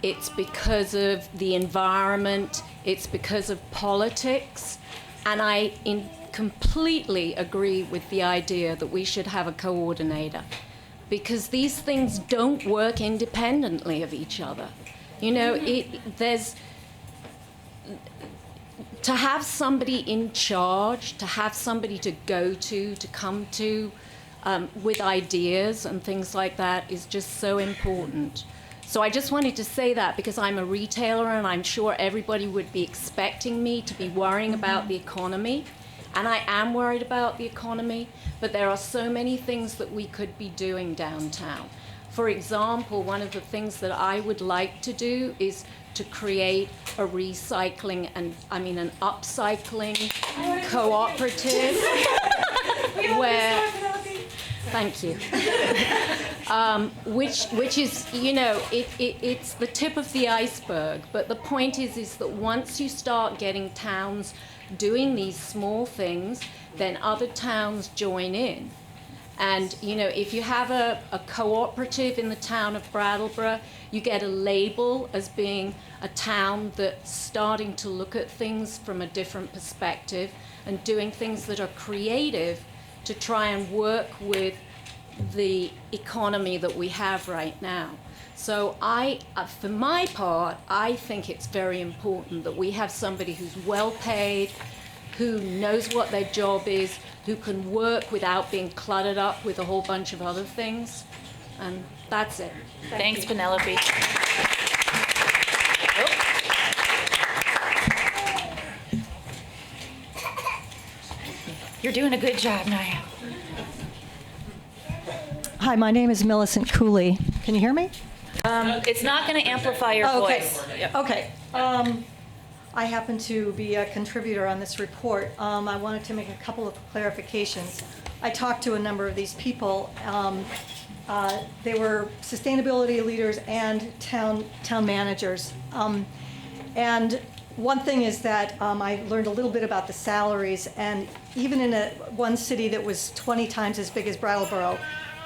Speaker 8: it's because of the environment, it's because of politics, and I completely agree with the idea that we should have a coordinator, because these things don't work independently of each other. You know, to have somebody in charge, to have somebody to go to come to with ideas and things like that is just so important. So I just wanted to say that because I'm a retailer and I'm sure everybody would be expecting me to be worrying about the economy. And I am worried about the economy, but there are so many things that we could be doing downtown. For example, one of the things that I would like to do is to create a recycling and, an upcycling cooperative where, thank you, which is, it's the tip of the iceberg, but the point is that once you start getting towns doing these small things, then other towns join in. And, if you have a cooperative in the town of Brattleboro, you get a label as being a town that's starting to look at things from a different perspective and doing things that are creative to try and work with the economy that we have right now. So for my part, I think it's very important that we have somebody who's well paid, who knows what their job is, who can work without being cluttered up with a whole bunch of other things. And that's it.
Speaker 1: Thanks, Penelope. You're doing a good job, Naya.
Speaker 12: Hi, my name is Millicent Cooley. Can you hear me?
Speaker 1: It's not going to amplify your voice. Yep.
Speaker 12: Okay. I happen to be a contributor on this report. I wanted to make a couple of clarifications. I talked to a number of these people. They were sustainability leaders and town managers. And one thing is that I learned a little bit about the salaries, and even in one city that was 20 times as big as Brattleboro,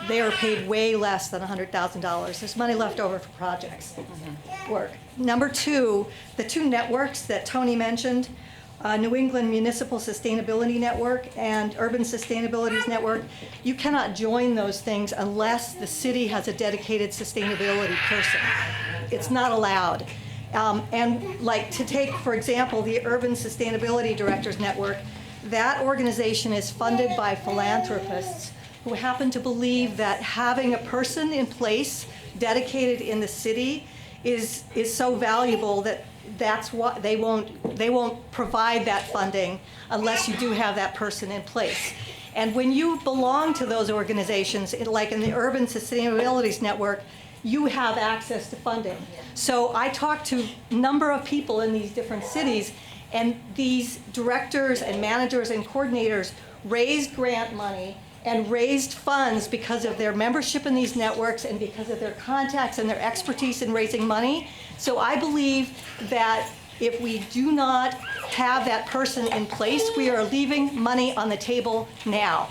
Speaker 12: they are paid way less than $100,000. There's money left over for projects work. Number two, the two networks that Tony mentioned, New England Municipal Sustainability Network and Urban Sustainability Network, you cannot join those things unless the city has a dedicated sustainability person. It's not allowed. And like to take, for example, the Urban Sustainability Directors Network, that organization is funded by philanthropists who happen to believe that having a person in place dedicated in the city is so valuable that that's why they won't provide that funding unless you do have that person in place. And when you belong to those organizations, like in the Urban Sustainability Network, you have access to funding. So I talked to a number of people in these different cities, and these directors and managers and coordinators raised grant money and raised funds because of their membership in these networks and because of their contacts and their expertise in raising money. So I believe that if we do not have that person in place, we are leaving money on the table now.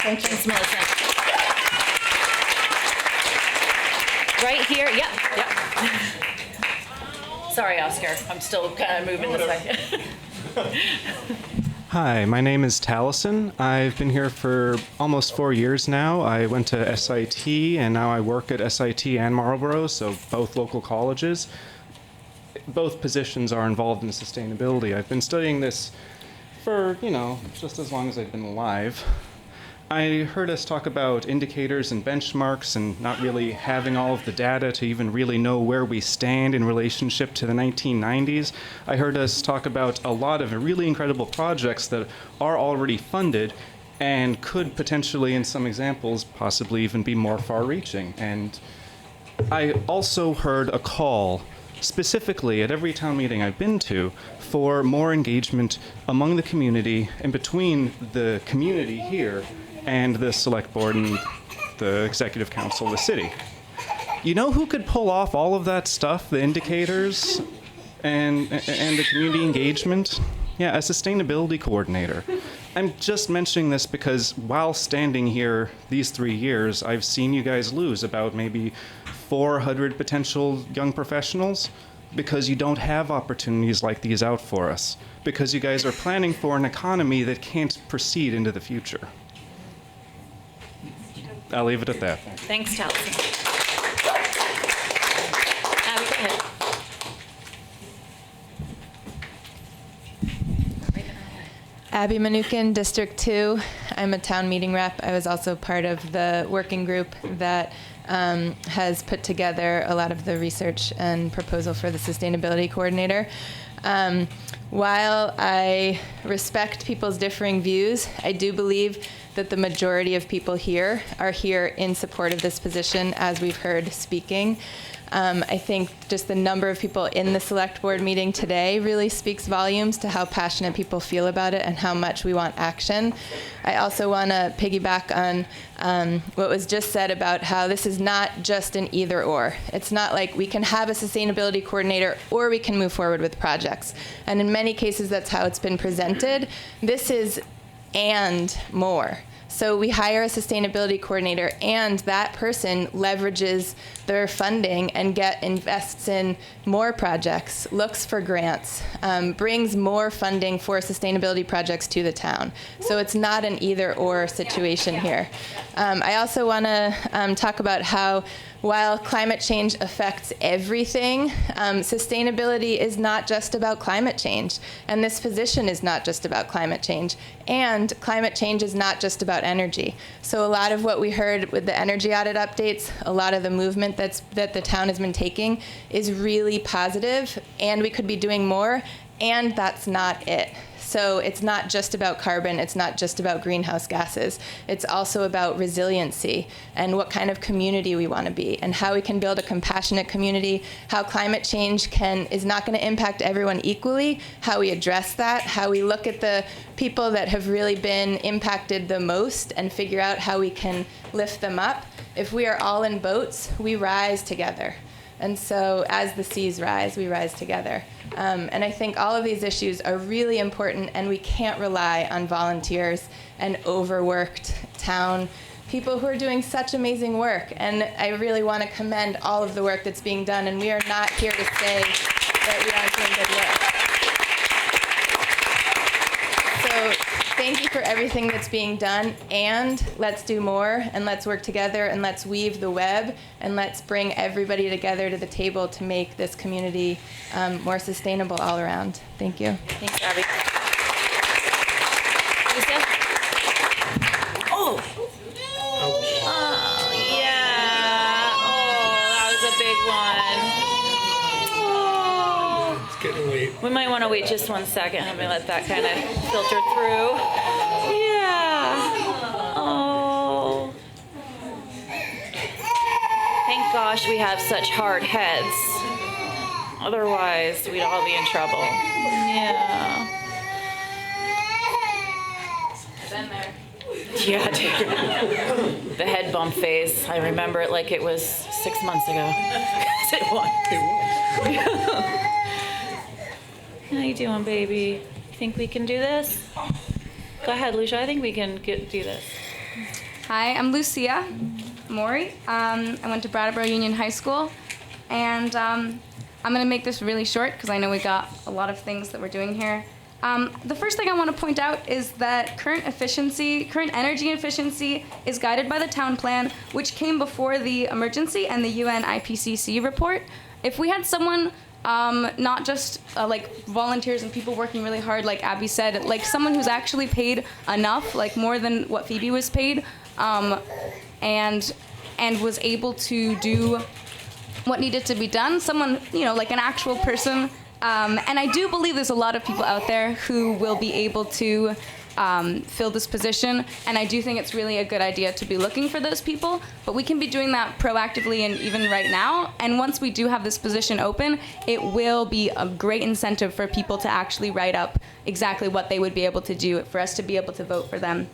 Speaker 12: Thank you.
Speaker 1: Thanks, Melissa. Right here, yep. Sorry, Oscar, I'm still kind of moving this way.
Speaker 5: Hi, my name is Taliesin. I've been here for almost 4 years now. I went to SIT, and now I work at SIT and Marlborough, so both local colleges. Both positions are involved in sustainability. I've been studying this for, just as long as I've been alive. I heard us talk about indicators and benchmarks and not really having all of the data to even really know where we stand in relationship to the 1990s. I heard us talk about a lot of really incredible projects that are already funded and could potentially, in some examples, possibly even be more far-reaching. And I also heard a call specifically at every town meeting I've been to for more engagement among the community and between the community here and the select board and the executive council of the city. You know who could pull off all of that stuff, the indicators and the community engagement? Yeah, a sustainability coordinator. I'm just mentioning this because while standing here these 3 years, I've seen you guys lose about maybe 400 potential young professionals because you don't have opportunities like these out for us, because you guys are planning for an economy that can't proceed into the future. I'll leave it at that.
Speaker 1: Thanks, Taliesin. Abby, go ahead.
Speaker 14: Abby Manukin, District 2. I'm a town meeting rep. I was also part of the working group that has put together a lot of the research and proposal for the sustainability coordinator. While I respect people's differing views, I do believe that the majority of people here are here in support of this position, as we've heard speaking. I think just the number of people in the select board meeting today really speaks volumes to how passionate people feel about it and how much we want action. I also want to piggyback on what was just said about how this is not just an either or. It's not like we can have a sustainability coordinator or we can move forward with projects. And in many cases, that's how it's been presented. This is and more. So we hire a sustainability coordinator, and that person leverages their funding and invests in more projects, looks for grants, brings more funding for sustainability projects to the town. So it's not an either-or situation here. I also want to talk about how while climate change affects everything, sustainability is not just about climate change, and this position is not just about climate change, and climate change is not just about energy. So a lot of what we heard with the energy audit updates, a lot of the movement that the town has been taking is really positive, and we could be doing more, and that's not it. So it's not just about carbon, it's not just about greenhouse gases. It's also about resiliency and what kind of community we want to be and how we can build a compassionate community, how climate change is not going to impact everyone equally, how we address that, how we look at the people that have really been impacted the most and figure out how we can lift them up. If we are all in boats, we rise together. And so as the seas rise, we rise together. And I think all of these issues are really important, and we can't rely on volunteers and overworked town people who are doing such amazing work. And I really want to commend all of the work that's being done, and we are not here to say that we aren't doing good work. So thank you for everything that's being done, and let's do more, and let's work together, and let's weave the web, and let's bring everybody together to the table to make this community more sustainable all around. Thank you.
Speaker 1: Thanks, Abby. Lisa? Oh! Oh, yeah. Oh, that was a big one. Oh.
Speaker 9: It's getting late.
Speaker 1: We might want to wait just 1 second. Let me let that kind of filter through. Yeah. Oh. Thank gosh we have such hard heads. Otherwise, we'd all be in trouble. Yeah.
Speaker 14: Been there.
Speaker 1: Yeah, dude. The head bump phase. I remember it like it was 6 months ago. It was. How you doing, baby? Think we can do this? Go ahead, Lucia. I think we can do this.
Speaker 2: Hi, I'm Lucia Mori. I went to Brattleboro Union High School, and I'm going to make this really short because I know we got a lot of things that we're doing here. The first thing I want to point out is that current energy efficiency is guided by the town plan, which came before the emergency and the UN IPCC report. If we had someone, not just like volunteers and people working really hard, like Abby said, like someone who's actually paid enough, like more than what Phoebe was paid, and was able to do what needed to be done, someone, like an actual person. And I do believe there's a lot of people out there who will be able to fill this position, and I do think it's really a good idea to be looking for those people, but we can be doing that proactively and even right now, and once we do have this position open, it will be a great incentive for people to actually write up exactly what they would be able to do for us to be able to vote for them.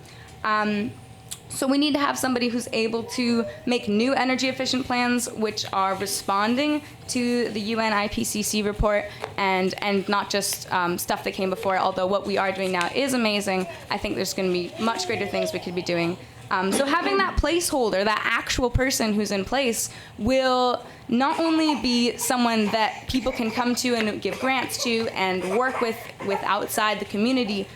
Speaker 2: So we need to have somebody who's able to make new energy efficient plans which are responding to the UN IPCC report and not just stuff that came before, although what we are doing now is amazing. I think there's going to be much greater things we could be doing. So having that placeholder, that actual person who's in place, will not only be someone that people can come to and give grants to and work with outside the community,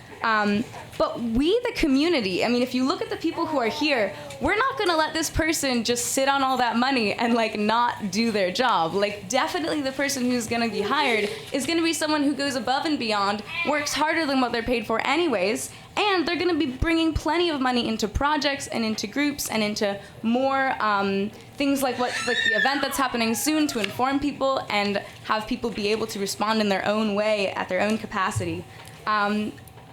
Speaker 2: but we, the community, I mean, if you look at the people who are here, we're not going to let this person just sit on all that money and, like, not do their job. Like, definitely the person who's going to be hired is going to be someone who goes above and beyond, works harder than what they're paid for anyways, and they're going to be bringing plenty of money into projects and into groups and into more things like the event that's happening soon to inform people and have people be able to respond in their own way at their own capacity.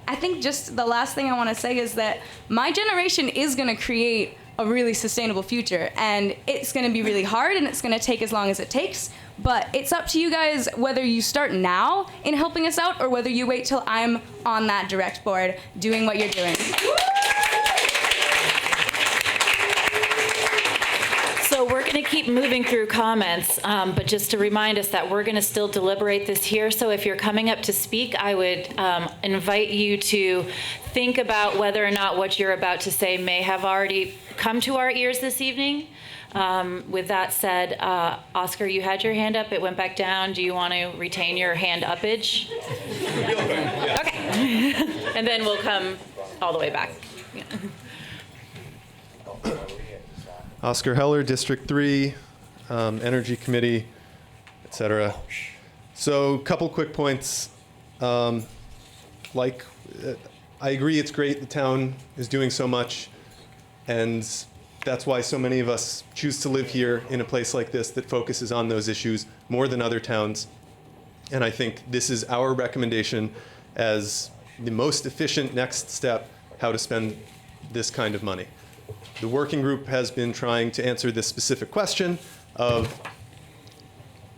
Speaker 2: I think just the last thing I want to say is that my generation is going to create a really sustainable future, and it's going to be really hard and it's going to take as long as it takes, but it's up to you guys whether you start now in helping us out or whether you wait till I'm on that direct board doing what you're doing.
Speaker 1: So we're going to keep moving through comments, but just to remind us that we're going to still deliberate this here. So if you're coming up to speak, I would invite you to think about whether or not what you're about to say may have already come to our ears this evening. With that said, Oscar, you had your hand up. It went back down. Do you want to retain your hand uppage? Okay. And then we'll come all the way back. Yeah.
Speaker 19: Oscar Heller, District 3, Energy Committee, etc. So, a couple quick points. I agree it's great the town is doing so much, and that's why so many of us choose to live here in a place like this that focuses on those issues more than other towns. And I think this is our recommendation as the most efficient next step how to spend this kind of money. The working group has been trying to answer this specific question of,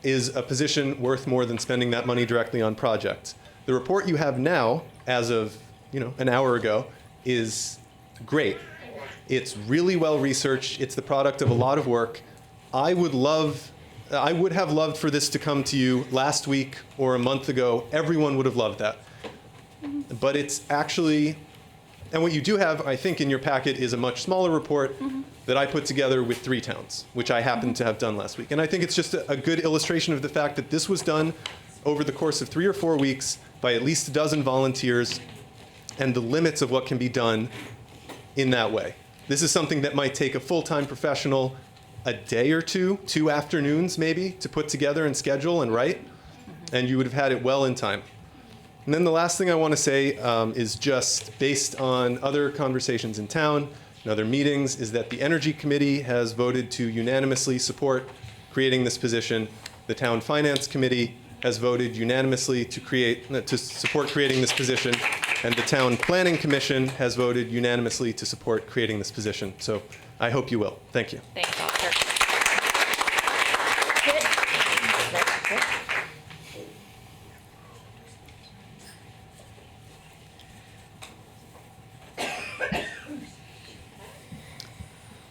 Speaker 19: is a position worth more than spending that money directly on projects? The report you have now, as of an hour ago, is great. It's really well researched. It's the product of a lot of work. I would have loved for this to come to you last week or a month ago. Everyone would have loved that. But it's actually, and what you do have, I think, in your packet is a much smaller report that I put together with 3 towns, which I happened to have done last week. And I think it's just a good illustration of the fact that this was done over the course of 3 or 4 weeks by at least a dozen volunteers and the limits of what can be done in that way. This is something that might take a full-time professional a day or two, 2 afternoons maybe, to put together and schedule and write, and you would have had it well in time. And then the last thing I want to say is just based on other conversations in town and other meetings, is that the Energy Committee has voted to unanimously support creating this position. The Town Finance Committee has voted unanimously to support creating this position, and the Town Planning Commission has voted unanimously to support creating this position. So I hope you will. Thank you.
Speaker 1: Thanks, Officer.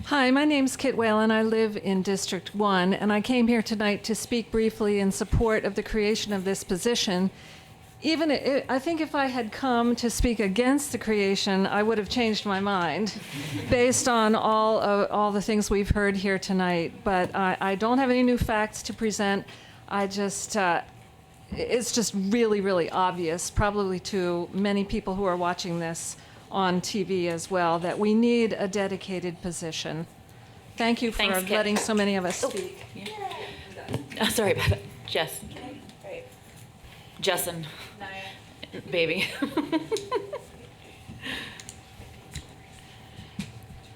Speaker 4: Hi, my name's Kit Whalen. I live in District 1, and I came here tonight to speak briefly in support of the creation of this position. I think if I had come to speak against the creation, I would have changed my mind based on all the things we've heard here tonight. But I don't have any new facts to present. It's just really, really obvious, probably to many people who are watching this on TV as well, that we need a dedicated position. Thank you for letting so many of us speak.
Speaker 1: Oh, sorry about that. Justin. Baby.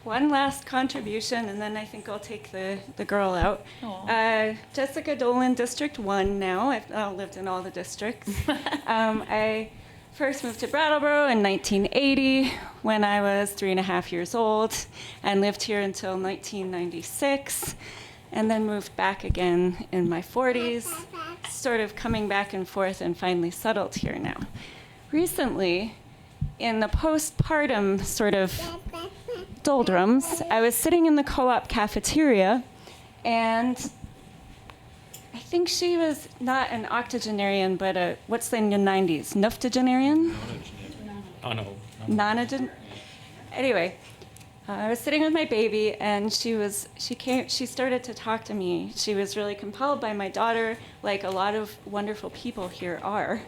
Speaker 20: One last contribution, and then I think I'll take the girl out. Jessica Dolan, District 1 now. I've lived in all the districts. I first moved to Brattleboro in 1980 when I was 3.5 years old, and lived here until 1996, and then moved back again in my 40s, sort of coming back and forth and finally settled here now. Recently, in the postpartum sort of doldrums, I was sitting in the co-op cafeteria, and I think she was not an octogenarian, but what's the 90s? Nuptogenarian?
Speaker 7: Oh, no.
Speaker 20: Nonagen? Anyway, I was sitting with my baby, and she started to talk to me. She was really compelled by my daughter, like a lot of wonderful people here are.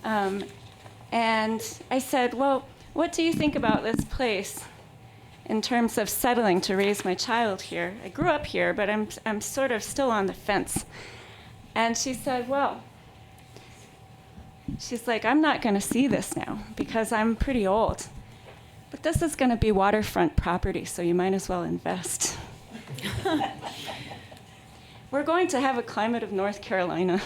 Speaker 20: And I said, well, what do you think about this place in terms of settling to raise my child here? I grew up here, but I'm sort of still on the fence. And she said, well, she's like, I'm not going to see this now because I'm pretty old. But this is going to be waterfront property, so you might as well invest. We're going to have a climate of North Carolina.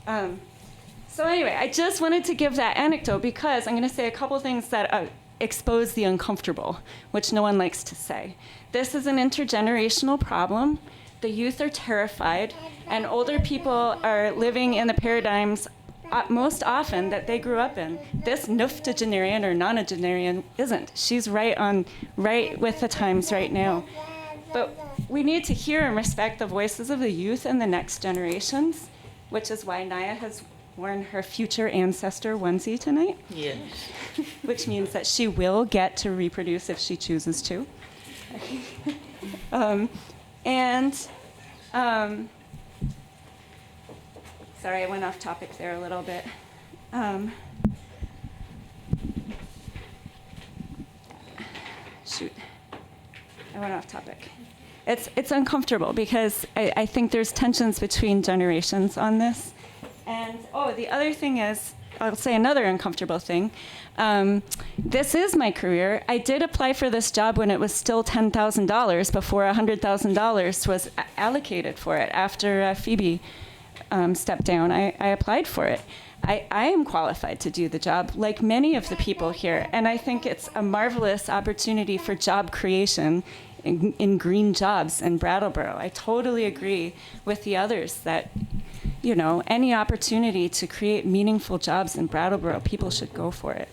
Speaker 20: So anyway, I just wanted to give that anecdote because I'm going to say a couple things that expose the uncomfortable, which no one likes to say. This is an intergenerational problem. The youth are terrified, and older people are living in the paradigms most often that they grew up in. This nuptogenarian or nonagenarian isn't. She's right with the times right now. But we need to hear and respect the voices of the youth and the next generations, which is why Naya has worn her future ancestor onesie tonight.
Speaker 1: Yes.
Speaker 20: Which means that she will get to reproduce if she chooses to. Sorry, I went off topic there a little bit. Shoot, I went off topic. It's uncomfortable because I think there's tensions between generations on this. And, the other thing is, I'll say another uncomfortable thing. This is my career. I did apply for this job when it was still $10,000 before $100,000 was allocated for it. After Phoebe stepped down, I applied for it. I am qualified to do the job, like many of the people here. And I think it's a marvelous opportunity for job creation in green jobs in Brattleboro. I totally agree with the others that any opportunity to create meaningful jobs in Brattleboro, people should go for it.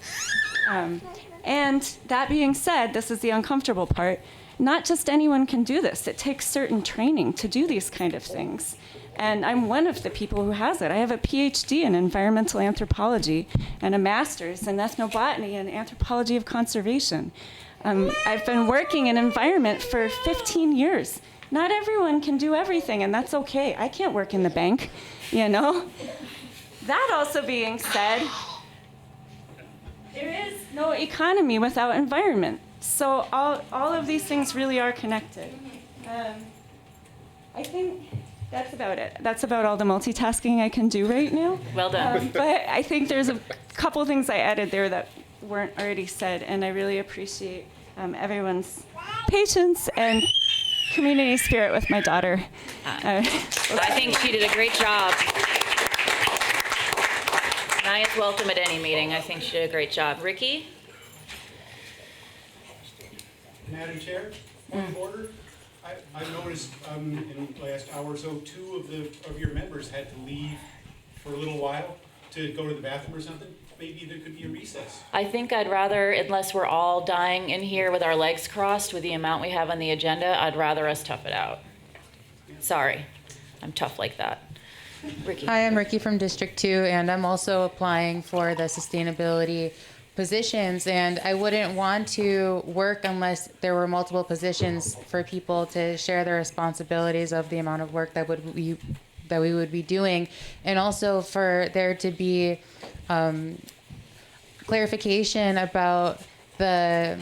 Speaker 20: And that being said, this is the uncomfortable part. Not just anyone can do this. It takes certain training to do these kind of things. And I'm one of the people who has it. I have a PhD in environmental anthropology and a master's in ethnobotany and anthropology of conservation. I've been working in environment for 15 years. Not everyone can do everything, and that's okay. I can't work in the bank, That also being said, there is no economy without environment. So all of these things really are connected. I think that's about it. That's about all the multitasking I can do right now.
Speaker 1: Well done.
Speaker 20: But I think there's a couple things I added there that weren't already said, and I really appreciate everyone's patience and community spirit with my daughter.
Speaker 1: I think she did a great job. Naya's welcome at any meeting. I think she did a great job. Ricky?
Speaker 11: Madam Chair, point of order. I've noticed in the last hour or so, two of your members had to leave for a little while to go to the bathroom or something. Maybe there could be a recess.
Speaker 1: I think I'd rather, unless we're all dying in here with our legs crossed with the amount we have on the agenda, I'd rather us tough it out. Sorry, I'm tough like that. Ricky.
Speaker 21: Hi, I'm Ricky from District 2, and I'm also applying for the sustainability positions, and I wouldn't want to work unless there were multiple positions for people to share the responsibilities of the amount of work that we would be doing, and also for there to be clarification about the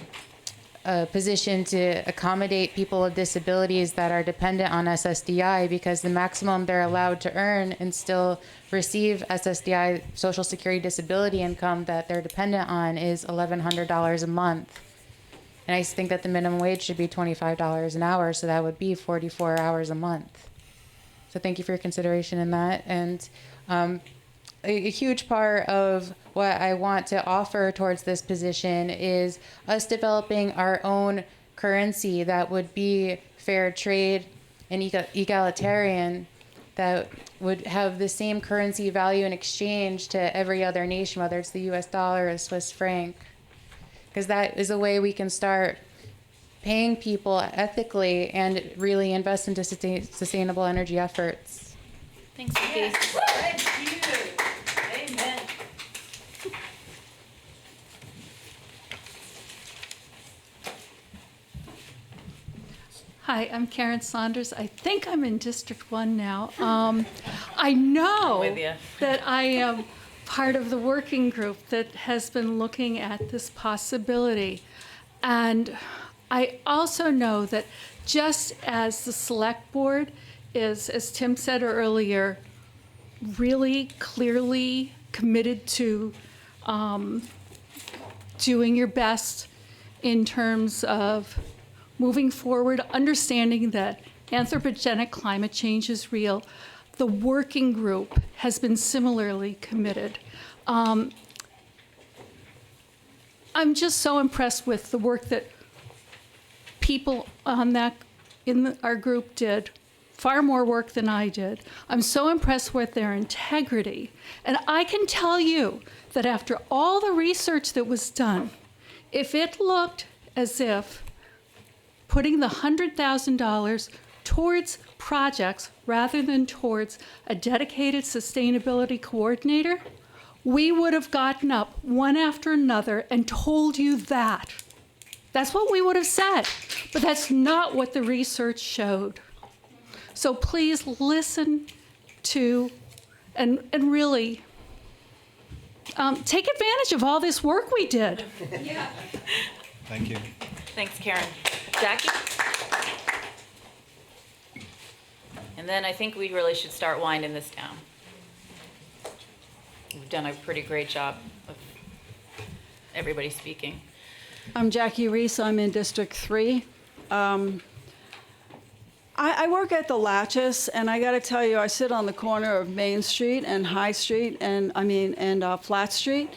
Speaker 21: position to accommodate people with disabilities that are dependent on SSDI, because the maximum they're allowed to earn and still receive SSDI, Social Security disability income that they're dependent on, is $1,100 a month. And I think that the minimum wage should be $25 an hour, so that would be 44 hours a month. So thank you for your consideration in that. And a huge part of what I want to offer towards this position is us developing our own currency that would be fair trade and egalitarian, that would have the same currency value and exchange to every other nation, whether it's the US dollar or the Swiss franc. Because that is a way we can start paying people ethically and really invest into sustainable energy efforts.
Speaker 1: Thanks, Vicky.
Speaker 22: Yes. Thank you. Amen.
Speaker 24: Hi, I'm Karen Saunders. I think I'm in District 1 now. I know
Speaker 1: with you.
Speaker 24: that I am part of the working group that has been looking at this possibility. And I also know that just as the Select Board is, as Tim said earlier, really clearly committed to doing your best in terms of moving forward, understanding that anthropogenic climate change is real, the working group has been similarly committed. I'm just so impressed with the work that people on that our group did, far more work than I did. I'm so impressed with their integrity. And I can tell you that after all the research that was done, if it looked as if putting the $100,000 towards projects rather than towards a dedicated sustainability coordinator, we would have gotten up one after another and told you that. That's what we would have said, but that's not what the research showed. So please listen to and really take advantage of all this work we did.
Speaker 1: Yeah.
Speaker 15: Thank you.
Speaker 1: Thanks, Karen. Jackie? And then I think we really should start winding this down. We've done a pretty great job of everybody speaking.
Speaker 25: I'm Jackie Reese. I'm in District 3. I work at the Latches, and I got to tell you, I sit on the corner of Main Street and High Street, and Flat Street.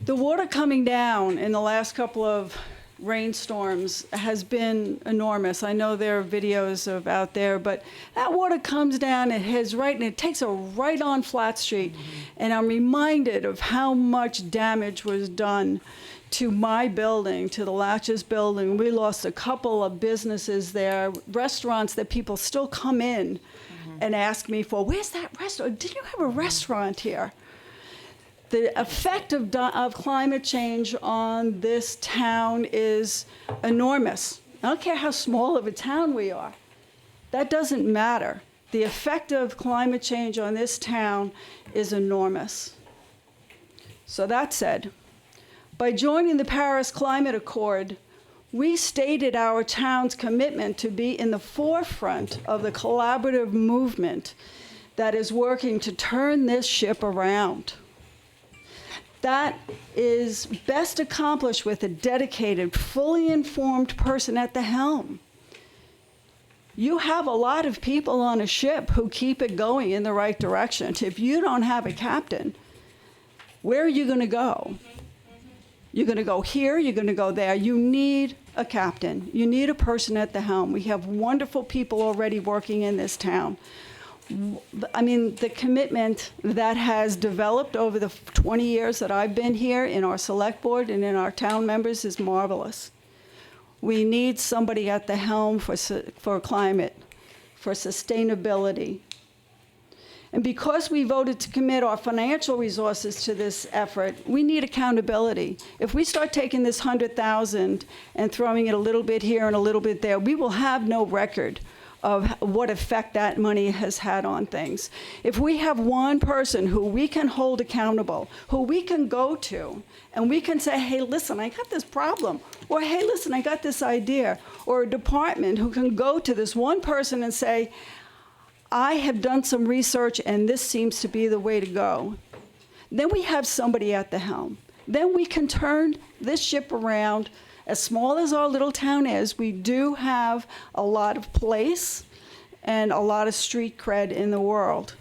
Speaker 25: The water coming down in the last couple of rainstorms has been enormous. I know there are videos of out there, but that water comes down, it hits right, and it takes a right on Flat Street. And I'm reminded of how much damage was done to my building, to the Latches building. We lost a couple of businesses there, restaurants that people still come in and ask me for, where's that restaurant? Did you have a restaurant here? The effect of climate change on this town is enormous. I don't care how small of a town we are. That doesn't matter. The effect of climate change on this town is enormous. So that said, By joining the Paris Climate Accord, we stated our town's commitment to be in the forefront of the collaborative movement that is working to turn this ship around. That is best accomplished with a dedicated, fully informed person at the helm. You have a lot of people on a ship who keep it going in the right direction. If you don't have a captain, where are you going to go? You're going to go here, you're going to go there. You need a captain. You need a person at the helm. We have wonderful people already working in this town. I mean, the commitment that has developed over the 20 years that I've been here in our select board and in our town members is marvelous. We need somebody at the helm for climate, for sustainability. And because we voted to commit our financial resources to this effort, we need accountability. If we start taking this 100,000 and throwing it a little bit here and a little bit there, we will have no record of what effect that money has had on things. If we have one person who we can hold accountable, who we can go to, and we can say, hey, listen, I got this problem, or hey, listen, I got this idea, or a department who can go to this one person and say, I have done some research and this seems to be the way to go. Then we have somebody at the helm. Then we can turn this ship around. As small as our little town is, we do have a lot of place and a lot of street cred in the world.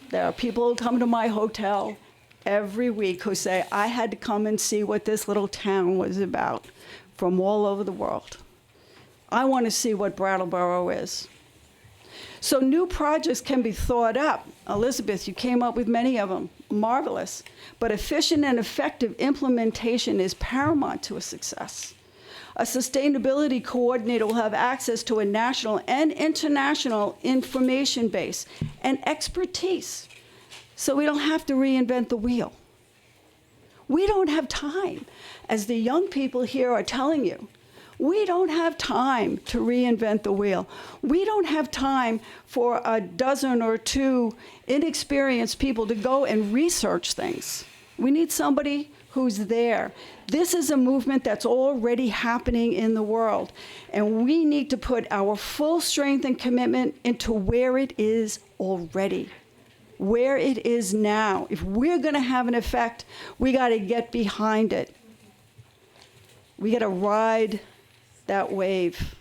Speaker 25: There are people who come to my hotel every week who say, I had to come and see what this little town was about from all over the world. I want to see what Brattleboro is. So new projects can be thought up. Elizabeth, you came up with many of them. Marvelous. But efficient and effective implementation is paramount to a success. A sustainability coordinator will have access to a national and international information base and expertise, so we don't have to reinvent the wheel. We don't have time. As the young people here are telling you, we don't have time to reinvent the wheel. We don't have time for a dozen or two inexperienced people to go and research things. We need somebody who's there. This is a movement that's already happening in the world, and we need to put our full strength and commitment into where it is already, where it is now. If we're going to have an effect, we got to get behind it. We got to ride that wave.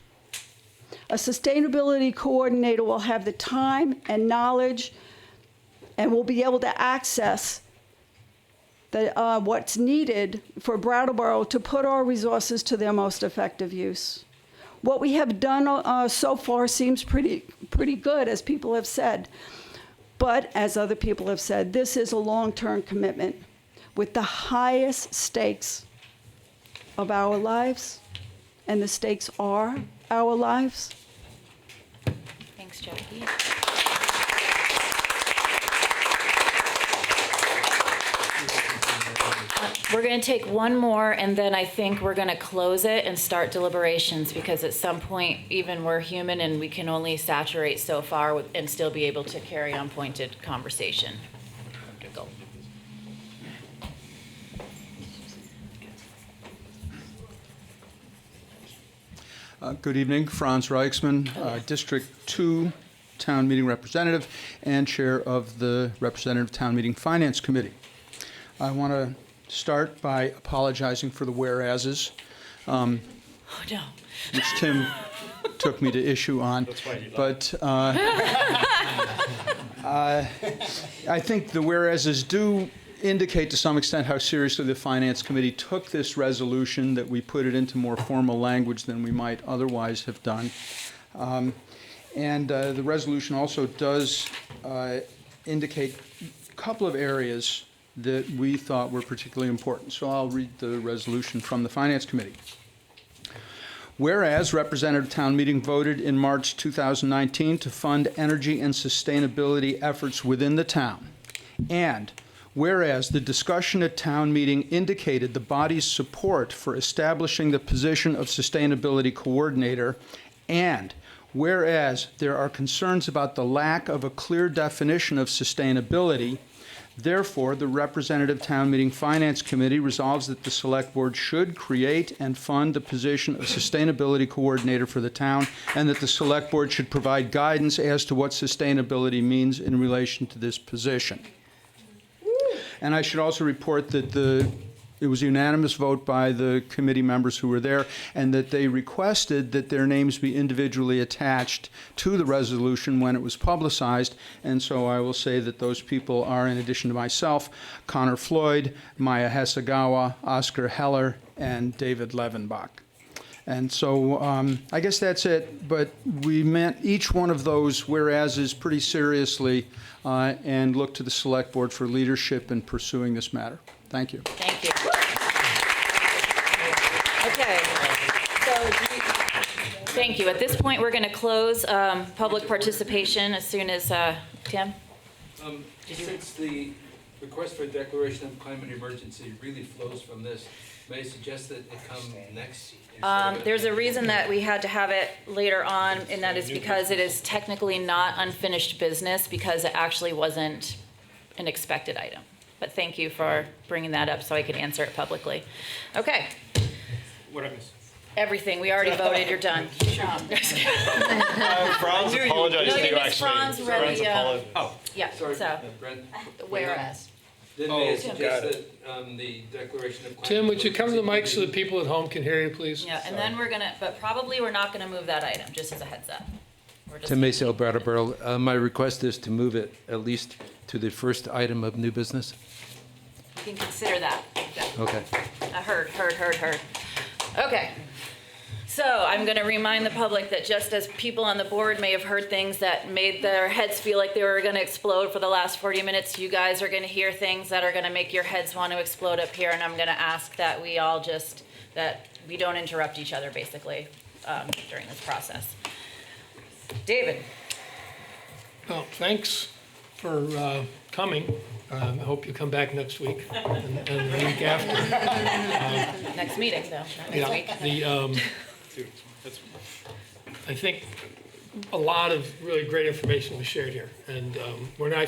Speaker 25: A sustainability coordinator will have the time and knowledge and will be able to access what's needed for Brattleboro to put our resources to their most effective use. What we have done so far seems pretty good, as people have said. But as other people have said, this is a long-term commitment with the highest stakes of our lives, and the stakes are our lives.
Speaker 1: Thanks, Jackie. We're going to take one more, and then I think we're going to close it and start deliberations, because at some point, even we're human and we can only saturate so far and still be able to carry on pointed conversation. Go.
Speaker 3: Good evening, Franz Reichsman, District 2 Town Meeting Representative and Chair of the Representative Town Meeting Finance Committee. I want to start by apologizing for the whereases,
Speaker 1: Oh, no.
Speaker 3: which Tim took me to issue on. But I think the whereases do indicate to some extent how seriously the Finance Committee took this resolution, that we put it into more formal language than we might otherwise have done. The resolution also does indicate a couple of areas that we thought were particularly important. So I'll read the resolution from the Finance Committee. Whereas Representative Town Meeting voted in March 2019 to fund energy and sustainability efforts within the town, and whereas the discussion at town meeting indicated the body's support for establishing the position of sustainability coordinator, and whereas there are concerns about the lack of a clear definition of sustainability, Therefore, the representative town meeting finance committee resolves that the select board should create and fund the position of sustainability coordinator for the town, and that the select board should provide guidance as to what sustainability means in relation to this position. And I should also report that it was a unanimous vote by the committee members who were there, and that they requested that their names be individually attached to the resolution when it was publicized. And so I will say that those people are, in addition to myself, Connor Floyd, Maya Hasegawa, Oscar Heller, and David Levenbach. And so I guess that's it, but we meant each one of those whereases pretty seriously and look to the select board for leadership in pursuing this matter. Thank you.
Speaker 1: Thank you. Okay. Thank you. At this point, we're going to close public participation as soon as, Tim?
Speaker 6: Since the request for a declaration of climate emergency really flows from this, may I suggest that it come next?
Speaker 1: There's a reason that we had to have it later on, and that is because it is technically not unfinished business, because it actually wasn't an expected item. But thank you for bringing that up so I could answer it publicly. Okay.
Speaker 7: What I missed?
Speaker 1: Everything. We already voted. You're done.
Speaker 15: Franz apologized to you, actually.
Speaker 1: Franz read the,
Speaker 7: Oh.
Speaker 1: yeah,
Speaker 6: Sorry,
Speaker 1: so,
Speaker 6: Brent.
Speaker 1: whereas.
Speaker 6: Then may I suggest that the declaration of climate
Speaker 10: Tim, would you come to the mic
Speaker 6: emergency
Speaker 10: so the people at home can hear you, please?
Speaker 1: Yeah, and then we're gonna, but probably we're not gonna move that item, just as a heads up. We're just-
Speaker 6: Tim Maceo, Brattleboro. My request is to move it at least to the first item of new business.
Speaker 1: You can consider that.
Speaker 6: Okay.
Speaker 1: I heard. Okay. So I'm going to remind the public that just as people on the board may have heard things that made their heads feel like they were going to explode for the last 40 minutes, you guys are going to hear things that are going to make your heads want to explode up here, and I'm going to ask that we all that we don't interrupt each other, basically, during this process. David.
Speaker 10: Well, thanks for coming. I hope you come back next week and the week after.
Speaker 1: Next meeting, though, not next week.
Speaker 10: I think a lot of really great information was shared here. And when I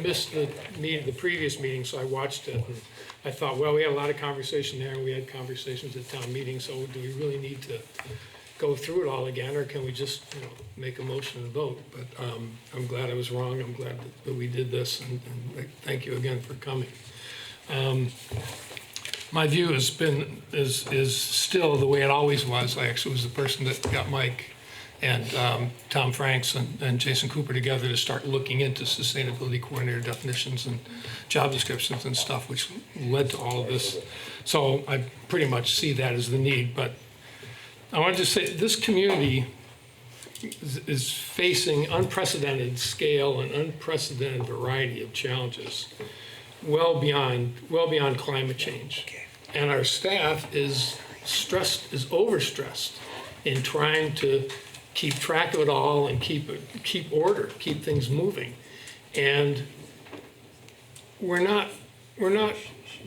Speaker 10: missed the previous meeting, so I watched it. And I thought, well, we had a lot of conversation there, and we had conversations at town meeting, so do we really need to go through it all again, or can we just make a motion and vote? But I'm glad I was wrong. I'm glad that we did this, and thank you again for coming. My view is still the way it always was. I actually was the person that got Mike and Tom Franks and Jason Cooper together to start looking into sustainability coordinator definitions and job descriptions and stuff, which led to all of this. So I pretty much see that as the need. But I want to just say this community is facing unprecedented scale and unprecedented variety of challenges, well beyond climate change. And our staff is overstressed in trying to keep track of it all and keep order, keep things moving. And we're not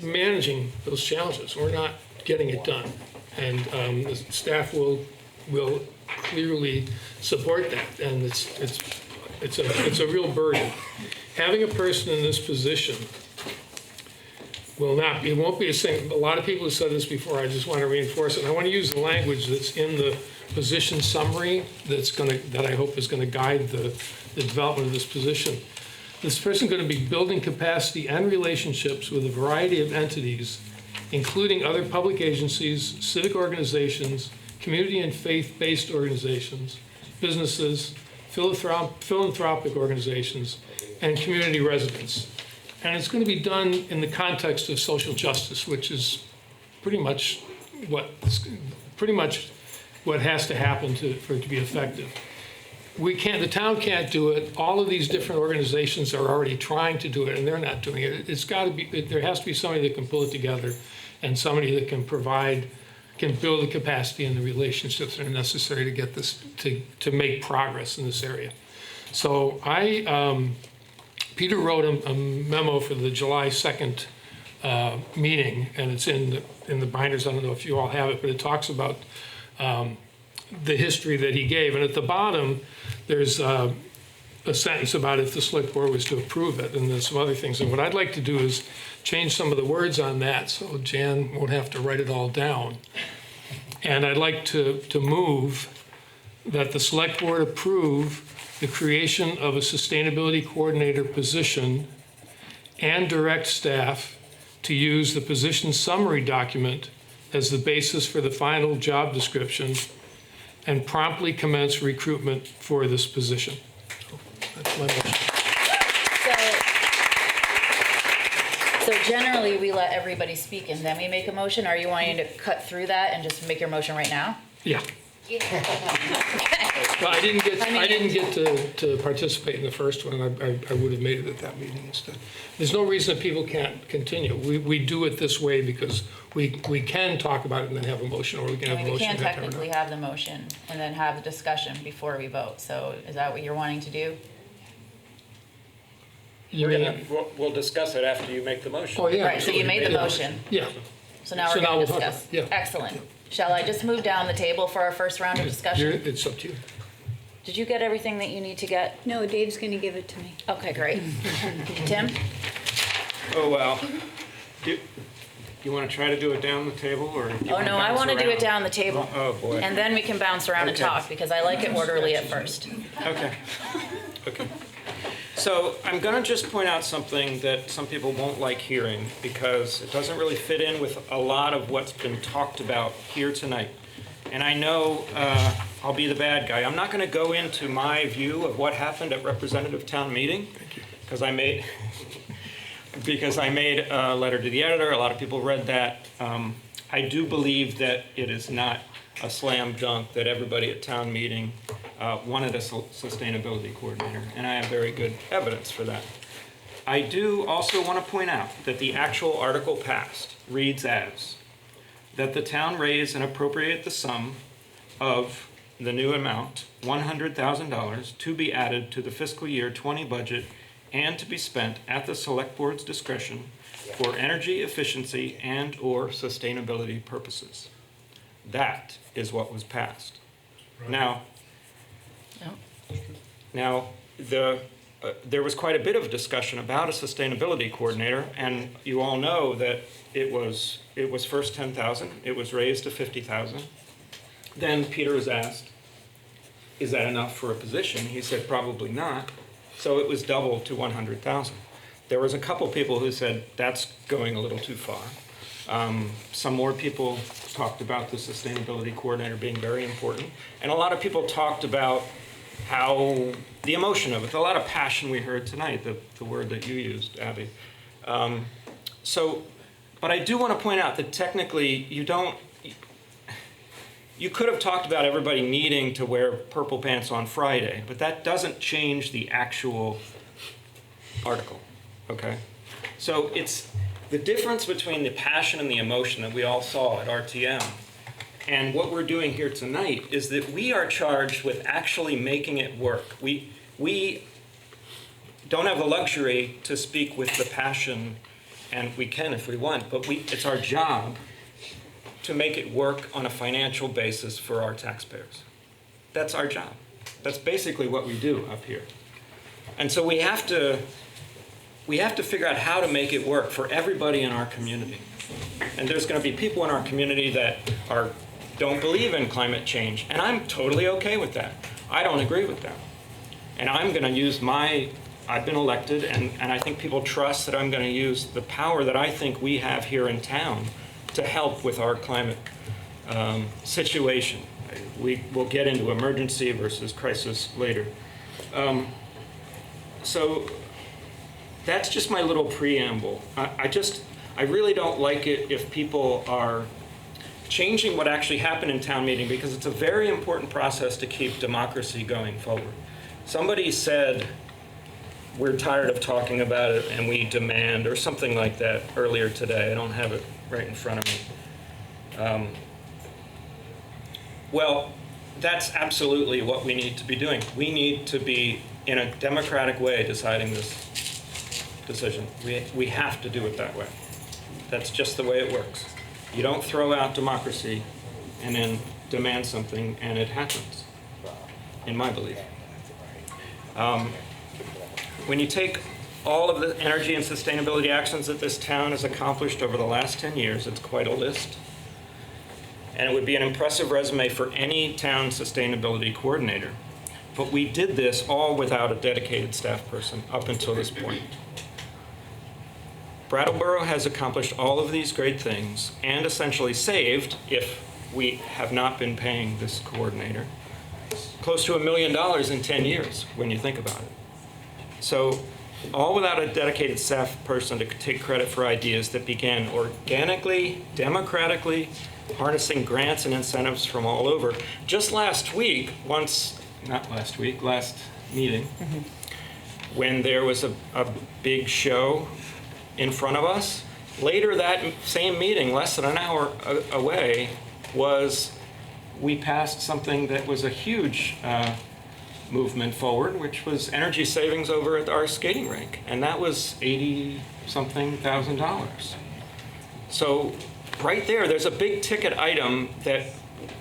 Speaker 10: managing those challenges. We're not getting it done. And the staff will clearly support that. And it's a real burden. Having a person in this position it won't be the same. A lot of people have said this before. I just want to reinforce it. I want to use the language that's in the position summary that I hope is going to guide the development of this position. This person is going to be building capacity and relationships with a variety of entities, including other public agencies, civic organizations, community and faith-based organizations, businesses, philanthropic organizations, and community residents. And it's going to be done in the context of social justice, which is pretty much what has to happen for it to be effective. The town can't do it. All of these different organizations are already trying to do it, and they're not doing it. There has to be somebody that can pull it together, and somebody that can build the capacity and the relationships that are necessary to get this, to make progress in this area. So Peter wrote a memo for the July 2nd meeting, and it's in the binders. I don't know if you all have it, but it talks about the history that he gave. And at the bottom, there's a sentence about if the select board was to approve it, and then some other things. And what I'd like to do is change some of the words on that so Jan won't have to write it all down. And I'd like to move that the select board approve the creation of a sustainability coordinator position and direct staff to use the position summary document as the basis for the final job description and promptly commence recruitment for this position. So that's my motion.
Speaker 1: So generally, we let everybody speak and then we make a motion. Are you wanting to cut through that and just make your motion right now?
Speaker 10: Yeah. Well, I didn't get to participate in the first one. I would have made it at that meeting instead. There's no reason that people can't continue. We do it this way because we can talk about it and then have a motion, or we can have a motion.
Speaker 1: We can
Speaker 10: and have
Speaker 1: technically have the motion and then have the discussion before we vote. So is that what you're wanting to do?
Speaker 7: We'll discuss it after you make the motion.
Speaker 10: Oh, yeah.
Speaker 1: Right, so you made the motion.
Speaker 10: Yeah.
Speaker 1: So now we're going to discuss.
Speaker 10: Yeah.
Speaker 1: Excellent. Shall I just move down the table for our first round of discussion?
Speaker 10: It's up to you.
Speaker 1: Did you get everything that you need to get?
Speaker 13: No, Dave's going to give it to me.
Speaker 1: Okay, great. Tim?
Speaker 7: Oh, well. You want to try to do it down the table, or?
Speaker 1: Oh, no, I want to do it down the table.
Speaker 7: Oh, boy.
Speaker 1: And then we can bounce around and
Speaker 7: Okay.
Speaker 1: talk, because I like it orderly at first.
Speaker 7: Okay. Okay. So I'm going to just point out something that some people won't like hearing because it doesn't really fit in with a lot of what's been talked about here tonight. And I know I'll be the bad guy. I'm not going to go into my view of what happened at representative town meeting because I made a letter to the editor. A lot of people read that. I do believe that it is not a slam dunk that everybody at town meeting wanted a sustainability coordinator, and I have very good evidence for that. I do also want to point out that the actual article passed reads as that the town raise and appropriate the sum of the new amount, $100,000, to be added to the fiscal year 20 budget and to be spent at the select board's discretion for energy efficiency and or sustainability purposes. That is what was passed. Now, there was quite a bit of discussion about a sustainability coordinator, and you all know that it was first 10,000. It was raised to 50,000. Then Peter was asked, "Is that enough for a position?" He said, "Probably not." So it was doubled to 100,000. There was a couple people who said that's going a little too far. Some more people talked about the sustainability coordinator being very important, and a lot of people talked about how the emotion of it, a lot of passion we heard tonight, the word that you used, Abby. But I do want to point out that technically you could have talked about everybody needing to wear purple pants on Friday, but that doesn't change the actual article, okay? So it's the difference between the passion and the emotion that we all saw at RTM and what we're doing here tonight is that we are charged with actually making it work. We don't have the luxury to speak with the passion, and we can if we want, but it's our job to make it work on a financial basis for our taxpayers. That's our job. That's basically what we do up here. And so we have to figure out how to make it work for everybody in our community. And there's going to be people in our community that don't believe in climate change, and I'm totally okay with that. I don't agree with that. And I'm going to use I've been elected, and I think people trust that I'm going to use the power that I think we have here in town to help with our climate situation. We'll get into emergency versus crisis later. So that's just my little preamble. I really don't like it if people are changing what actually happened in town meeting because it's a very important process to keep democracy going forward. Somebody said, "We're tired of talking about it and we demand," or something like that earlier today. I don't have it right in front of me. Well, that's absolutely what we need to be doing. We need to be, in a democratic way, deciding this decision. We have to do it that way. That's just the way it works. You don't throw out democracy and then demand something and it happens, in my belief. when you take all of the energy and sustainability actions that this town has accomplished over the last 10 years, it's quite a list. And it would be an impressive resume for any town sustainability coordinator. But we did this all without a dedicated staff person up until this point. Brattleboro has accomplished all of these great things and essentially saved, if we have not been paying this coordinator, close to $1 million in 10 years when you think about it. So all without a dedicated staff person to take credit for ideas that began organically, democratically, harnessing grants and incentives from all over. Just last week, last meeting, when there was a big show in front of us, later that same meeting, less than an hour away, we passed something that was a huge movement forward, which was energy savings over at our skating rink. And that was $80-something thousand. So right there's a big ticket item that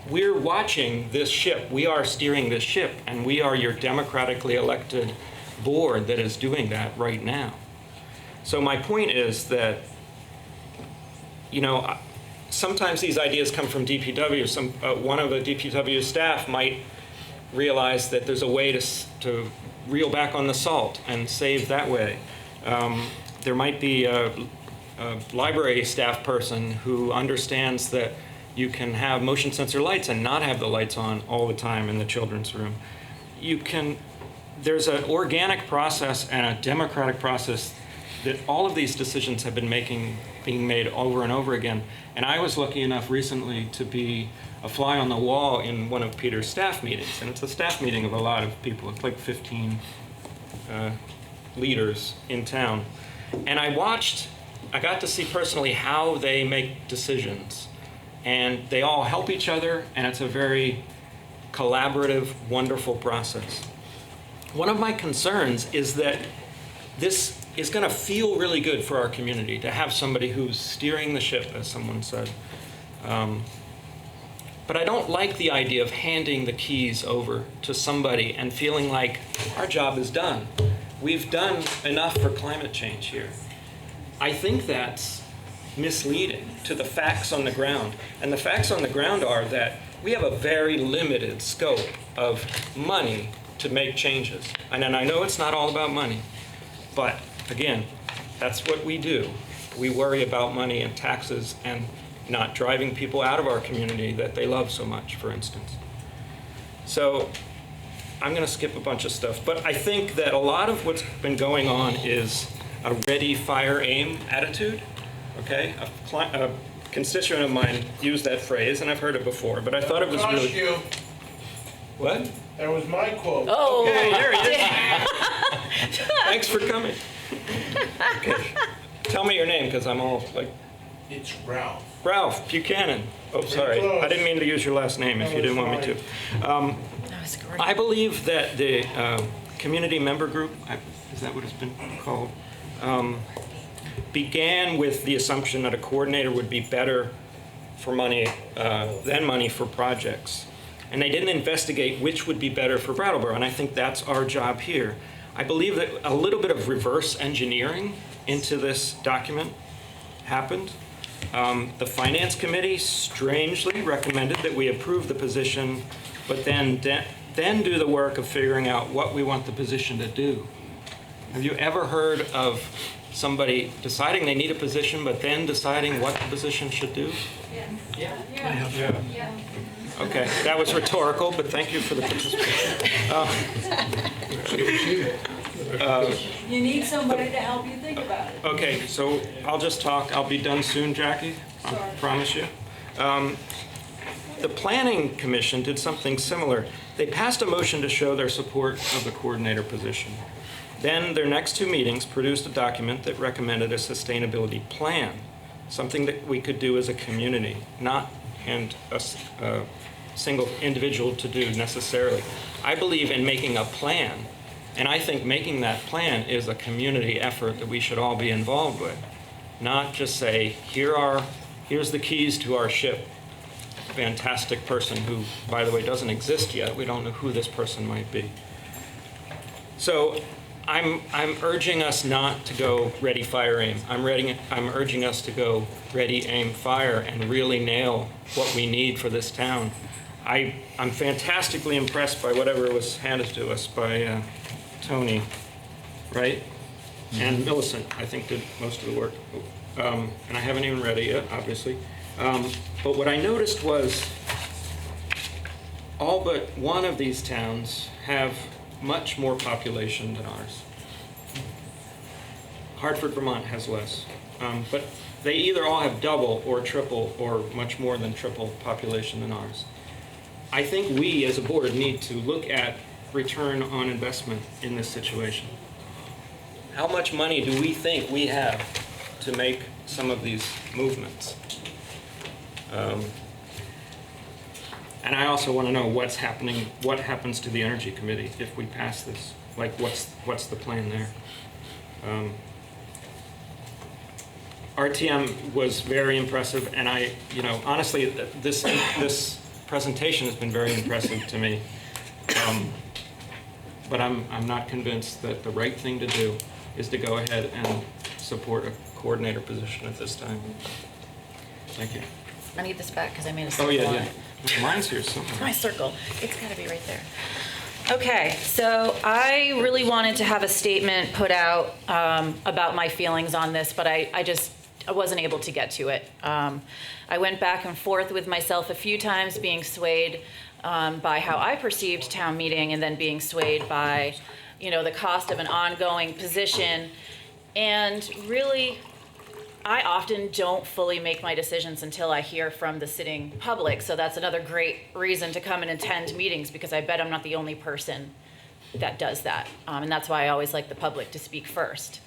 Speaker 7: we're watching this ship. We are steering this ship, and we are your democratically elected board that is doing that right now. So my point is that, sometimes these ideas come from DPW. One of the DPW staff might realize that there's a way to reel back on the salt and save that way. There might be a library staff person who understands that you can have motion sensor lights and not have the lights on all the time in the children's room. There's an organic process and a democratic process that all of these decisions have been being made over and over again. And I was lucky enough recently to be a fly on the wall in one of Peter's staff meetings. And it's a staff meeting of a lot of people. It's like 15 leaders in town. And I got to see personally how they make decisions. And they all help each other, and it's a very collaborative, wonderful process. One of my concerns is that this is going to feel really good for our community to have somebody who's steering the ship, as someone said. But I don't like the idea of handing the keys over to somebody and feeling like our job is done. We've done enough for climate change here. I think that's misleading to the facts on the ground. And the facts on the ground are that we have a very limited scope of money to make changes. And then I know it's not all about money, but again, that's what we do. We worry about money and taxes and not driving people out of our community that they love so much, for instance. So I'm going to skip a bunch of stuff, but I think that a lot of what's been going on is a ready, fire, aim attitude. Okay, a constituent of mine used that phrase, and I've heard it before, but I thought it was really...
Speaker 13: You.
Speaker 7: What?
Speaker 13: That was my quote.
Speaker 7: Oh, okay, there he is. Thanks for coming. Okay. Tell me your name, because I'm all like...
Speaker 13: It's Ralph.
Speaker 7: Ralph Buchanan. Oh, sorry. I didn't mean to use your last name if you didn't want me to. I believe that the community member group, is that what it's been called? Began with the assumption that a coordinator would be better for money than money for projects. And they didn't investigate which would be better for Brattleboro, and I think that's our job here. I believe that a little bit of reverse engineering into this document happened. The Finance Committee strangely recommended that we approve the position, but then do the work of figuring out what we want the position to do. Have you ever heard of somebody deciding they need a position, but then deciding what the position should do?
Speaker 13: Yeah.
Speaker 7: Okay, that was rhetorical, but thank you for the participation.
Speaker 22: You need somebody to help you think about it.
Speaker 7: Okay, so I'll just talk. I'll be done soon, Jackie. I promise you. The Planning Commission did something similar. They passed a motion to show their support of the coordinator position. Then their next two meetings produced a document that recommended a sustainability plan, something that we could do as a community, not hand a single individual to do necessarily. I believe in making a plan, and I think making that plan is a community effort that we should all be involved with, not just say, here's the keys to our ship. Fantastic person who, by the way, doesn't exist yet. We don't know who this person might be. So I'm urging us not to go ready, fire, aim. I'm urging us to go ready, aim, fire, and really nail what we need for this town. I'm fantastically impressed by whatever was handed to us by Tony, right? And Millicent, I think, did most of the work. And I haven't even read it yet, obviously. But what I noticed was all but one of these towns have much more population than ours. Hartford, Vermont has less. But they either all have double or triple or much more than triple population than ours. I think we as a board need to look at return on investment in this situation. How much money do we think we have to make some of these movements? And I also want to know what's happening, what happens to the Energy Committee if we pass this? Like, what's the plan there? RTM was very impressive, and honestly, this presentation has been very impressive to me. But I'm not convinced that the right thing to do is to go ahead and support a coordinator position at this time. Thank you.
Speaker 1: I need this back because I made a circle
Speaker 7: Oh, yeah,
Speaker 1: on
Speaker 7: yeah.
Speaker 1: it.
Speaker 7: Mine's here somewhere.
Speaker 1: My circle. It's got to be right there. Okay, so I really wanted to have a statement put out about my feelings on this, but I wasn't able to get to it. I went back and forth with myself a few times, being swayed by how I perceived town meeting, and then being swayed by, the cost of an ongoing position. And really, I often don't fully make my decisions until I hear from the sitting public. So that's another great reason to come and attend meetings, because I bet I'm not the only person that does that. And that's why I always like the public to speak first.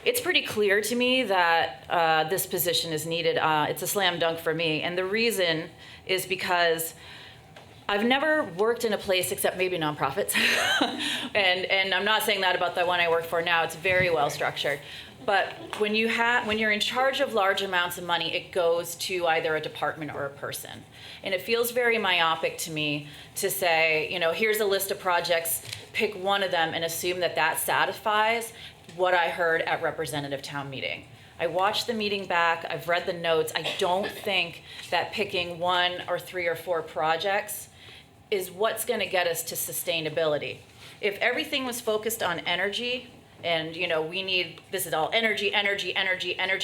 Speaker 1: It's pretty clear to me that this position is needed. It's a slam dunk for me. And the reason is because I've never worked in a place except maybe nonprofits. and I'm not saying that about the one I work for now. It's very well structured. But when you're in charge of large amounts of money, it goes to either a department or a person. And it feels very myopic to me to say, here's a list of projects, pick one of them and assume that that satisfies what I heard at representative town meeting. I watched the meeting back, I've read the notes. I don't think that picking 1 or 3 or 4 projects is what's gonna get us to sustainability. If everything was focused on energy, and this is all energy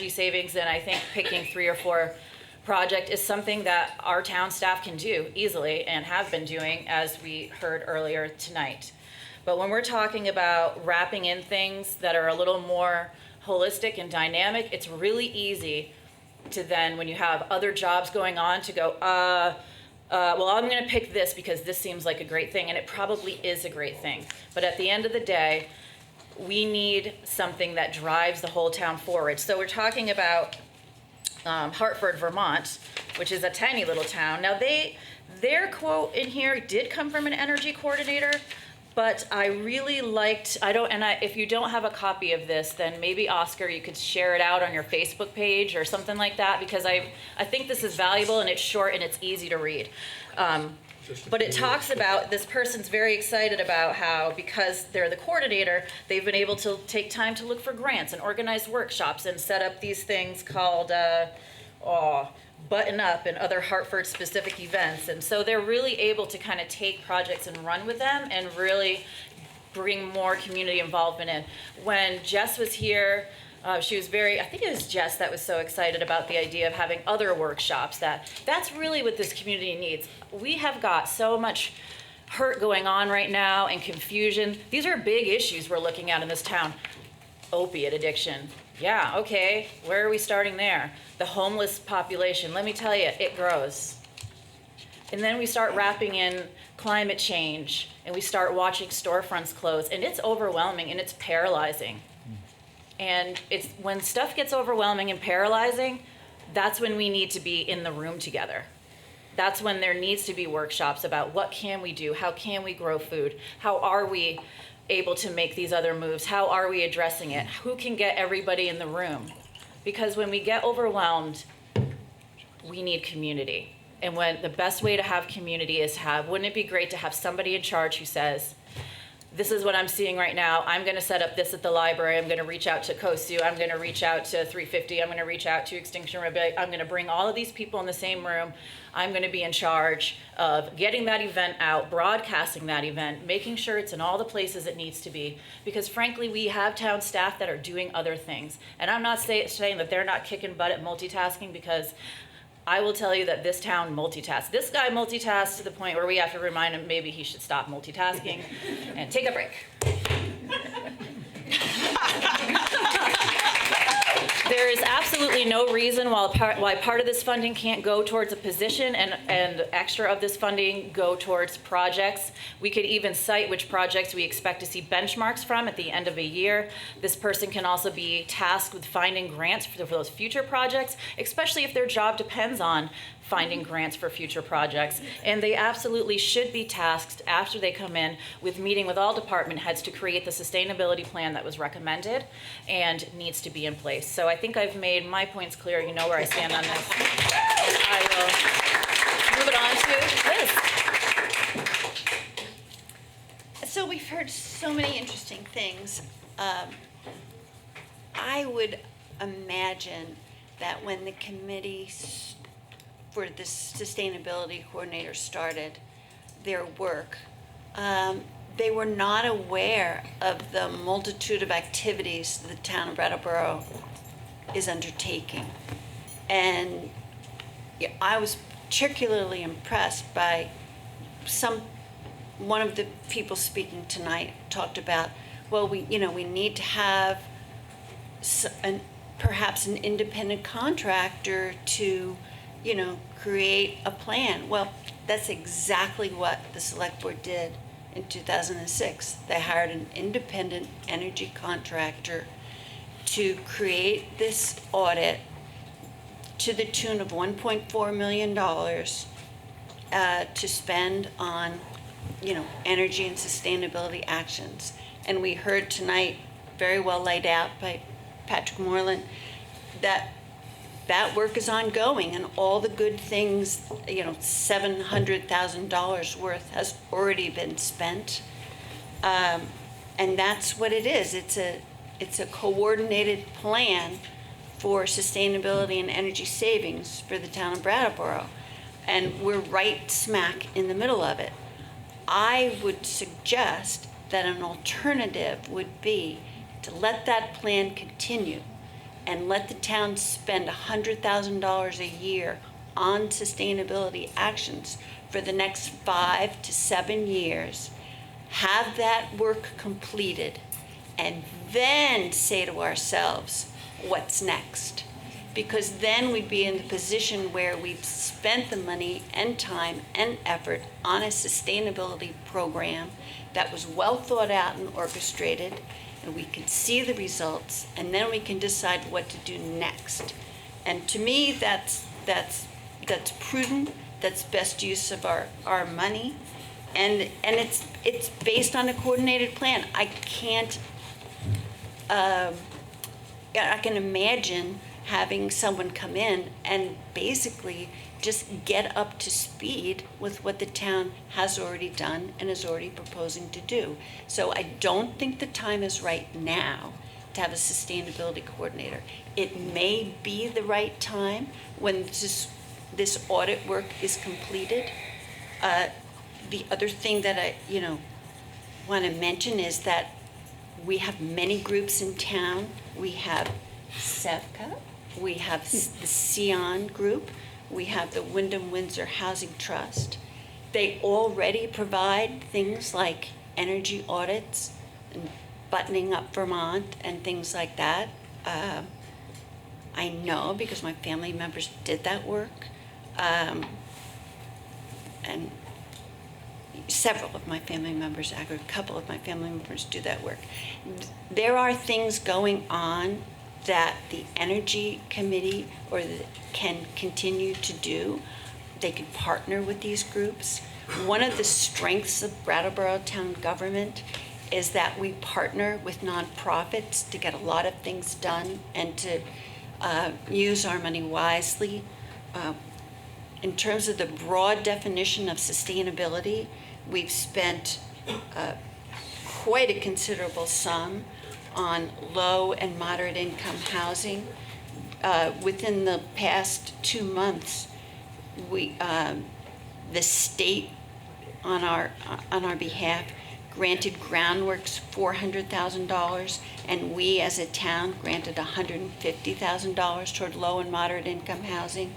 Speaker 1: savings, then I think picking 3 or 4 project is something that our town staff can do easily and have been doing, as we heard earlier tonight. But when we're talking about wrapping in things that are a little more holistic and dynamic, it's really easy to then, when you have other jobs going on, to go, well, I'm gonna pick this because this seems like a great thing, and it probably is a great thing. But at the end of the day, we need something that drives the whole town forward. So we're talking about Hartford, Vermont, which is a tiny little town. Now their quote in here did come from an energy coordinator, but I really liked, if you don't have a copy of this, then maybe Oscar, you could share it out on your Facebook page or something like that, because I think this is valuable, and it's short and it's easy to read. But it talks about, this person's very excited about how, because they're the coordinator, they've been able to take time to look for grants and organize workshops and set up these things called Button Up and other Hartford specific events. And so they're really able to kind of take projects and run with them and really bring more community involvement in. When Jess was here, she was I think it was Jess that was so excited about the idea of having other workshops. That's really what this community needs. We have got so much hurt going on right now and confusion. These are big issues we're looking at in this town. Opiate addiction. Yeah, okay, where are we starting there? The homeless population, let me tell you, it grows. And then we start wrapping in climate change, and we start watching storefronts close, and it's overwhelming and it's paralyzing. And it's when stuff gets overwhelming and paralyzing, that's when we need to be in the room together. That's when there needs to be workshops about what can we do, how can we grow food, how are we able to make these other moves, how are we addressing it, who can get everybody in the room. Because when we get overwhelmed, we need community. And when the best way to have community is wouldn't it be great to have somebody in charge who says, this is what I'm seeing right now. I'm going to set up this at the library. I'm going to reach out to COSU. I'm going to reach out to 350. I'm going to reach out to Extinction Rebellion. I'm going to bring all of these people in the same room. I'm going to be in charge of getting that event out, broadcasting that event, making sure it's in all the places it needs to be. Because frankly, we have town staff that are doing other things. And I'm not saying that they're not kicking butt at multitasking, because I will tell you that this town multitasks. This guy multitasks to the point where we have to remind him maybe he should stop multitasking and take a break. There is absolutely no reason why part of this funding can't go towards a position and extra of this funding go towards projects. We could even cite which projects we expect to see benchmarks from at the end of a year. This person can also be tasked with finding grants for those future projects, especially if their job depends on finding grants for future projects. And they absolutely should be tasked after they come in with meeting with all department heads to create the sustainability plan that was recommended and needs to be in place. So I think I've made my points clear. You know where I stand on this. And I will move it on to Liz.
Speaker 8: So we've heard so many interesting things. I would imagine that when the committee for the sustainability coordinator started their work, they were not aware of the multitude of activities the town of Brattleboro is undertaking. And I was particularly impressed by one of the people speaking tonight talked about, well, we need to have perhaps an independent contractor to create a plan. Well, that's exactly what the select board did in 2006. They hired an independent energy contractor to create this audit to the tune of $1.4 million to spend on, energy and sustainability actions. And we heard tonight, very well laid out by Patrick Moreland, that work is ongoing, and all the good things, $700,000 worth has already been spent. And that's what it is. It's a coordinated plan for sustainability and energy savings for the town of Brattleboro. And we're right smack in the middle of it. I would suggest that an alternative would be to let that plan continue and let the town spend $100,000 a year on sustainability actions for the next 5 to 7 years, have that work completed, and then say to ourselves, what's next? Because then we'd be in the position where we've spent the money and time and effort on a sustainability program that was well thought out and orchestrated, and we can see the results, and then we can decide what to do next. And to me, that's prudent. That's best use of our money, and it's based on a coordinated plan. I can imagine having someone come in and basically just get up to speed with what the town has already done and is already proposing to do. So I don't think the time is right now to have a sustainability coordinator. It may be the right time when this audit work is completed. The other thing that I want to mention is that we have many groups in town. We have SEVCA, we have the Sion group, we have the Wyndham-Windsor Housing Trust. They already provide things like energy audits and buttoning up Vermont and things like that. I know because my family members did that work. And several of my family members, actually a couple of my family members do that work. There are things going on that the Energy Committee can continue to do. They could partner with these groups. One of the strengths of Brattleboro town government is that we partner with nonprofits to get a lot of things done and to use our money wisely. In terms of the broad definition of sustainability, we've spent quite a considerable sum on low and moderate income housing. Within the past 2 months, the state on our behalf granted Groundworks $400,000, and we as a town granted $150,000 toward low and moderate income housing.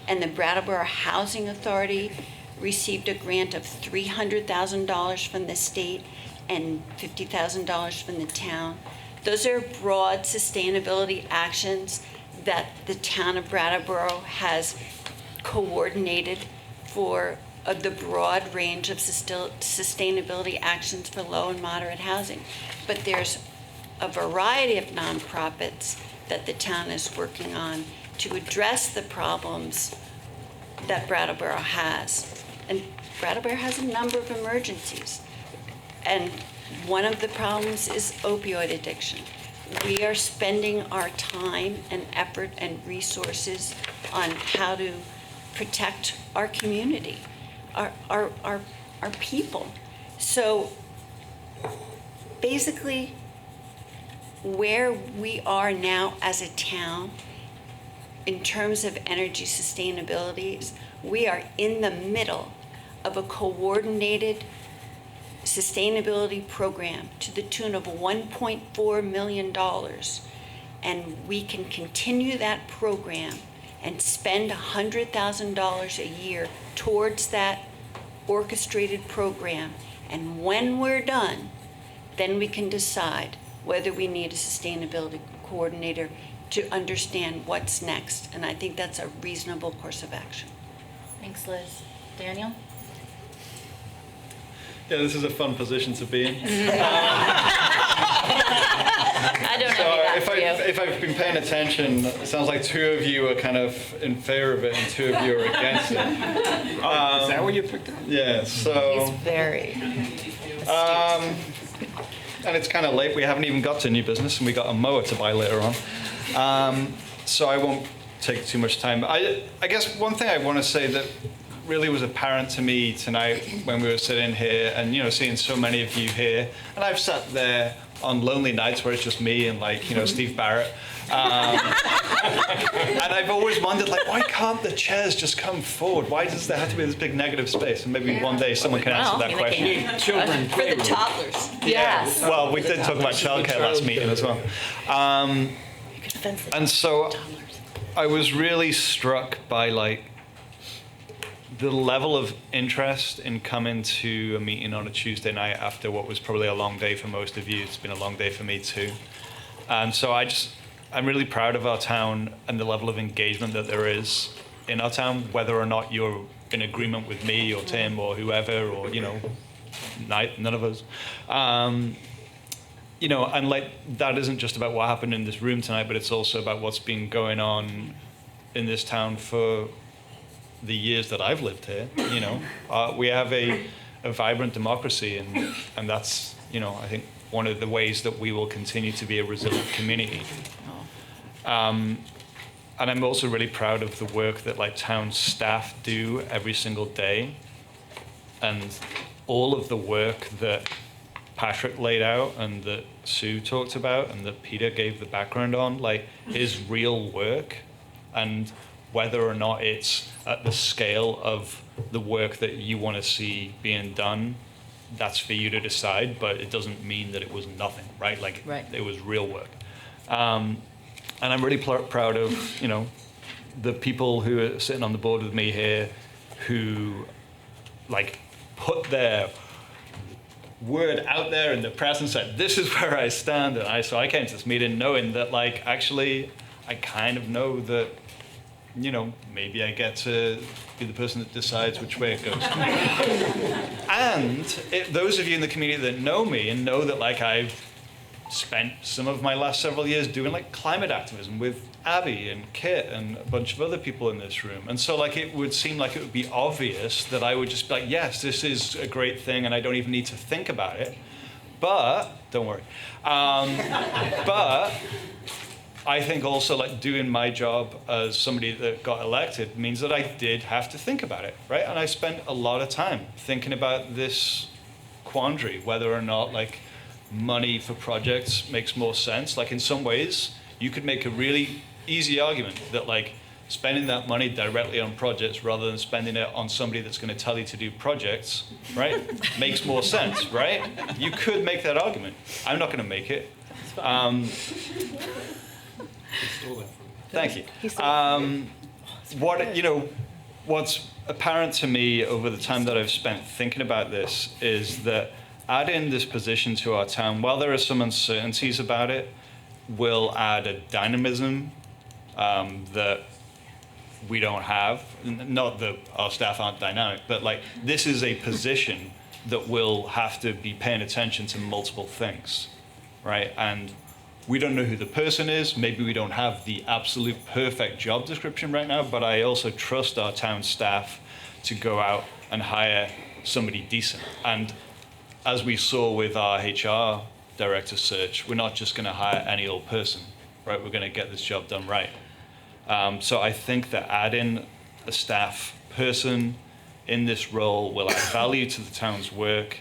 Speaker 8: And the Brattleboro Housing Authority received a grant of $300,000 from the state and $50,000 from the town. Those are broad sustainability actions that the town of Brattleboro has coordinated for the broad range of sustainability actions for low and moderate housing. But there's a variety of nonprofits that the town is working on to address the problems that Brattleboro has. And Brattleboro has a number of emergencies. And one of the problems is opioid addiction. We are spending our time and effort and resources on how to protect our community, our people. So basically, where we are now as a town in terms of energy sustainability, we are in the middle of a coordinated sustainability program to the tune of $1.4 million. And we can continue that program and spend $100,000 a year towards that orchestrated program. And when we're done, then we can decide whether we need a sustainability coordinator to understand what's next. And I think that's a reasonable course of action.
Speaker 1: Thanks, Liz. Daniel?
Speaker 15: Yeah, this is a fun position to be in.
Speaker 1: I don't know that for you.
Speaker 15: If I've been paying attention, it sounds like 2 of you are kind of in favor of it and 2 of you are against it.
Speaker 7: Is that what you picked up?
Speaker 15: Yeah, so...
Speaker 1: He's very
Speaker 15: and it's kind of late. We haven't even got to new business, and we got a mower to buy later on. So I won't take too much time. I guess one thing I want to say that really was apparent to me tonight when we were sitting here and, you know, seeing so many of you here. And I've sat there on lonely nights where it's just me and, like, you know, Steve Barrett. And I've always wondered, like, why can't the chairs just come forward? Why does there have to be this big negative space? And maybe one day someone can answer that question.
Speaker 7: Children
Speaker 8: For the toddlers.
Speaker 1: Yes.
Speaker 15: Well, we did talk about childcare last meeting as well. And so I was really struck by, like, the level of interest in coming to a meeting on a Tuesday night after what was probably a long day for most of you. It's been a long day for me too. And so I'm really proud of our town and the level of engagement that there is in our town, whether or not you're in agreement with me or Tim or whoever, or, you know, none of us. You know, and like, that isn't just about what happened in this room tonight, but it's also about what's been going on in this town for the years that I've lived here. You know, we have a vibrant democracy, and that's, you know, I think one of the ways that we will continue to be a resilient community. And I'm also really proud of the work that, like, town staff do every single day, and all of the work that Patrick laid out and that Sue talked about and that Peter gave the background on, like, is real work. And whether or not it's at the scale of the work that you want to see being done, that's for you to decide, but it doesn't mean that it was nothing, right? Like, it was real work. And I'm really proud of, you know, the people who are sitting on the board with me here who, like, put their word out there in the press and said, this is where I stand. And so I came to this meeting knowing that, like, actually, I kind of know that, you know, maybe I get to be the person that decides which way it goes. And those of you in the community that know me and know that, like, I've spent some of my last several years doing, like, climate activism with Abby and Kit and a bunch of other people in this room. And so, like, it would seem like it would be obvious that I would just be like, yes, this is a great thing and I don't even need to think about it. But, don't worry. But I think also, like, doing my job as somebody that got elected means that I did have to think about it, right? And I spent a lot of time thinking about this quandary, whether or not, like, money for projects makes more sense. Like in some ways, you could make a really easy argument that like spending that money directly on projects rather than spending it on somebody that's going to tell you to do projects, right, makes more sense, right? You could make that argument. I'm not going to make it. Thank you. What's apparent to me over the time that I've spent thinking about this is that adding this position to our town, while there are some uncertainties about it, will add a dynamism that we don't have. Not that our staff aren't dynamic, but like this is a position that will have to be paying attention to multiple things, right? And we don't know who the person is. Maybe we don't have the absolute perfect job description right now, but I also trust our town staff to go out and hire somebody decent. And as we saw with our HR director search, we're not just going to hire any old person, right? We're going to get this job done right. So I think that adding a staff person in this role will add value to the town's work.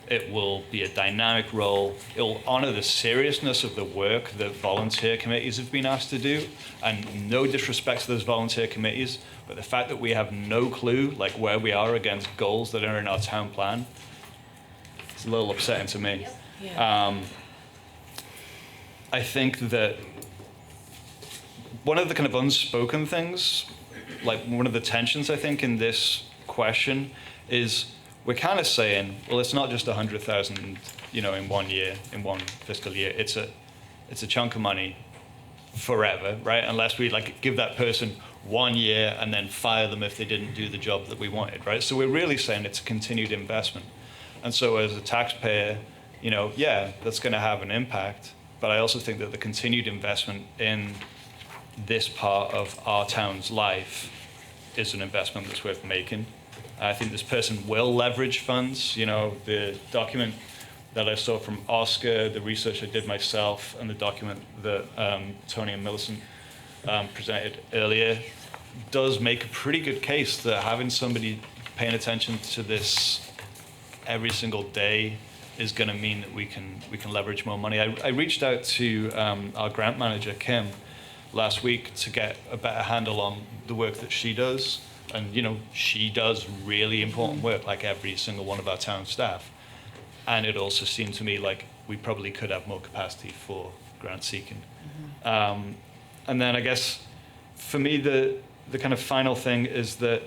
Speaker 15: It will be a dynamic role. It will honor the seriousness of the work that volunteer committees have been asked to do. And no disrespect to those volunteer committees, but the fact that we have no clue like where we are against goals that are in our town plan, it's a little upsetting to me. I think that one of the kind of unspoken things, like one of the tensions I think in this question is we're kind of saying, well, it's not just 100,000, in 1 year, in one fiscal year. It's a chunk of money forever, right? Unless we like give that person 1 year and then fire them if they didn't do the job that we wanted, right? So we're really saying it's a continued investment. And so as a taxpayer, that's going to have an impact. But I also think that the continued investment in this part of our town's life is an investment that's worth making. I think this person will leverage funds. The document that I saw from Oscar, the research I did myself, and the document that Tony and Millicent presented earlier does make a pretty good case that having somebody paying attention to this every single day is going to mean that we can leverage more money. I reached out to our grant manager, Kim, last week to get a better handle on the work that she does. And, she does really important work, like every single one of our town staff. And it also seemed to me like we probably could have more capacity for grant seeking. And then I guess for me, the kind of final thing is that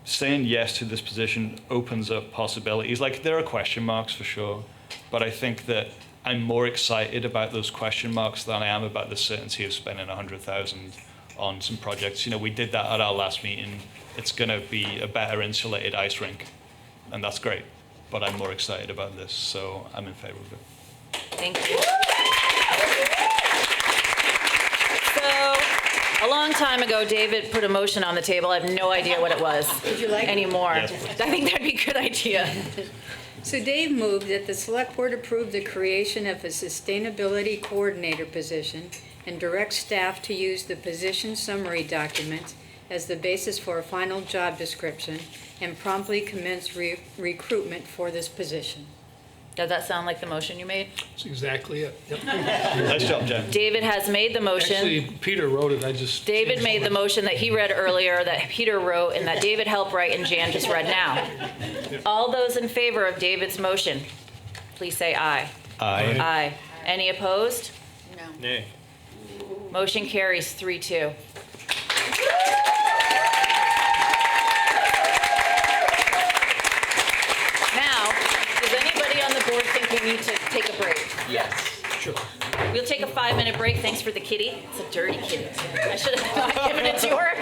Speaker 15: saying yes to this position opens up possibilities. Like there are question marks for sure, but I think that I'm more excited about those question marks than I am about the certainty of spending 100,000 on some projects. We did that at our last meeting. It's going to be a better insulated ice rink, and that's great. But I'm more excited about this, so I'm in favor of it.
Speaker 1: Thank you. So, a long time ago, David put a motion on the table. I have no idea what it was anymore.
Speaker 12: Yes.
Speaker 1: I think that'd be a good idea.
Speaker 12: So Dave moved that the Select Board approve the creation of a Sustainability Coordinator position and direct staff to use the position summary document as the basis for a final job description and promptly commence recruitment for this position.
Speaker 1: Does that sound like the motion you made?
Speaker 10: That's exactly it. Yep.
Speaker 15: Nice job, Jen.
Speaker 1: David has made the motion.
Speaker 10: Actually, Peter wrote it.
Speaker 1: David made the motion that he read earlier, that Peter wrote, and that David helped write, and Jan just read now. All those in favor of David's motion, please say aye.
Speaker 15: Aye.
Speaker 1: Aye. Any opposed?
Speaker 12: No.
Speaker 15: Nay.
Speaker 1: Motion carries 3-2. Now, does anybody on the board think we need to take a break?
Speaker 6: Yes.
Speaker 10: Sure.
Speaker 1: We'll take a 5-minute break. Thanks for the kitty. It's a dirty kitty. I should have not given it to her.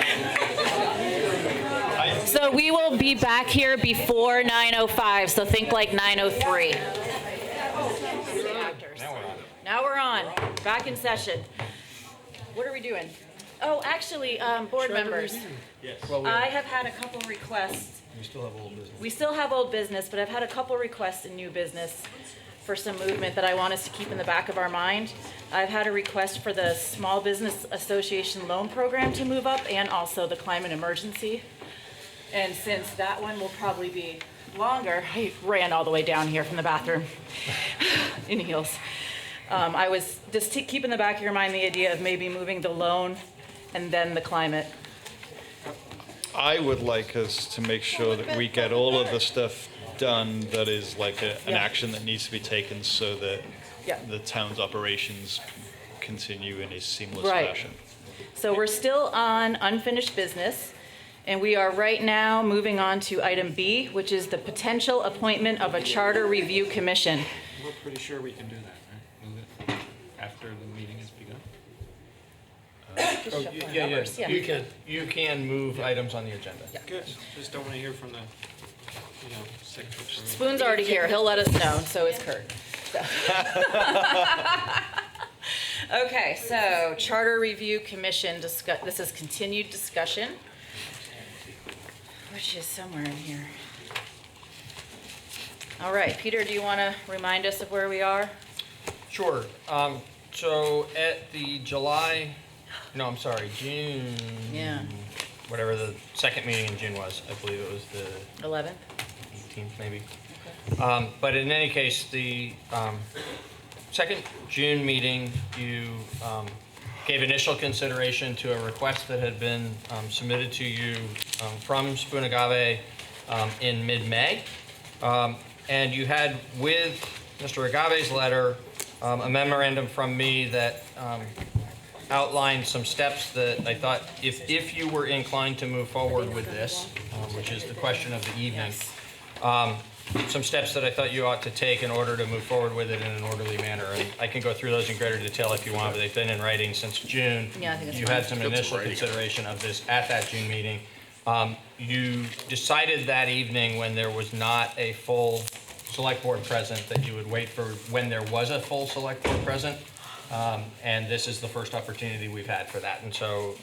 Speaker 1: So we will be back here before 9:05. So think like 9:03. Now we're on. Back in session. What are we doing? Oh, actually, board members.
Speaker 6: Yes.
Speaker 1: I have had a couple requests.
Speaker 6: We still have old business.
Speaker 1: We still have old business, but I've had a couple requests in new business for some movement that I want us to keep in the back of our mind. I've had a request for the Small Business Association loan program to move up and also the climate emergency. And since that one will probably be longer, I ran all the way down here from the bathroom in heels. I was just keep in the back of your mind the idea of maybe moving the loan and then the climate.
Speaker 15: I would like us to make sure that we get all of the stuff done that is like an
Speaker 1: Yeah.
Speaker 15: action that needs to be taken so that
Speaker 1: Yeah.
Speaker 15: the town's operations continue in a seamless
Speaker 1: Right.
Speaker 15: fashion.
Speaker 1: So we're still on unfinished business, and we are right now moving on to item B, which is the potential appointment of a charter review commission.
Speaker 7: We're pretty sure we can do that, right? Move it after the meeting has begun?
Speaker 1: Just shuffling numbers, yeah.
Speaker 5: You can move items on the agenda.
Speaker 7: Good. Just don't want to hear from the, secretary.
Speaker 1: Spoon's already here, he'll let us know, and so is Kurt. So. Okay, so Charter Review Commission, this is continued discussion, which is somewhere in here. All right, Peter, do you want to remind us of where we are?
Speaker 5: Sure. So at the June.
Speaker 1: Yeah.
Speaker 5: Whatever the second meeting in June was, I believe it was the
Speaker 1: 11th?
Speaker 5: 18th maybe. But in any case, the second June meeting, you gave initial consideration to a request that had been submitted to you from Spoon Agave in mid-May. And you had with Mr. Agave's letter a memorandum from me that outlined some steps that I thought if you were inclined to move forward with this, which is the question of the evening, some steps that I thought you ought to take in order to move forward with it in an orderly manner. And I can go through those in greater detail if you want, but they've been in writing since June.
Speaker 1: Yeah, I think it's
Speaker 5: You
Speaker 1: fine.
Speaker 5: had some initial consideration of this at that June meeting. You decided that evening when there was not a full select board present that you would wait for when there was a full select board present. And this is the first opportunity we've had for that. And so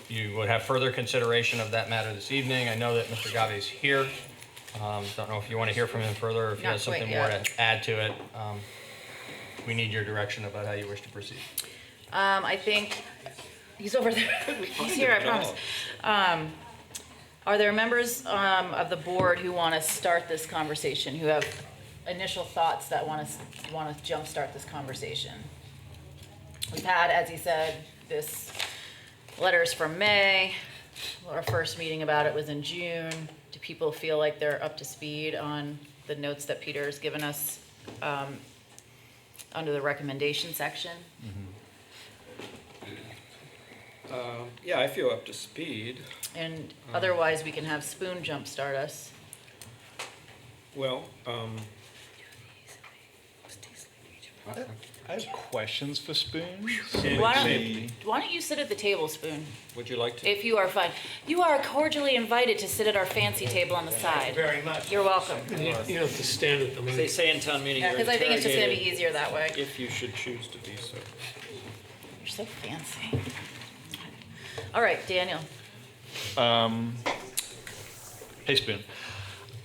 Speaker 5: you would have further consideration of that matter this evening. I know that Mr. Agave is here. Don't know if you want to hear from him further, or if he
Speaker 1: Not
Speaker 5: has something
Speaker 1: quite
Speaker 5: more
Speaker 1: yet.
Speaker 5: to add to it. We need your direction about how you wish to proceed.
Speaker 1: I think he's over there. He's here, I promise. Are there members of the board who want to start this conversation, who have initial thoughts that want to jumpstart this conversation? We've had, as he said, this letters from May. Our first meeting about it was in June. Do people feel like they're up to speed on the notes that Peter has given us under the recommendation section?
Speaker 7: Yeah, I feel up to speed.
Speaker 1: And otherwise, we can have Spoon jumpstart us.
Speaker 7: Well,
Speaker 15: I have questions for Spoon.
Speaker 1: Why don't you sit at the table, Spoon?
Speaker 7: Would you like to?
Speaker 1: If you are fine. You are cordially invited to sit at our fancy table on the side.
Speaker 5: Very much.
Speaker 1: You're welcome.
Speaker 10: You don't have to stand at the
Speaker 7: They
Speaker 10: meeting.
Speaker 7: say in town meeting you're
Speaker 1: Because I think it's just going to be
Speaker 7: interrogated
Speaker 1: easier that way.
Speaker 7: if you should choose to be so.
Speaker 1: You're so fancy. All right, Daniel.
Speaker 15: Hey, Spoon.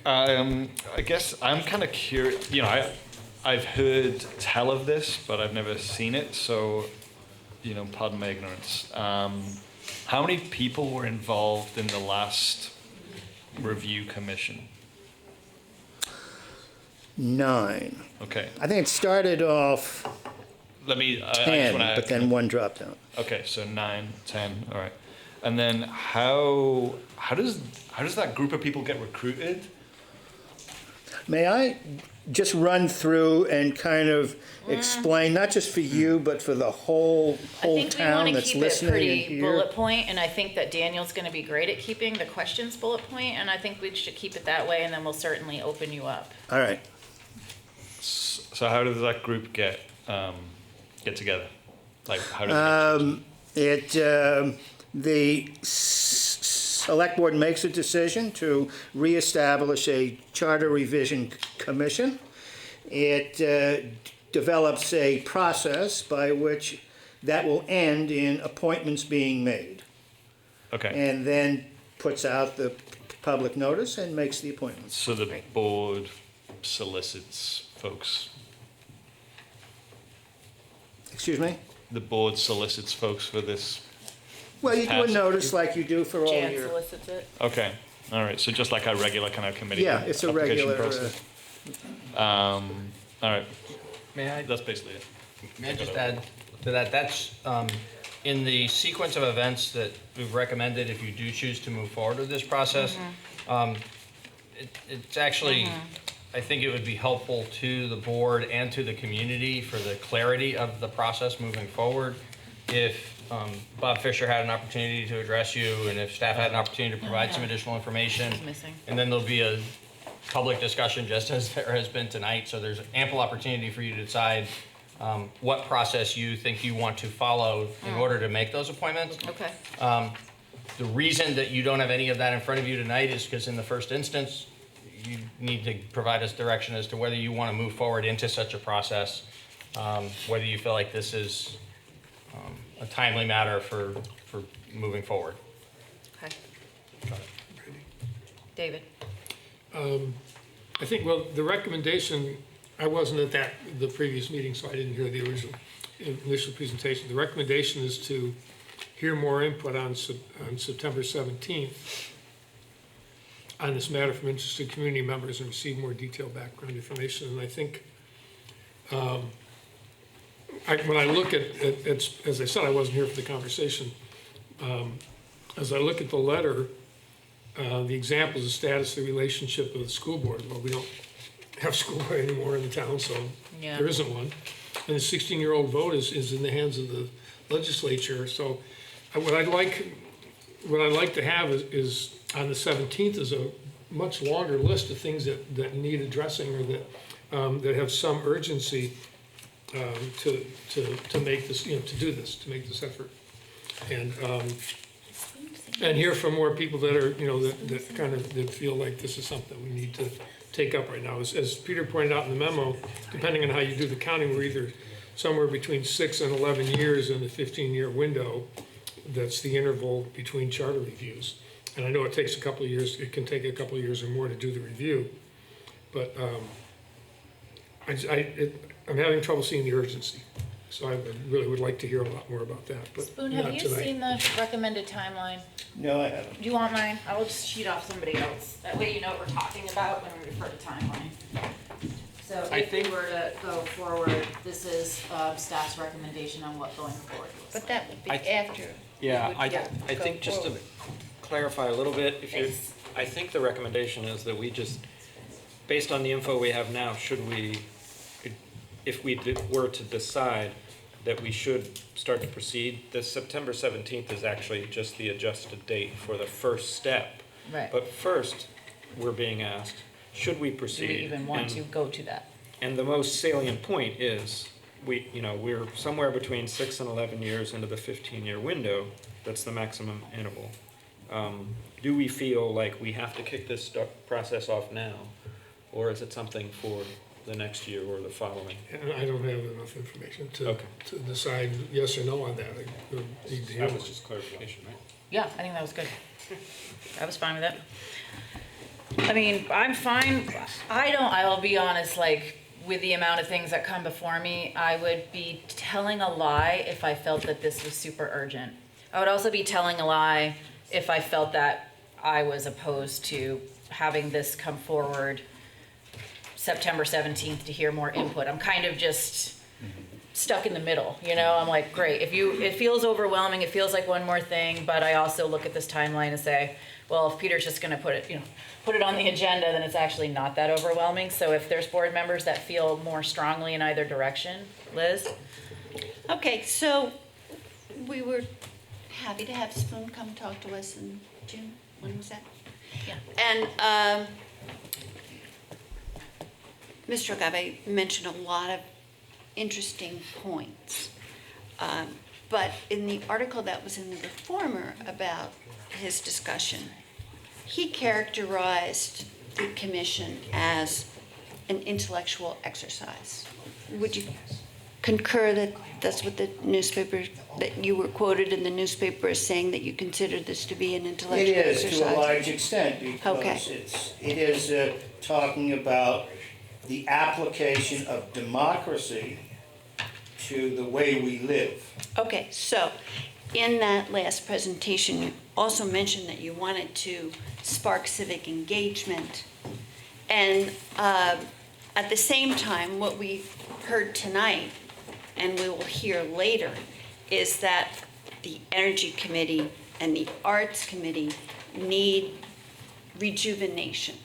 Speaker 15: I guess I'm kind of curious. I've heard tell of this, but I've never seen it. So, pardon my ignorance. How many people were involved in the last review commission?
Speaker 16: 9.
Speaker 15: Okay.
Speaker 16: I think it started off
Speaker 15: Let me. I just
Speaker 16: 10,
Speaker 15: wanna-
Speaker 16: but then one dropped out.
Speaker 15: Okay, so 9, 10. All right. And then how does that group of people get recruited?
Speaker 16: May I just run through and kind of explain, not just for you, but for the whole
Speaker 1: I think we want
Speaker 16: town
Speaker 1: to
Speaker 16: that's
Speaker 1: keep it
Speaker 16: listening and
Speaker 1: pretty
Speaker 16: here?
Speaker 1: bullet point, and I think that Daniel's going to be great at keeping the questions bullet point, and I think we should keep it that way, and then we'll certainly open you up.
Speaker 16: All right.
Speaker 15: So how does that group get together? Like how do they
Speaker 16: The Select Board makes a decision to reestablish a Charter Revision Commission. It develops a process by which that will end in appointments being made.
Speaker 15: Okay.
Speaker 16: And then puts out the public notice and makes the appointments.
Speaker 15: So the board solicits folks.
Speaker 16: Excuse me?
Speaker 15: The board solicits folks for this.
Speaker 16: Well, you do a
Speaker 15: Pass.
Speaker 16: notice like you do for all
Speaker 1: Jan
Speaker 16: your...
Speaker 1: solicits it.
Speaker 15: Okay. All right, so just like our regular kind of committee.
Speaker 16: Yeah, it's a
Speaker 15: application
Speaker 16: regular,
Speaker 15: process. All right,
Speaker 5: May I?
Speaker 15: that's basically it.
Speaker 5: May I just add to that, that's in the sequence of events that we've recommended if you do choose to move forward with this process. It's actually, I think it would be helpful to the board and to the community for the clarity of the process moving forward. If Bob Fisher had an opportunity to address you and if staff had an opportunity to provide some additional information.
Speaker 1: Missing.
Speaker 5: And then there'll be a public discussion just as there has been tonight. So there's ample opportunity for you to decide what process you think you want to follow in order to make those appointments.
Speaker 1: Okay.
Speaker 5: The reason that you don't have any of that in front of you tonight is because in the first instance, you need to provide us direction as to whether you want to move forward into such a process, whether you feel like this is a timely matter for moving forward.
Speaker 1: Okay. David?
Speaker 10: I think, well, the recommendation, I wasn't at the previous meeting, so I didn't hear the initial presentation. The recommendation is to hear more input on September 17th on this matter from interested community members and receive more detailed background information. And I think when I look at as I said, I wasn't here for the conversation. As I look at the letter, the examples of status, the relationship of the school board. Well, we don't have school board anymore in the town, so there isn't one. And the 16-year-old vote is in the hands of the legislature. So what I'd like to have is on the 17th is a much longer list of things that need addressing or that have some urgency to make this, to do this, to make this effort. And hear from more people that are, that feel like this is something we need to take up right now. As Peter pointed out in the memo, depending on how you do the counting, we're either somewhere between 6 and 11 years in the 15-year window. That's the interval between charter reviews. And I know it takes a couple of years, it can take a couple of years or more to do the review. But I'm having trouble seeing the urgency. So I really would like to hear a lot more about that, but
Speaker 1: Spoon,
Speaker 10: not
Speaker 1: have you
Speaker 10: tonight.
Speaker 1: seen the recommended timeline?
Speaker 16: No, I haven't.
Speaker 1: Do you want mine? I will just sheet off somebody else. That way you know what we're talking about when we refer to timeline. So if we were to go forward, this is staff's recommendation on what going forward looks like.
Speaker 8: But that would be after.
Speaker 7: Yeah,
Speaker 8: we would
Speaker 7: I
Speaker 8: go
Speaker 7: think just to
Speaker 8: forward.
Speaker 7: clarify a little bit, I think the recommendation is that we just, based on the info we have now, if we were to decide that we should start to proceed, the September 17th is actually just the adjusted date for the first step.
Speaker 1: Right.
Speaker 7: But first, we're being asked, should we proceed?
Speaker 1: Do we even want to go to that?
Speaker 7: And the most salient point is, we're somewhere between 6 and 11 years into the 15-year window. That's the maximum interval. Do we feel like we have to kick this process off now? Or is it something for the next year or the following?
Speaker 10: And I don't have enough information to decide yes or no on that. I need to hear
Speaker 7: That was
Speaker 10: more.
Speaker 7: just clarification, right?
Speaker 1: Yeah, I think that was good. I was fine with it. I mean, I'm fine. I'll be honest, like, with the amount of things that come before me, I would be telling a lie if I felt that this was super urgent. I would also be telling a lie if I felt that I was opposed to having this come forward September 17th to hear more input. I'm kind of just stuck in the middle, I'm like, great, it feels overwhelming, it feels like one more thing, but I also look at this timeline and say, well, if Peter's just gonna put it on the agenda, then it's actually not that overwhelming. So if there's board members that feel more strongly in either direction, Liz?
Speaker 8: Okay, so we were happy to have Spoon come talk to us in June. When was that?
Speaker 1: Yeah.
Speaker 8: And Mr. Agave mentioned a lot of interesting points. But in the article that was in the Reformer about his discussion, he characterized the commission as an intellectual exercise. Would you concur that that's what the newspaper, that you were quoted in the newspaper as saying that you consider this to be an intellectual exercise?
Speaker 16: It is to a large extent because it is talking about the application of democracy to the way we live.
Speaker 8: Okay, so in that last presentation, you also mentioned that you wanted to spark civic engagement. And at the same time, what we heard tonight, and we will hear later, is that the Energy Committee and the Arts Committee need rejuvenation.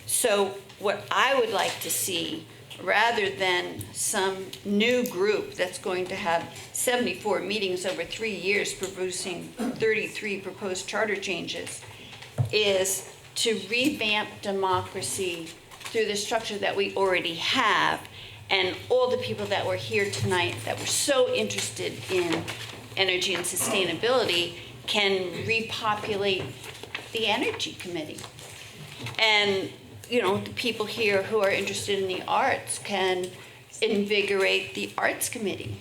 Speaker 8: So what I would like to see, rather than some new group that's going to have 74 meetings over 3 years producing 33 proposed charter changes, is to revamp democracy through the structure that we already have. And all the people that were here tonight that were so interested in energy and sustainability can repopulate the Energy Committee. And, you know, the people here who are interested in the arts can invigorate the Arts Committee.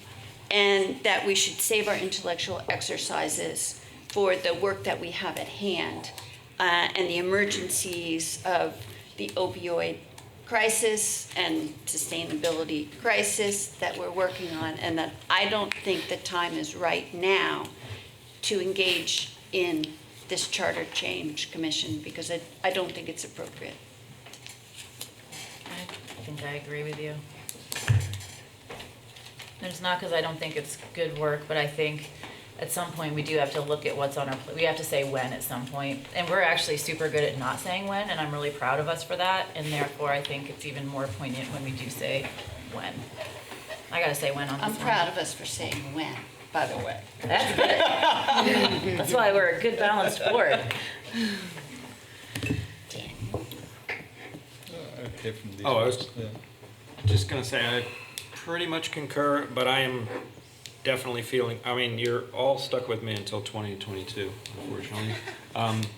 Speaker 8: And that we should save our intellectual exercises for the work that we have at hand, and the emergencies of the opioid crisis and sustainability crisis that we're working on, and that I don't think the time is right now to engage in this charter change commission, because I don't think it's appropriate.
Speaker 1: I think I agree with you. And it's not because I don't think it's good work, but I think at some point we do have to look at what's on our plate. We have to say when at some point. And we're actually super good at not saying when, and I'm really proud of us for that. And therefore, I think it's even more poignant when we do say when. I gotta say when on this
Speaker 8: I'm
Speaker 1: one.
Speaker 8: proud of us for saying when, by the way.
Speaker 1: That's good. That's why we're a good balanced board.
Speaker 7: Oh, I was just going to say, I pretty much concur, but I am definitely feeling, I mean, you're all stuck with me until 2022, unfortunately.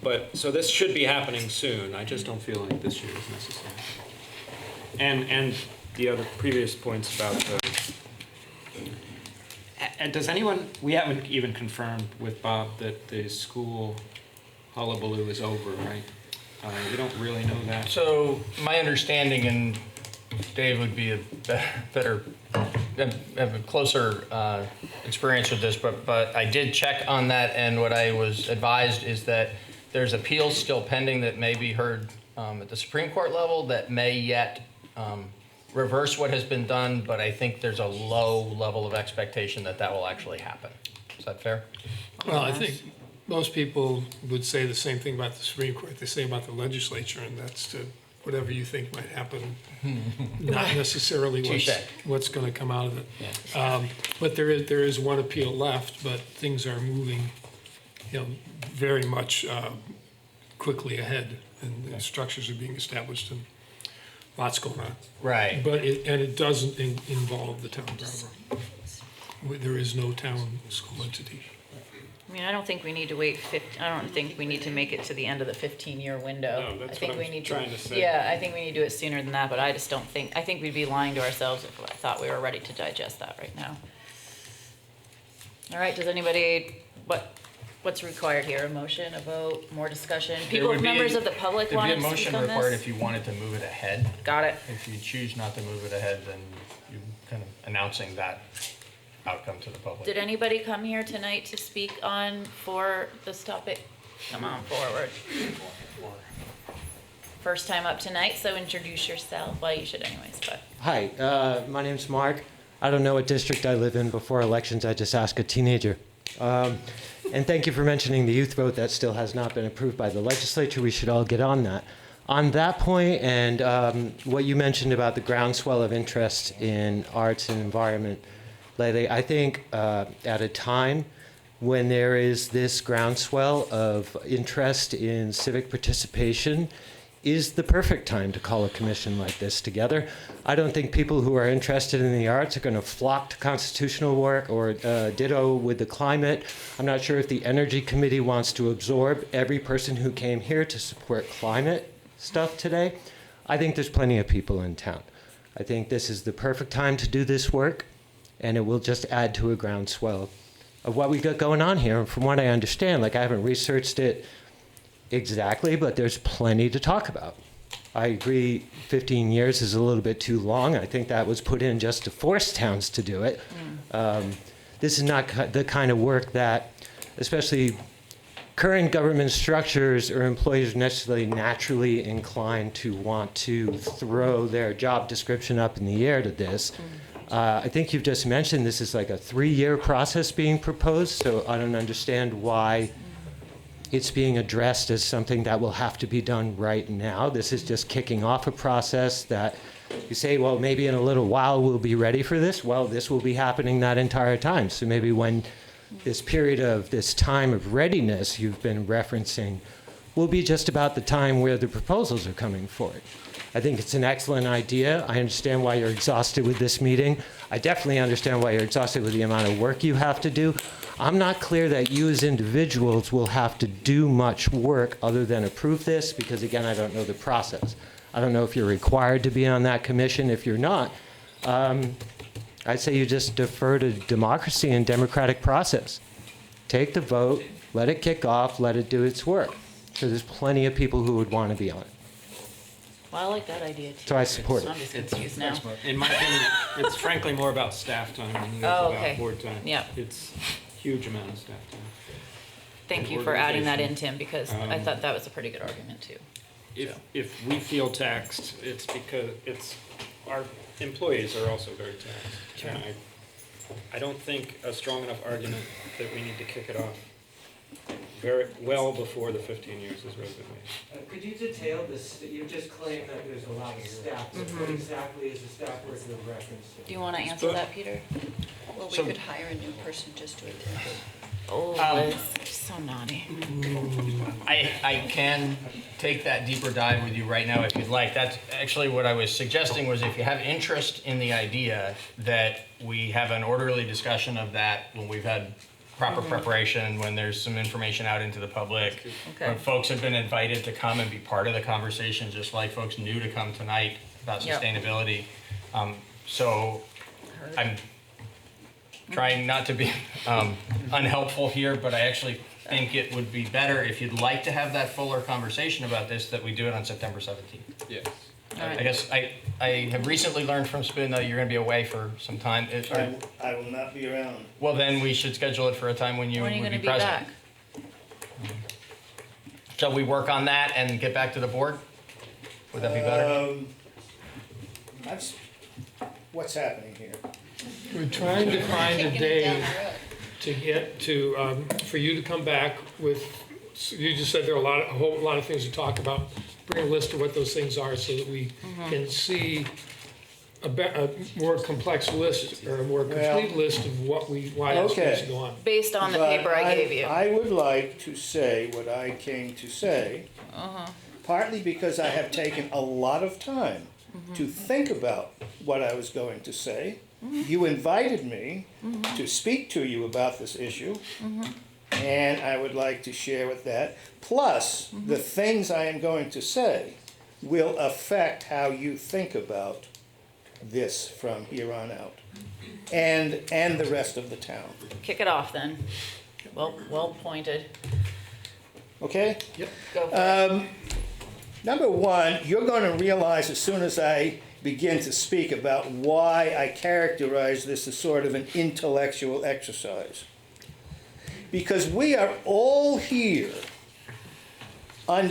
Speaker 7: But, so this should be happening soon. I just don't feel like this year is necessary. And the other previous points about and does anyone, we haven't even confirmed with Bob that the school hullabaloo is over, right? We don't really know that.
Speaker 5: So my understanding, and Dave would be a better, have a closer experience with this, but I did check on that, and what I was advised is that there's appeals still pending that may be heard at the Supreme Court level that may yet reverse what has been done, but I think there's a low level of expectation that that will actually happen. Is that fair?
Speaker 10: Well, I think most people would say the same thing about the Supreme Court they say about the legislature, and that's to whatever you think might happen, not necessarily what's going to come out of it.
Speaker 5: Yeah.
Speaker 10: But there is one appeal left, but things are moving, very much quickly ahead, and the structures are being established, and lots going on.
Speaker 5: Right.
Speaker 10: But it doesn't involve the town of Brattleboro. There is no town school entity.
Speaker 1: I mean, I don't think we need to wait I don't think we need to make it to the end of the 15-year window.
Speaker 7: No, that's
Speaker 1: I think
Speaker 7: what
Speaker 1: we
Speaker 7: I'm
Speaker 1: need
Speaker 7: trying to say.
Speaker 1: Yeah, I think we need to do it sooner than that, but I just don't think, I think we'd be lying to ourselves if I thought we were ready to digest that right now. All right, does anybody, what's required here? A motion, a vote, more discussion? People, members of the public want to speak on this?
Speaker 5: There'd be a motion required if you wanted to move it ahead.
Speaker 1: Got it.
Speaker 5: If you choose not to move it ahead, then you're kind of announcing that outcome to the public.
Speaker 1: Did anybody come here tonight to speak for this topic? Come on forward. First time up tonight, so introduce yourself. Well, you should anyways, but.
Speaker 9: Hi, my name's Mark. I don't know what district I live in. Before elections, I just ask a teenager. And thank you for mentioning the youth vote that still has not been approved by the legislature. We should all get on that. On that point, and what you mentioned about the groundswell of interest in arts and environment lately, I think at a time when there is this groundswell of interest in civic participation is the perfect time to call a commission like this together. I don't think people who are interested in the arts are going to flock to constitutional work or ditto with the climate. I'm not sure if the Energy Committee wants to absorb every person who came here to support climate stuff today. I think there's plenty of people in town. I think this is the perfect time to do this work, and it will just add to a groundswell of what we got going on here. And from what I understand, I haven't researched it exactly, but there's plenty to talk about. I agree 15 years is a little bit too long. I think that was put in just to force towns to do it. this is not the kind of work that, especially current government structures or employees are necessarily naturally inclined to want to throw their job description up in the air to this. I think you've just mentioned this is like a 3-year process being proposed, so I don't understand why it's being addressed as something that will have to be done right now. This is just kicking off a process that you say, well, maybe in a little while we'll be ready for this. Well, this will be happening that entire time. So maybe when this period of this time of readiness you've been referencing will be just about the time where the proposals are coming forward. I think it's an excellent idea. I understand why you're exhausted with this meeting. I definitely understand why you're exhausted with the amount of work you have to do. I'm not clear that you as individuals will have to do much work other than approve this, because again, I don't know the process. I don't know if you're required to be on that commission. If you're not, I'd say you just defer to democracy and democratic process. Take the vote, let it kick off, let it do its work. So there's plenty of people who would want to be on it.
Speaker 1: Well, I like that idea too.
Speaker 9: So I support it.
Speaker 1: I'm just confused now.
Speaker 7: In my opinion, it's frankly more about staff time than it is
Speaker 1: Oh,
Speaker 7: about
Speaker 1: okay.
Speaker 7: board time.
Speaker 1: Yeah.
Speaker 7: It's a huge amount of staff time.
Speaker 1: Thank you for adding that in, Tim, because I thought that was a pretty good argument too.
Speaker 7: If we feel taxed, it's because our employees are also very taxed.
Speaker 1: Sure.
Speaker 7: And I don't think a strong enough argument that we need to kick it off very well before the 15 years is resignation.
Speaker 9: Could you detail this? You just claimed that there's a lot of staff. What exactly is the staff working in reference to?
Speaker 1: Do you want to answer that, Peter?
Speaker 8: Well, we
Speaker 7: So-
Speaker 8: could hire a new person just to attend it.
Speaker 1: Oh, Liz, you're so naughty.
Speaker 5: I can take that deeper dive with you right now if you'd like. That's actually what I was suggesting, was if you have interest in the idea, that we have an orderly discussion of that when we've had proper preparation, when there's some information out into the public,
Speaker 1: Okay.
Speaker 5: when folks have been invited to come and be part of the conversation, just like folks knew to come tonight about
Speaker 1: Yep.
Speaker 5: sustainability. So I'm trying not to be unhelpful here, but I actually think it would be better if you'd like to have that fuller conversation about this, that we do it on September 17th.
Speaker 7: Yes.
Speaker 1: All right.
Speaker 5: I guess I have recently learned from Spoon that you're going to be away for some time.
Speaker 16: I will not be around.
Speaker 5: Well, then we should schedule it for a time when you
Speaker 1: When are you
Speaker 5: would
Speaker 1: going
Speaker 5: be
Speaker 1: to be
Speaker 5: present.
Speaker 1: back?
Speaker 5: Shall we work on that and get back to the board? Would that be better?
Speaker 16: What's happening here?
Speaker 10: We're trying to find a day to get to, for you to come back with, you just said there are a whole lot of things to talk about. Bring a list of what those things are so that we can see a more complex list or a more complete list of why this needs to go on.
Speaker 1: Based on the
Speaker 16: But
Speaker 1: paper I gave you.
Speaker 16: I would like to say what I came to say, partly because I have taken a lot of time to think about what I was going to say. You invited me to speak to you about this issue, and I would like to share with that. Plus, the things I am going to say will affect how you think about this from here on out, and the rest of the town.
Speaker 1: Kick it off then. Well pointed.
Speaker 16: Okay?
Speaker 7: Yep.
Speaker 1: Go for it.
Speaker 16: Number one, you're going to realize as soon as I begin to speak about why I characterize this as sort of an intellectual exercise. Because we are all here as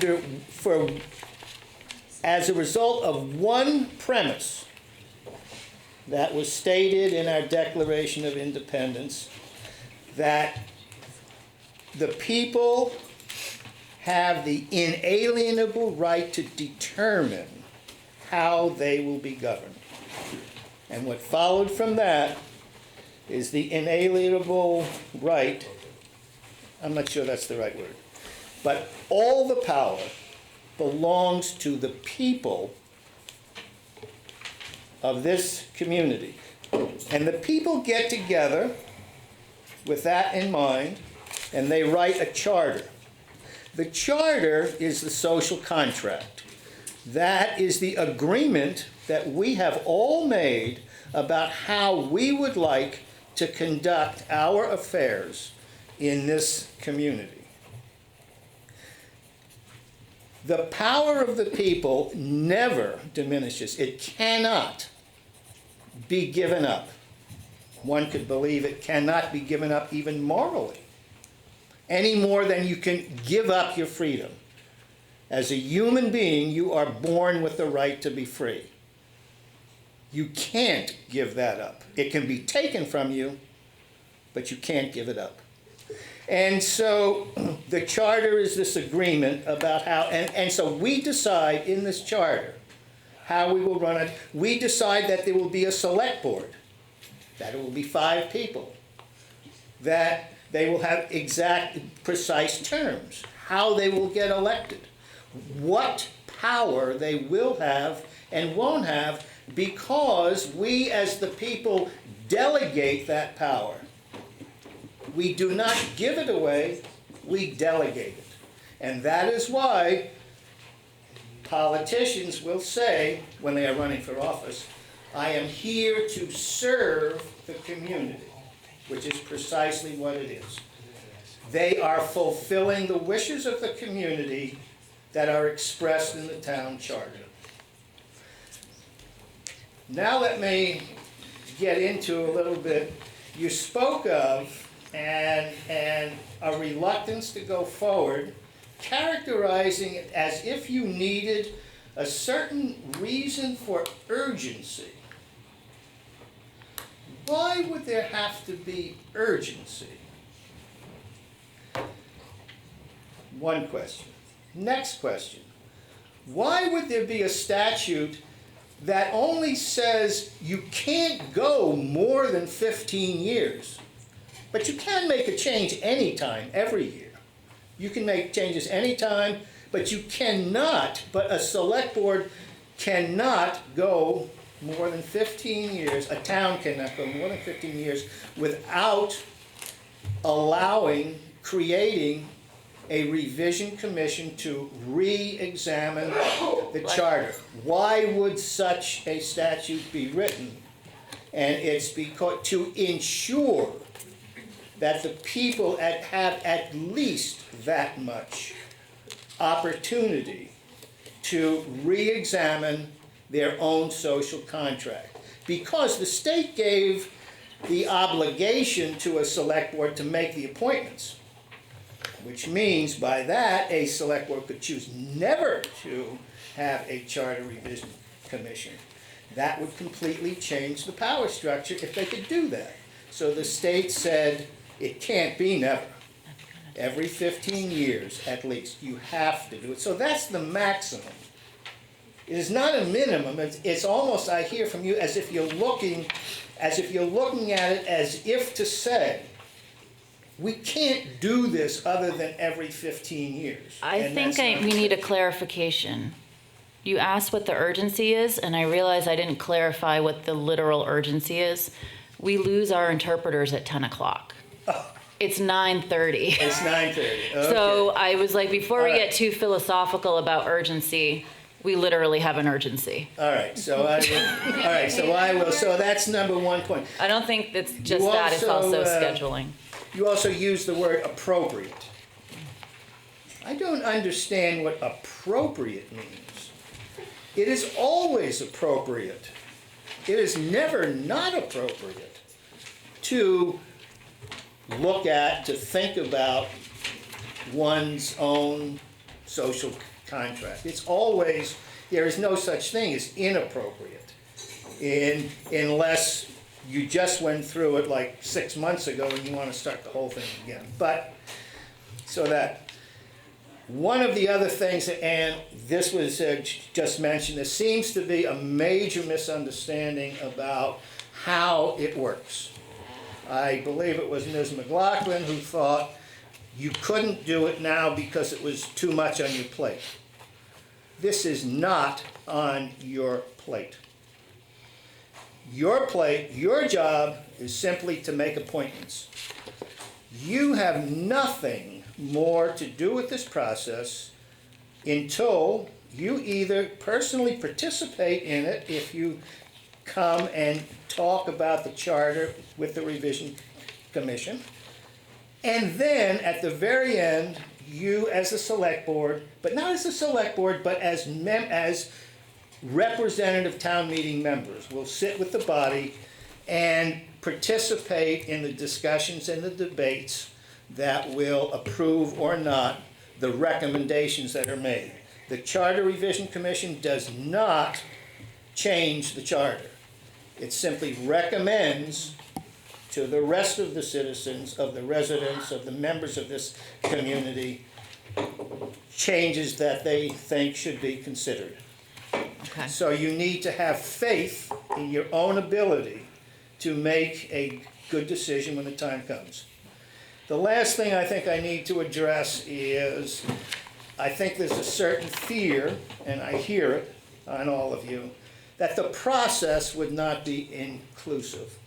Speaker 16: a result of one premise that was stated in our Declaration of Independence, that the people have the inalienable right to determine how they will be governed. And what followed from that is the inalienable right, I'm not sure that's the right word, but all the power belongs to the people of this community. And the people get together with that in mind, and they write a charter. The charter is the social contract. That is the agreement that we have all made about how we would like to conduct our affairs in this community. The power of the people never diminishes. It cannot be given up. one could believe it cannot be given up even morally, any more than you can give up your freedom. As a human being, you are born with the right to be free. You can't give that up. It can be taken from you, but you can't give it up. And so the charter is this agreement about how, and so we decide in this charter how we will run it. We decide that there will be a select board, that it will be 5 people, that they will have exact, precise terms, how they will get elected, what power they will have and won't have, because we as the people delegate that power. We do not give it away, we delegate it. And that is why politicians will say, when they are running for office, I am here to serve the community, which is precisely what it is. They are fulfilling the wishes of the community that are expressed in the town charter. Now let me get into a little bit. You spoke of and a reluctance to go forward, characterizing it as if you needed a certain reason for urgency. Why would there have to be urgency? One question. Next question. Why would there be a statute that only says you can't go more than 15 years? But you can make a change anytime, every year. You can make changes anytime, but you cannot, but a select board cannot go more than 15 years, a town cannot go more than 15 years without allowing, creating a revision commission to re-examine the charter. Why would such a statute be written? And it's because to ensure that the people have at least that much opportunity to re-examine their own social contract. Because the state gave the obligation to a select board to make the appointments, which means by that a select board could choose never to have a charter revision commission. That would completely change the power structure if they could do that. So the state said, it can't be never. Every 15 years, at least, you have to do it. So that's the maximum. It is not a minimum. It's almost, I hear from you, as if you're looking at it as if to say, we can't do this other than every 15 years.
Speaker 1: I think we need a clarification. You asked what the urgency is, and I realize I didn't clarify what the literal urgency is. We lose our interpreters at 10 o'clock. It's 9:30.
Speaker 16: It's 9:30. Okay.
Speaker 1: So I was like, before we get too philosophical about urgency, we literally have an urgency.
Speaker 16: All right. So I will. So that's number 1 point.
Speaker 1: I don't think it's just that. It's also scheduling.
Speaker 16: You also use the word appropriate. I don't understand what appropriate means. It is always appropriate. It is never not appropriate to look at, to think about one's own social contract. It's always, there is no such thing as inappropriate, unless you just went through it like 6 months ago and you want to start the whole thing again. But, so that, one of the other things, and this was just mentioned, there seems to be a major misunderstanding about how it works. I believe it was Ms. McLaughlin who thought you couldn't do it now because it was too much on your plate. This is not on your plate. Your plate, your job is simply to make appointments. You have nothing more to do with this process until you either personally participate in it, if you come and talk about the charter with the revision commission, and then at the very end, you as a select board, but not as a select board, but as representative town meeting members, will sit with the body and participate in the discussions and the debates that will approve or not the recommendations that are made. The Charter Revision Commission does not change the charter. It simply recommends to the rest of the citizens, of the residents, of the members of this community, changes that they think should be considered.
Speaker 1: Okay.
Speaker 16: So you need to have faith in your own ability to make a good decision when the time comes. The last thing I think I need to address is, I think there's a certain fear, and I hear it on all of you, that the process would not be inclusive.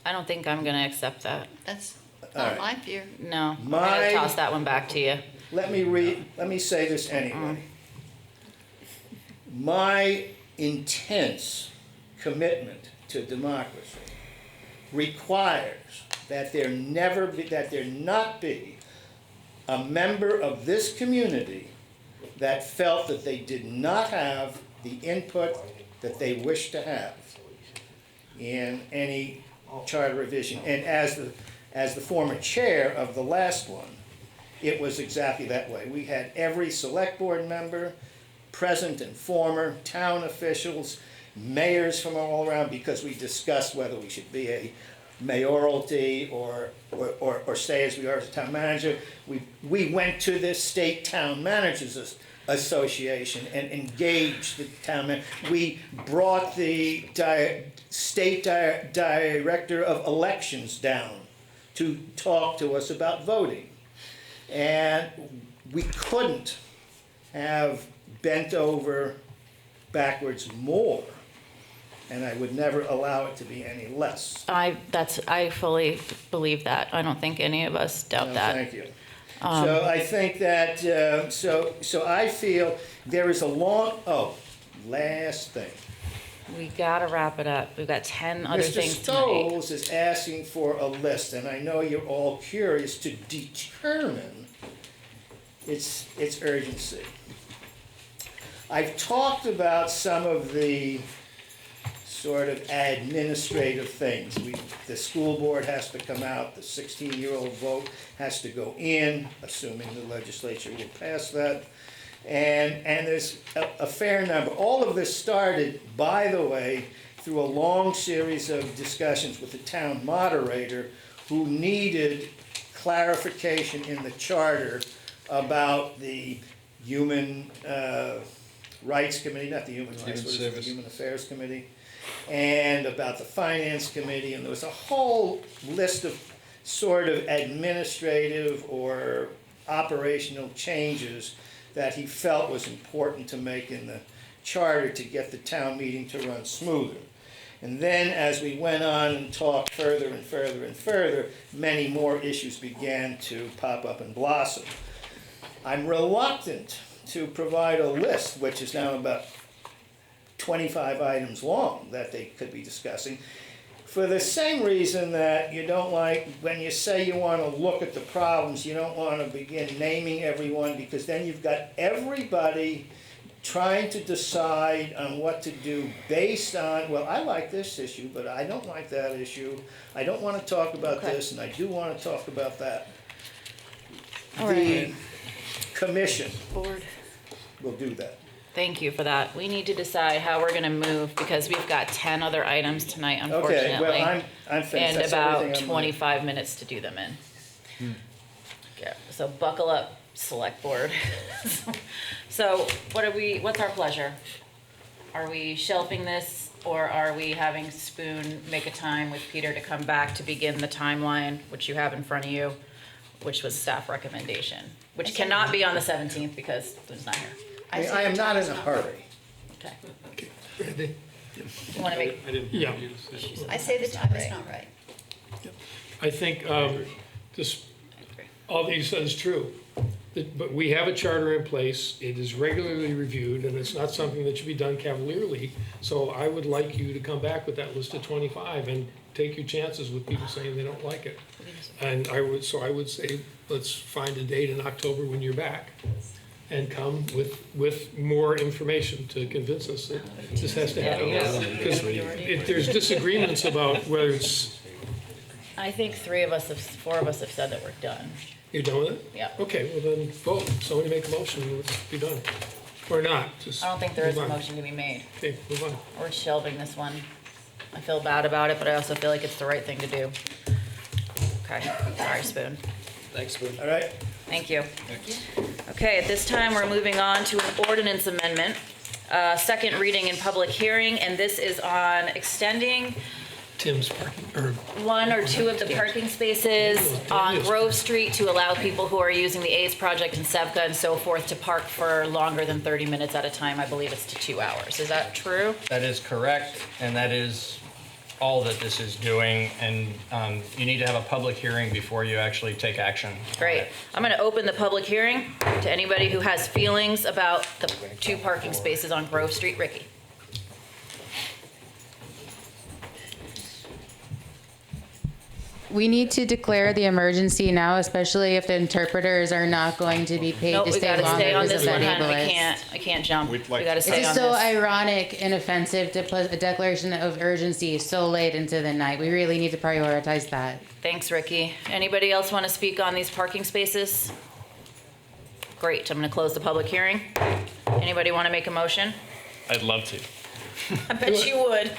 Speaker 1: I don't think I'm gonna accept that.
Speaker 8: That's
Speaker 16: All
Speaker 8: not
Speaker 16: right.
Speaker 8: my fear.
Speaker 1: No, I'm
Speaker 16: My-
Speaker 1: gonna toss that one back to you.
Speaker 16: Let me say this anyway. My intense commitment to democracy requires that there not be a member of this community that felt that they did not have the input that they wish to have in any charter revision. And as the former chair of the last one, it was exactly that way. We had every select board member, present and former, town officials, mayors from all around, because we discussed whether we should be a mayoralty or stay as we are as a town manager. We went to the State Town Managers Association and engaged the town manager. We brought the state director of elections down to talk to us about voting. And we couldn't have bent over backwards more, and I would never allow it to be any less.
Speaker 1: I fully believe that. I don't think any of us doubt
Speaker 16: No,
Speaker 1: that.
Speaker 16: thank you. So I think that, so I feel there is a last thing.
Speaker 1: We gotta wrap it up. We've got 10 other
Speaker 16: Mr.
Speaker 1: things tonight.
Speaker 16: Stoles is asking for a list, and I know you're all curious to determine its urgency. I've talked about some of the sort of administrative things. The school board has to come out, the 16-year-old vote has to go in, assuming the legislature will pass that. And there's a fair number. All of this started, by the way, through a long series of discussions with the town moderator, who needed clarification in the charter about the Human Rights Committee, not the Human Rights, what is it, the Human Affairs Committee, and about the Finance Committee, and there was a whole list of sort of administrative or operational changes that he felt was important to make in the charter to get the town meeting to run smoother. And then as we went on and talked further and further and further, many more issues began to pop up and blossom. I'm reluctant to provide a list, which is now about 25 items long, that they could be discussing, for the same reason that you don't like, when you say you want to look at the problems, you don't want to begin naming everyone, because then you've got everybody trying to decide on what to do based on, well, I like this issue, but I don't like that issue. I don't want to talk about this, and I do want to talk about that. The commission will do that.
Speaker 1: Thank you for that. We need to decide how we're gonna move, because we've got 10 other items tonight, unfortunately.
Speaker 16: Okay, well, I'm finished.
Speaker 1: And
Speaker 16: That's
Speaker 1: about
Speaker 16: everything I'm
Speaker 1: 25 minutes to do them in. Yeah, so buckle up, select board. So what's our pleasure? Are we shelving this, or are we having Spoon make a time with Peter to come back to begin the timeline, which you have in front of you, which was staff recommendation, which cannot be on the 17th because Spoon's not here.
Speaker 16: I am not in a hurry.
Speaker 1: Okay.
Speaker 10: Randy?
Speaker 1: You wanna make,
Speaker 7: I didn't
Speaker 10: Yeah.
Speaker 7: hear you say.
Speaker 8: I say the time is not right.
Speaker 10: I think this, all that you said is true. But we have a charter in place, it is regularly reviewed, and it's not something that should be done cavalierly. So I would like you to come back with that list of 25 and take your chances with people saying they don't like it. And I would say, let's find a date in October when you're back. and come with more information to convince us that this has to happen. Because if there's disagreements about whether it's,
Speaker 1: I think 4 of us have said that we're done.
Speaker 10: you're done with it?
Speaker 1: Yeah.
Speaker 10: Okay, well then vote. Somebody make a motion and let's be done. Or not, just
Speaker 1: I don't think there is a
Speaker 10: move on.
Speaker 1: motion to be made.
Speaker 10: Okay, move on.
Speaker 1: We're shelving this one. I feel bad about it, but I also feel like it's the right thing to do. Okay, sorry, Spoon.
Speaker 6: Thanks, Spoon.
Speaker 16: All right?
Speaker 1: Thank you. Okay, at this time, we're moving on to an ordinance amendment, second reading and public hearing, and this is on extending
Speaker 10: Tim's parking, or
Speaker 1: 1 or 2 of the parking spaces on Grove Street to allow people who are using the A's project in Sevka and so forth to park for longer than 30 minutes at a time. I believe it's to 2 hours. Is that true?
Speaker 5: That is correct, and that is all that this is doing, and you need to have a public hearing before you actually take action.
Speaker 1: Great. I'm going to open the public hearing to anybody who has feelings about the 2 parking spaces on Grove Street. Ricky?
Speaker 21: We need to declare the emergency now, especially if the interpreters are not going to be paid
Speaker 1: Nope,
Speaker 21: to
Speaker 1: we
Speaker 21: stay
Speaker 1: gotta
Speaker 21: longer
Speaker 1: stay on
Speaker 21: because
Speaker 1: this
Speaker 21: of
Speaker 1: one, hon.
Speaker 21: enablers.
Speaker 1: I can't jump. We gotta
Speaker 21: It's
Speaker 1: stay on
Speaker 21: just so
Speaker 1: this.
Speaker 21: ironic and offensive to put a declaration of urgency so late into the night. We really need to prioritize that.
Speaker 1: Thanks, Ricky. Anybody else want to speak on these parking spaces? Great, I'm going to close the public hearing. Anybody want to make a motion?
Speaker 15: I'd love to.
Speaker 1: I bet you would.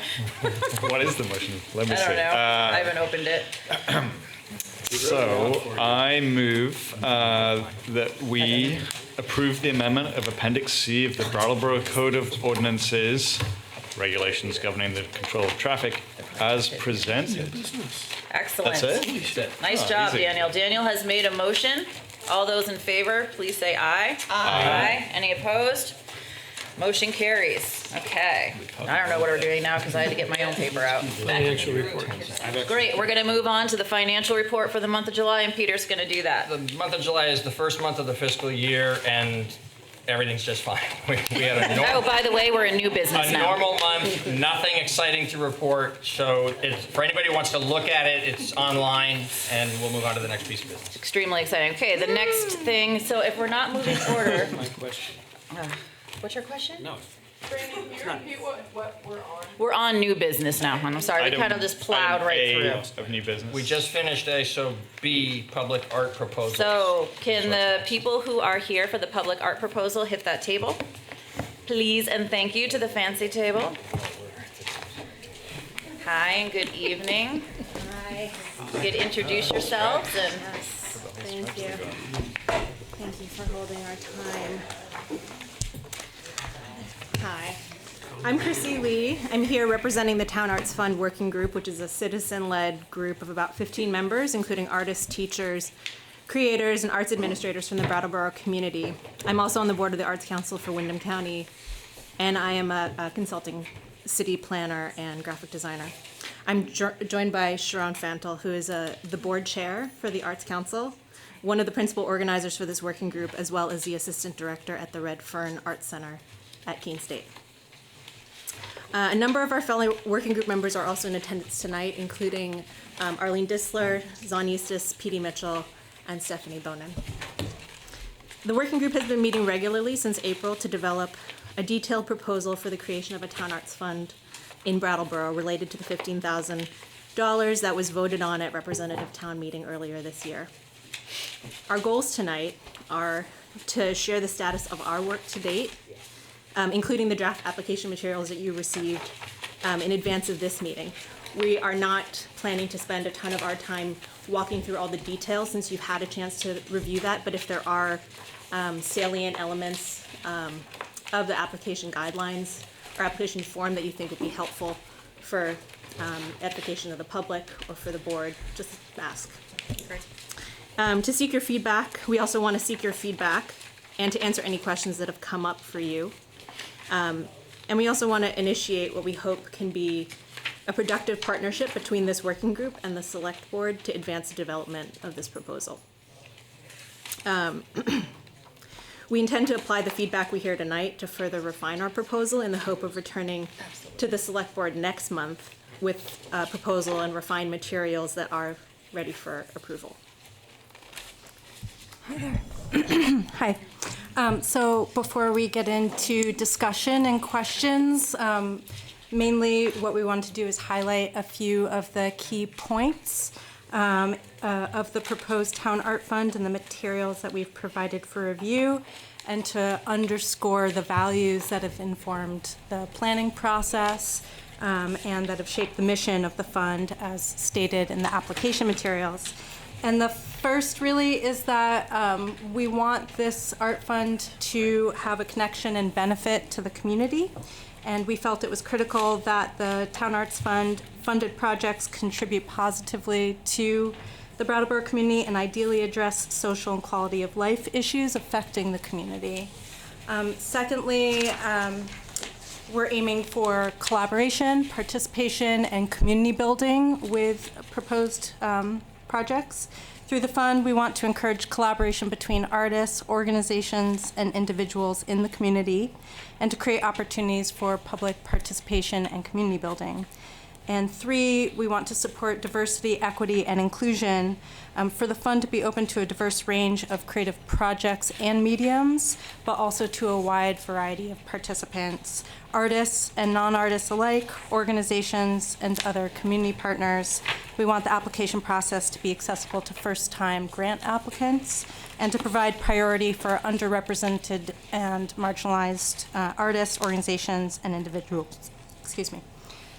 Speaker 15: What is the motion? Let me
Speaker 1: I
Speaker 15: see.
Speaker 1: don't know. I haven't opened it.
Speaker 15: So I move that we approve the amendment of Appendix C of the Brattleboro Code of Ordinances, regulations governing the control of traffic, as presented.
Speaker 1: Excellent.
Speaker 15: That's it?
Speaker 1: Nice
Speaker 15: Oh,
Speaker 1: job,
Speaker 15: easy.
Speaker 1: Daniel. Daniel has made a motion. All those in favor, please say aye. Aye. Any opposed? Motion carries. Okay. I don't know what we're doing now because I had to get my own paper out.
Speaker 10: financial report.
Speaker 1: Great. We're going to move on to the financial report for the month of July, and Peter's going to do that.
Speaker 5: The month of July is the first month of the fiscal year, and everything's just fine. We had a
Speaker 1: Oh, by the way, we're in new business
Speaker 5: a
Speaker 1: now.
Speaker 5: normal month, nothing exciting to report. So for anybody who wants to look at it, it's online, and we'll move on to the next piece of business.
Speaker 1: Extremely exciting. Okay, the next thing, so if we're not moving order.
Speaker 7: My question.
Speaker 1: What's your question?
Speaker 7: No.
Speaker 2: Brandon, can you repeat what we're on?
Speaker 1: We're on new business now, hon. I'm sorry, we
Speaker 15: Item-
Speaker 1: kind of just plowed
Speaker 15: item
Speaker 1: right
Speaker 15: A
Speaker 1: through.
Speaker 15: of new business.
Speaker 5: We just finished A, so B, public art proposal.
Speaker 1: So can the people who are here for the public art proposal hit that table? Please and thank you to the fancy table. Hi and good evening.
Speaker 14: Hi.
Speaker 1: You could introduce yourselves and
Speaker 14: Thank you. Thank you for holding our time. Hi. I'm Chrissy Lee. I'm here representing the Town Arts Fund Working Group, which is a citizen-led group of about 15 members, including artists, teachers, creators, and arts administrators from the Brattleboro community. I'm also on the board of the Arts Council for Windham County, and I am a consulting city planner and graphic designer. I'm joined by Sharon Fantel, who is the board chair for the Arts Council, one of the principal organizers for this working group, as well as the assistant director at the Red Fern Arts Center at Keene State. A number of our fellow working group members are also in attendance tonight, including Arlene Disler, Zon Eustace, Petey Mitchell, and Stephanie Bonin. The working group has been meeting regularly since April to develop a detailed proposal for the creation of a town arts fund in Brattleboro related to the $15,000 that was voted on at representative town meeting earlier this year. Our goals tonight are to share the status of our work to date, including the draft application materials that you received in advance of this meeting. We are not planning to spend a ton of our time walking through all the details since you've had a chance to review that, but if there are salient elements of the application guidelines or application form that you think would be helpful for edification of the public or for the board, just ask. To seek your feedback, we also want to seek your feedback and to answer any questions that have come up for you. And we also want to initiate what we hope can be a productive partnership between this working group and the select board to advance the development of this proposal. We intend to apply the feedback we hear tonight to further refine our proposal in the hope of returning to the select board next month with a proposal and refined materials that are ready for approval. Hi there. Hi. So before we get into discussion and questions, mainly what we want to do is highlight a few of the key points of the proposed Town Art Fund and the materials that we've provided for review, and to underscore the values that have informed the planning process and that have shaped the mission of the fund as stated in the application materials. And the first really is that we want this art fund to have a connection and benefit to the community. And we felt it was critical that the Town Arts Fund funded projects contribute positively to the Brattleboro community and ideally address social and quality of life issues affecting the community. Secondly, we're aiming for collaboration, participation, and community building with proposed projects. Through the fund, we want to encourage collaboration between artists, organizations, and individuals in the community, and to create opportunities for public participation and community building. And three, we want to support diversity, equity, and inclusion for the fund to be open to a diverse range of creative projects and mediums, but also to a wide variety of participants, artists and non-artists alike, organizations, and other community partners. We want the application process to be accessible to first-time grant applicants and to provide priority for underrepresented and marginalized artists, organizations, and individuals. Excuse me.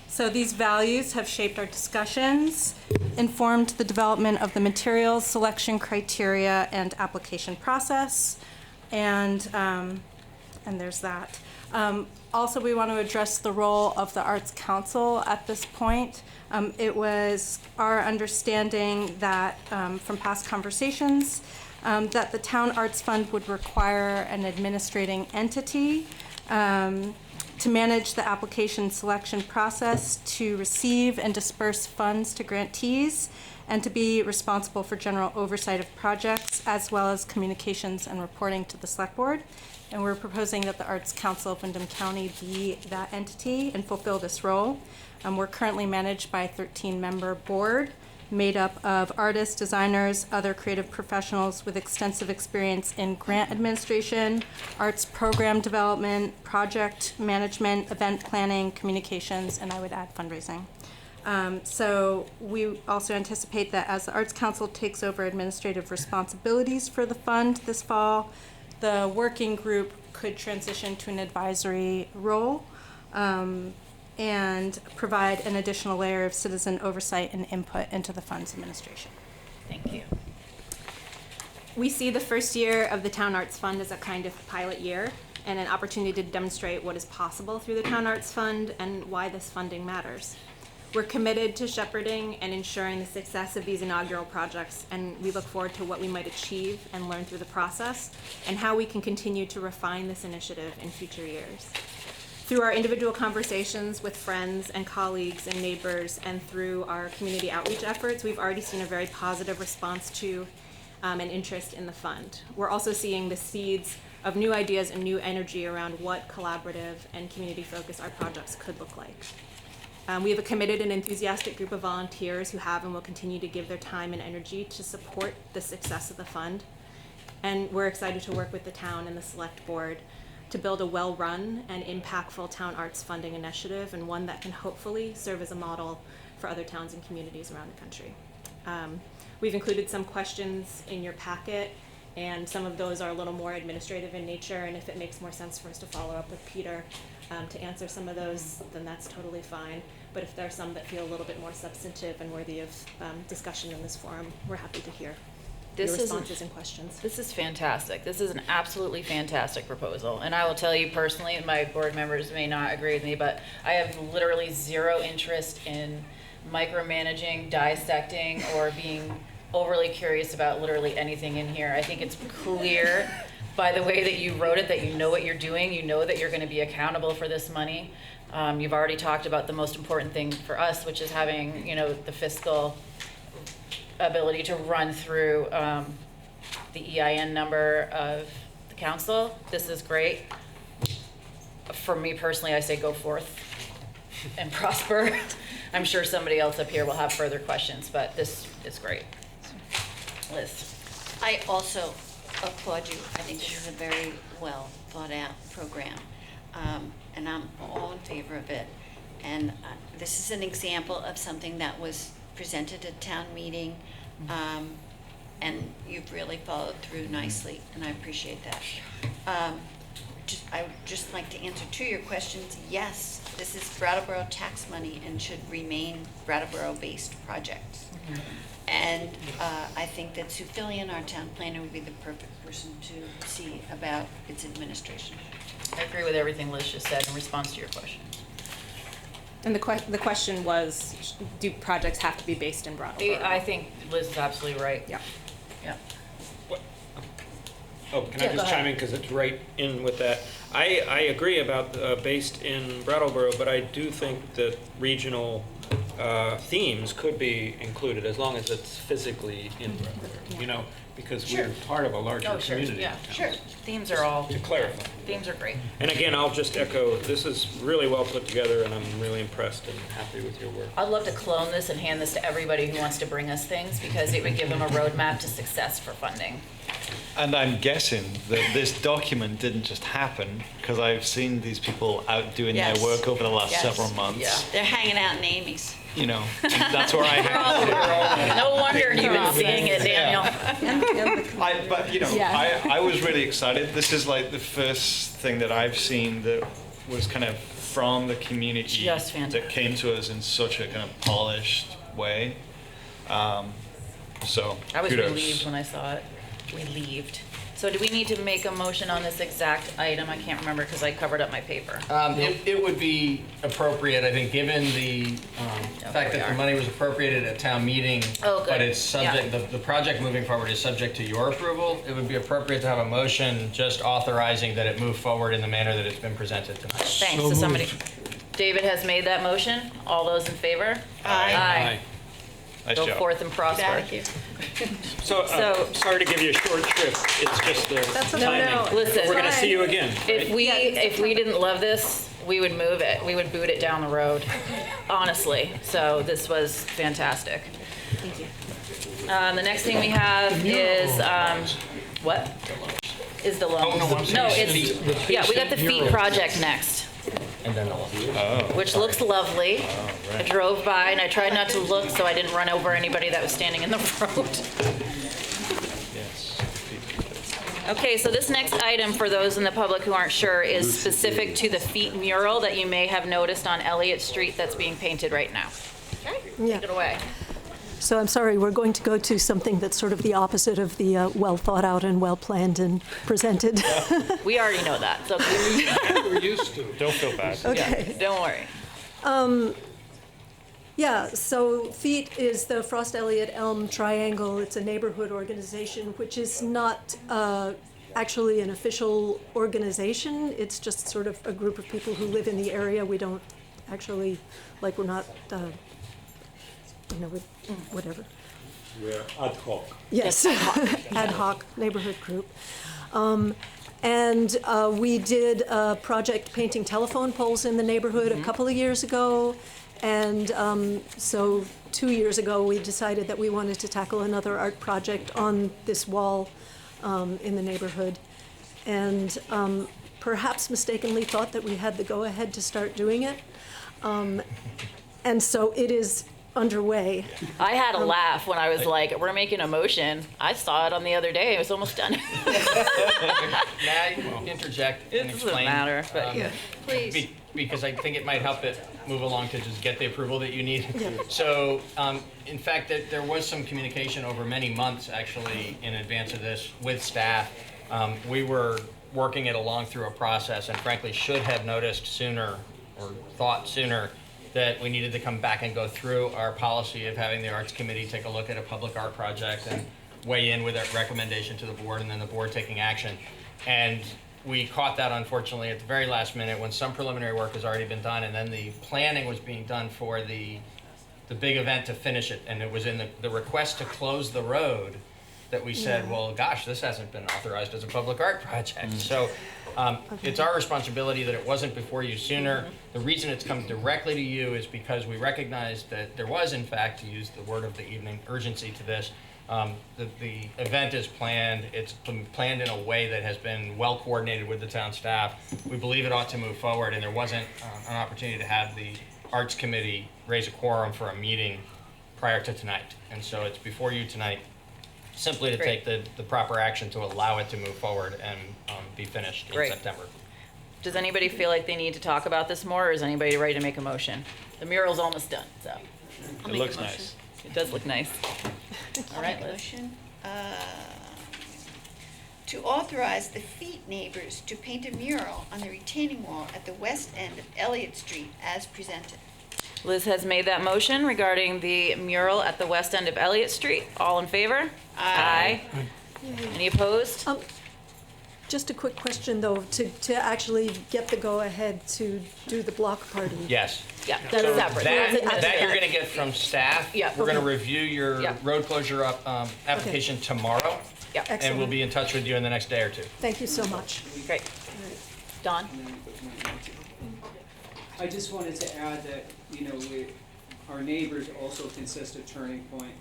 Speaker 14: So these values have shaped our discussions, informed the development of the materials, selection criteria, and application process, and there's that. Also, we want to address the role of the Arts Council at this point. It was our understanding that from past conversations that the Town Arts Fund would require an administrating entity to manage the application selection process, to receive and disperse funds to grantees, and to be responsible for general oversight of projects, as well as communications and reporting to the Select Board. And we're proposing that the Arts Council of Windham County be that entity and fulfill this role. We're currently managed by a 13-member board made up of artists, designers, other creative professionals with extensive experience in grant administration, arts program development, project management, event planning, communications, and I would add fundraising. So we also anticipate that as the Arts Council takes over administrative responsibilities for the fund this fall, the working group could transition to an advisory role and provide an additional layer of citizen oversight and input into the fund's administration.
Speaker 1: Thank you.
Speaker 14: We see the first year of the Town Arts Fund as a kind of pilot year and an opportunity to demonstrate what is possible through the Town Arts Fund and why this funding matters. We're committed to shepherding and ensuring the success of these inaugural projects, and we look forward to what we might achieve and learn through the process and how we can continue to refine this initiative in future years. Through our individual conversations with friends and colleagues and neighbors and through our community outreach efforts, we've already seen a very positive response to and interest in the fund. We're also seeing the seeds of new ideas and new energy around what collaborative and community-focused art projects could look like. We have a committed and enthusiastic group of volunteers who have and will continue to give their time and energy to support the success of the fund. And we're excited to work with the town and the select board to build a well-run and impactful town arts funding initiative, and one that can hopefully serve as a model for other towns and communities around the country. We've included some questions in your packet, and some of those are a little more administrative in nature, and if it makes more sense for us to follow up with Peter to answer some of those, then that's totally fine. But if there are some that feel a little bit more substantive and worthy of discussion in this forum, we're happy to hear your responses and questions.
Speaker 1: This is fantastic. This is an absolutely fantastic proposal. And I will tell you personally, and my board members may not agree with me, but I have literally zero interest in micromanaging, dissecting, or being overly curious about literally anything in here. I think it's clear by the way that you wrote it that you know what you're doing, you know that you're going to be accountable for this money. You've already talked about the most important thing for us, which is having, you know, the fiscal ability to run through the EIN number of the council. This is great. For me personally, I say go forth and prosper. I'm sure somebody else up here will have further questions, but this is great. Liz.
Speaker 8: I also applaud you. I think this is a very well thought out program. And I'm all in favor of it. And this is an example of something that was presented at town meeting. And you've really followed through nicely, and I appreciate that. I would just like to answer to your questions. Yes, this is Brattleboro tax money and should remain Brattleboro-based projects. And I think that Sue Fillion, our town planner, would be the perfect person to see about its administration.
Speaker 1: I agree with everything Liz just said in response to your question.
Speaker 14: And the question was, do projects have to be based in Brattleboro?
Speaker 1: I think Liz is absolutely right.
Speaker 14: Yeah.
Speaker 1: Yeah.
Speaker 7: Oh, can
Speaker 1: Yeah,
Speaker 7: I
Speaker 1: go
Speaker 7: just
Speaker 1: ahead.
Speaker 7: chime in, because it's right in with that? I agree about based in Brattleboro, but I do think that regional themes could be included as long as it's physically in Brattleboro, you know, because
Speaker 1: Sure.
Speaker 7: we're part of a larger
Speaker 1: Oh, sure,
Speaker 7: community.
Speaker 1: yeah,
Speaker 7: in town.
Speaker 1: sure. Themes are all,
Speaker 7: To clarify.
Speaker 1: themes are great.
Speaker 7: And again, I'll just echo, this is really well put together, and I'm really impressed and happy with your work.
Speaker 1: I'd love to clone this and hand this to everybody who wants to bring us things because it would give them a roadmap to success for funding.
Speaker 15: And I'm guessing that this document didn't just happen because I've seen these people out doing
Speaker 8: Yes.
Speaker 15: their work over the last
Speaker 8: Yes.
Speaker 15: several months.
Speaker 1: Yeah.
Speaker 8: They're hanging out in Amy's.
Speaker 15: You know, and that's where I have.
Speaker 1: No wonder you've been seeing it, Daniel.
Speaker 15: But you know,
Speaker 14: Yeah.
Speaker 15: I was really excited. This is like the first thing that I've seen that was kind of from the community
Speaker 1: Just fantastic.
Speaker 15: that came to us in such a kind of polished way. So
Speaker 1: I was
Speaker 15: kudos.
Speaker 1: relieved when I saw it. Relieved. So do we need to make a motion on this exact item? I can't remember because I covered up my paper.
Speaker 5: It would be appropriate, I think, given the fact that the money was appropriated at town meeting,
Speaker 1: Oh, good.
Speaker 5: but it's subject, the project moving forward is subject to your approval, it would be appropriate to have a motion just authorizing that it move forward in the manner that it's been presented tonight.
Speaker 1: Thanks. So somebody, David has made that motion. All those in favor? Aye.
Speaker 15: Nice
Speaker 1: Go
Speaker 15: job.
Speaker 1: forth and prosper.
Speaker 8: Thank you.
Speaker 7: So,
Speaker 1: So-
Speaker 7: sorry to give you a short shrift, it's just the timing.
Speaker 14: no.
Speaker 1: Listen.
Speaker 7: We're gonna see you again.
Speaker 1: If we didn't love this, we would move it. We would boot it down the road, honestly. So this was fantastic.
Speaker 14: Thank you.
Speaker 1: The next thing we have is, what? Is the loan.
Speaker 5: no, I'm sorry.
Speaker 1: It's, yeah, we got the feet project next,
Speaker 5: And then
Speaker 1: which looks lovely. I drove by and I tried not to look so I didn't run over anybody that was standing in the road.
Speaker 15: Yes.
Speaker 1: Okay, so this next item, for those in the public who aren't sure, is specific to the feet mural that you may have noticed on Elliot Street that's being painted right now. Okay, take it away.
Speaker 4: So I'm sorry, we're going to go to something that's sort of the opposite of the well thought out and well planned and presented.
Speaker 1: We already know that, so
Speaker 10: We're used to.
Speaker 15: Don't feel bad.
Speaker 4: Okay.
Speaker 1: don't worry.
Speaker 4: Yeah, so FEAT is the Frost Elliott Elm Triangle. It's a neighborhood organization, which is not actually an official organization. It's just sort of a group of people who live in the area. We don't actually, like, we're not, whatever.
Speaker 13: We're ad hoc.
Speaker 4: Yes, ad hoc neighborhood group. And we did a project painting telephone poles in the neighborhood a couple of years ago. And so 2 years ago, we decided that we wanted to tackle another art project on this wall in the neighborhood. And perhaps mistakenly thought that we had the go-ahead to start doing it. And so it is underway.
Speaker 1: I had a laugh when I was like, we're making a motion. I saw it on the other day. It was almost done.
Speaker 5: May I interject and
Speaker 1: It doesn't
Speaker 5: explain?
Speaker 1: matter, but yeah, please.
Speaker 5: Because I think it might help it move along to just get the approval that you need. So, in fact, there was some communication over many months, actually, in advance of this with staff. We were working it along through a process and frankly should have noticed sooner or thought sooner that we needed to come back and go through our policy of having the Arts Committee take a look at a public art project and weigh in with a recommendation to the board and then the board taking action. And we caught that, unfortunately, at the very last minute when some preliminary work has already been done and then the planning was being done for the big event to finish it. And it was in the request to close the road that we said, well, gosh, this hasn't been authorized as a public art project. So it's our responsibility that it wasn't before you sooner. The reason it's come directly to you is because we recognized that there was, in fact, to use the word of the evening, urgency to this. The event is planned. It's been planned in a way that has been well coordinated with the town staff. We believe it ought to move forward, and there wasn't an opportunity to have the Arts Committee raise a quorum for a meeting prior to tonight. And so it's before you tonight, simply to
Speaker 1: Great.
Speaker 5: take the proper action to allow it to move forward and be finished in
Speaker 1: Great.
Speaker 5: September.
Speaker 1: Does anybody feel like they need to talk about this more, or is anybody ready to make a motion? The mural's almost done, so
Speaker 15: It looks nice.
Speaker 1: it does look nice. All right, Liz.
Speaker 8: Motion to authorize the Feet neighbors to paint a mural on the retaining wall at the west end of Elliot Street as presented.
Speaker 1: Liz has made that motion regarding the mural at the west end of Elliott Street. All in favor? Aye. Any opposed?
Speaker 4: Just a quick question, though, to actually get the go-ahead to do the block party.
Speaker 5: Yes.
Speaker 1: Yeah, that's
Speaker 5: So
Speaker 1: separate.
Speaker 5: that you're going to get from staff.
Speaker 1: Yeah.
Speaker 5: We're going to
Speaker 4: Okay.
Speaker 5: review your
Speaker 1: Yeah.
Speaker 5: road closure application tomorrow.
Speaker 1: Yeah.
Speaker 5: And we'll
Speaker 4: Excellent.
Speaker 5: be in touch with you in the next day or two.
Speaker 4: Thank you so much.
Speaker 1: Great. Don?
Speaker 2: I just wanted to add that, our neighbors also consist of Turning Point,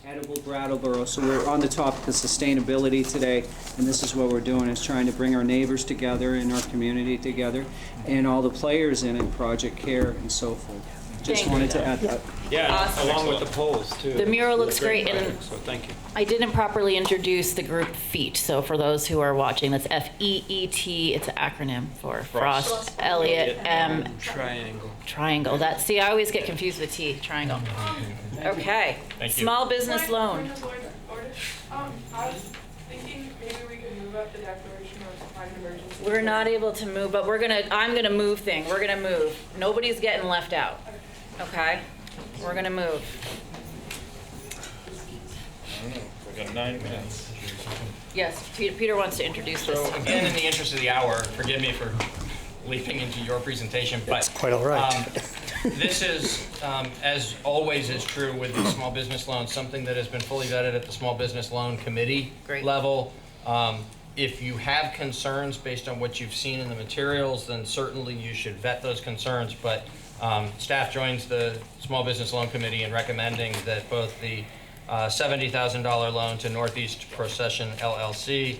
Speaker 2: Edible Brattleboro, so we're on the topic of sustainability today, and this is what we're doing, is trying to bring our neighbors together and our community together, and all the players in it, Project Care and so forth. Just
Speaker 1: Thank you.
Speaker 2: wanted to add that.
Speaker 7: Yeah,
Speaker 1: Awesome.
Speaker 7: along with the polls, too.
Speaker 1: The mural looks
Speaker 7: It's a
Speaker 1: great, and-
Speaker 7: project, So thank you.
Speaker 1: I didn't properly introduce the group FEET, so for those who are watching, that's F-E-E-T, it's an acronym for Frost, Elliot, Triangle. That, see, I always get confused with T, triangle. Okay.
Speaker 5: Thank you.
Speaker 1: Small business loan.
Speaker 17: I was thinking maybe we could move up the declaration of climate emergency.
Speaker 1: We're not able to move, but I'm gonna move thing. We're gonna move. Nobody's getting left out. Okay? We're gonna move.
Speaker 15: We got 9 minutes.
Speaker 1: Yes, Peter wants to introduce this.
Speaker 5: So again, in the interest of the hour, forgive me for leaping into your presentation, but.
Speaker 9: quite all right.
Speaker 5: This is, as always is true with the small business loans, something that has been fully vetted at the Small Business Loan Committee
Speaker 1: Great.
Speaker 5: level. If you have concerns based on what you've seen in the materials, then certainly you should vet those concerns. But staff joins the Small Business Loan Committee in recommending that both the $70,000 loan to Northeast Processing LLC,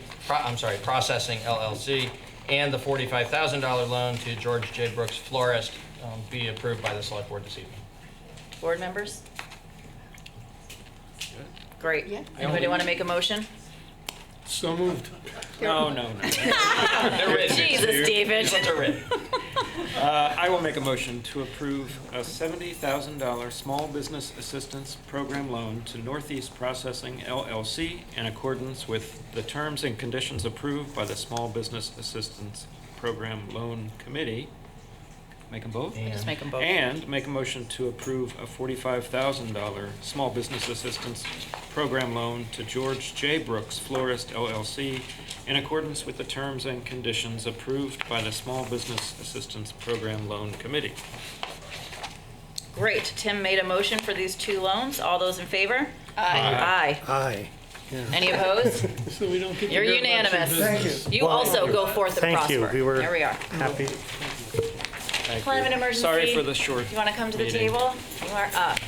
Speaker 5: and the $45,000 loan to George J. Brooks Florist be approved by the Select Board this evening.
Speaker 1: Board members? Great.
Speaker 8: Yeah.
Speaker 1: Anybody want to make a motion?
Speaker 10: So moved.
Speaker 7: No.
Speaker 5: They're written.
Speaker 1: Jesus, David.
Speaker 5: These ones are written.
Speaker 7: I will make a motion to approve a $70,000 small business assistance program loan to Northeast Processing LLC in accordance with the terms and conditions approved by the Small Business Assistance Program Loan Committee. Make them both?
Speaker 1: Just make them both.
Speaker 7: And make a motion to approve a $45,000 small business assistance program loan to George J. Brooks Florist LLC in accordance with the terms and conditions approved by the Small Business Assistance Program Loan Committee.
Speaker 1: Great. Tim made a motion for these two loans. All those in favor? Aye.
Speaker 9: Aye.
Speaker 1: Any opposed?
Speaker 10: So we don't get to
Speaker 1: You're
Speaker 10: hear about your
Speaker 1: unanimous.
Speaker 10: business.
Speaker 1: You also go forth and prosper.
Speaker 9: Thank you. We were
Speaker 1: There we are.
Speaker 9: happy.
Speaker 7: Thank
Speaker 1: Climate
Speaker 7: you.
Speaker 1: emergency.
Speaker 7: Sorry for the short
Speaker 1: You want to come to the
Speaker 7: meeting.
Speaker 1: table? You are up.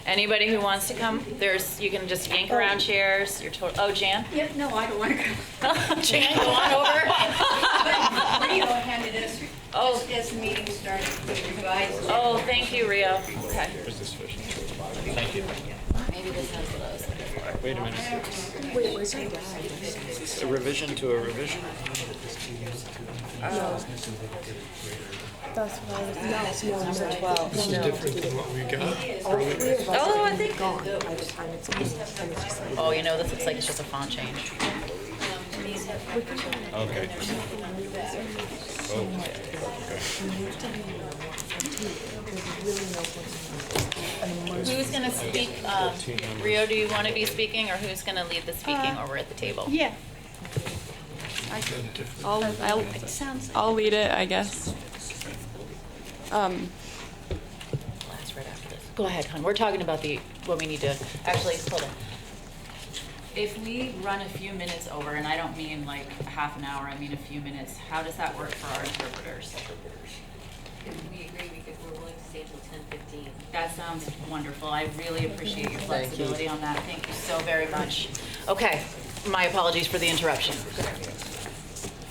Speaker 1: Anybody who wants to come, you can just yank around chairs. Oh, Jan?
Speaker 12: Yep, no, I don't want to go.
Speaker 1: Jan, go on over.
Speaker 12: Rio handed us,
Speaker 1: Oh,
Speaker 12: as the meeting started, we revised.
Speaker 1: oh, thank you, Rio. Okay.
Speaker 15: Where's this fish?
Speaker 5: Thank you.
Speaker 1: Maybe this has what I was looking for.
Speaker 7: Wait a minute.
Speaker 4: Wait, where's your
Speaker 7: Is this a revision to a revision?
Speaker 4: That's what I was, no, it's number 12.
Speaker 10: This is different than what we got earlier.
Speaker 1: Oh, I think.
Speaker 4: Gone by the time it's just like.
Speaker 1: Oh, this looks like it's just a font change.
Speaker 7: Okay.
Speaker 1: Who's going to speak? Rio, do you want to be speaking, or who's going to lead the speaking over at the table?
Speaker 17: Yeah. I'll lead it, I guess.
Speaker 1: Last right after this. Go ahead, hon. We're talking about what we need to, actually, hold on. If we run a few minutes over, and I don't mean like half an hour, I mean a few minutes, how does that work for our interpreters?
Speaker 11: we agree we're willing to stay until 10:15. That sounds wonderful. I really appreciate your flexibility on that. Thank you so very much.
Speaker 1: Okay, my apologies for the interruption.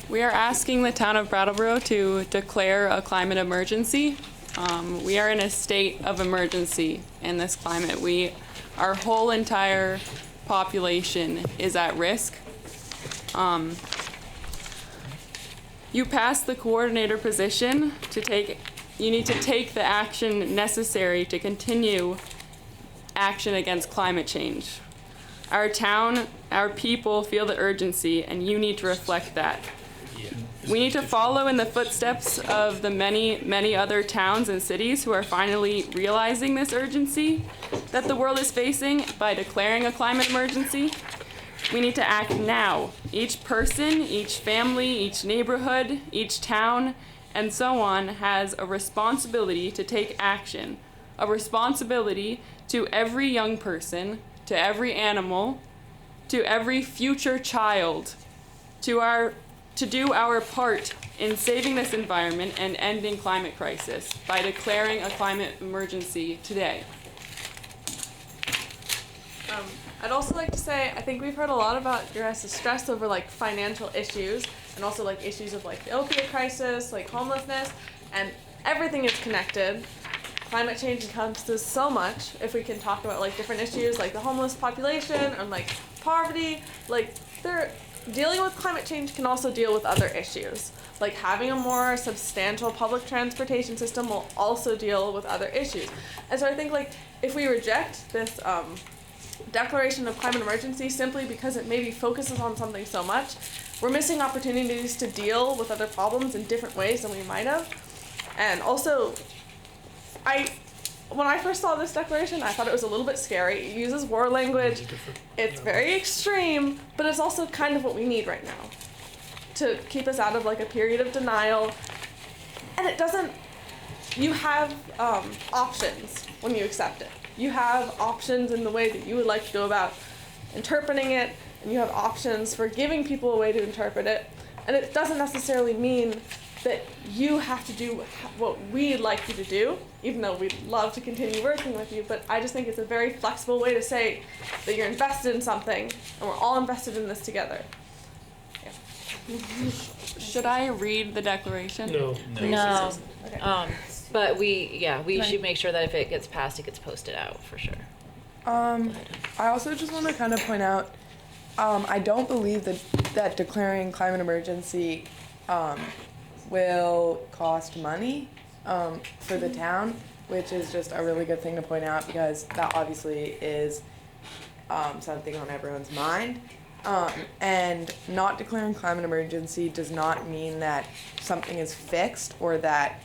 Speaker 17: We are asking the town of Brattleboro to declare a climate emergency. We are in a state of emergency in this climate. Our whole entire population is at risk. You passed the coordinator position you need to take the action necessary to continue action against climate change. Our town, our people feel the urgency, and you need to reflect that. We need to follow in the footsteps of the many, many other towns and cities who are finally realizing this urgency that the world is facing by declaring a climate emergency. We need to act now. Each person, each family, each neighborhood, each town, and so on has a responsibility to take action, a responsibility to every young person, to every animal, to every future child, to do our part in saving this environment and ending climate crisis by declaring a climate emergency today.
Speaker 18: I'd also like to say, I think we've heard a lot about your guys' stress over like financial issues and also like issues of like the opioid crisis, like homelessness, and everything is connected. Climate change encompasses so much. If we can talk about like different issues like the homeless population and like poverty, like dealing with climate change can also deal with other issues. Like having a more substantial public transportation system will also deal with other issues. And so I think like if we reject this declaration of climate emergency simply because it maybe focuses on something so much, we're missing opportunities to deal with other problems in different ways than we might have. And also, when I first saw this declaration, I thought it was a little bit scary. It uses war language. It's very extreme, but it's also kind of what we need right now to keep us out of like a period of denial. And it doesn't, you have options when you accept it. You have options in the way that you would like to go about interpreting it, and you have options for giving people a way to interpret it. And it doesn't necessarily mean that you have to do what we'd like you to do, even though we'd love to continue working with you, but I just think it's a very flexible way to say that you're invested in something, and we're all invested in this together. Yeah. Should I read the declaration?
Speaker 1: No.
Speaker 18: Okay.
Speaker 1: But we should make sure that if it gets passed, it gets posted out for sure.
Speaker 19: I also just want to kind of point out, I don't believe that declaring climate emergency will cost money for the town, which is just a really good thing to point out because that obviously is something on everyone's mind. And not declaring climate emergency does not mean that something is fixed or that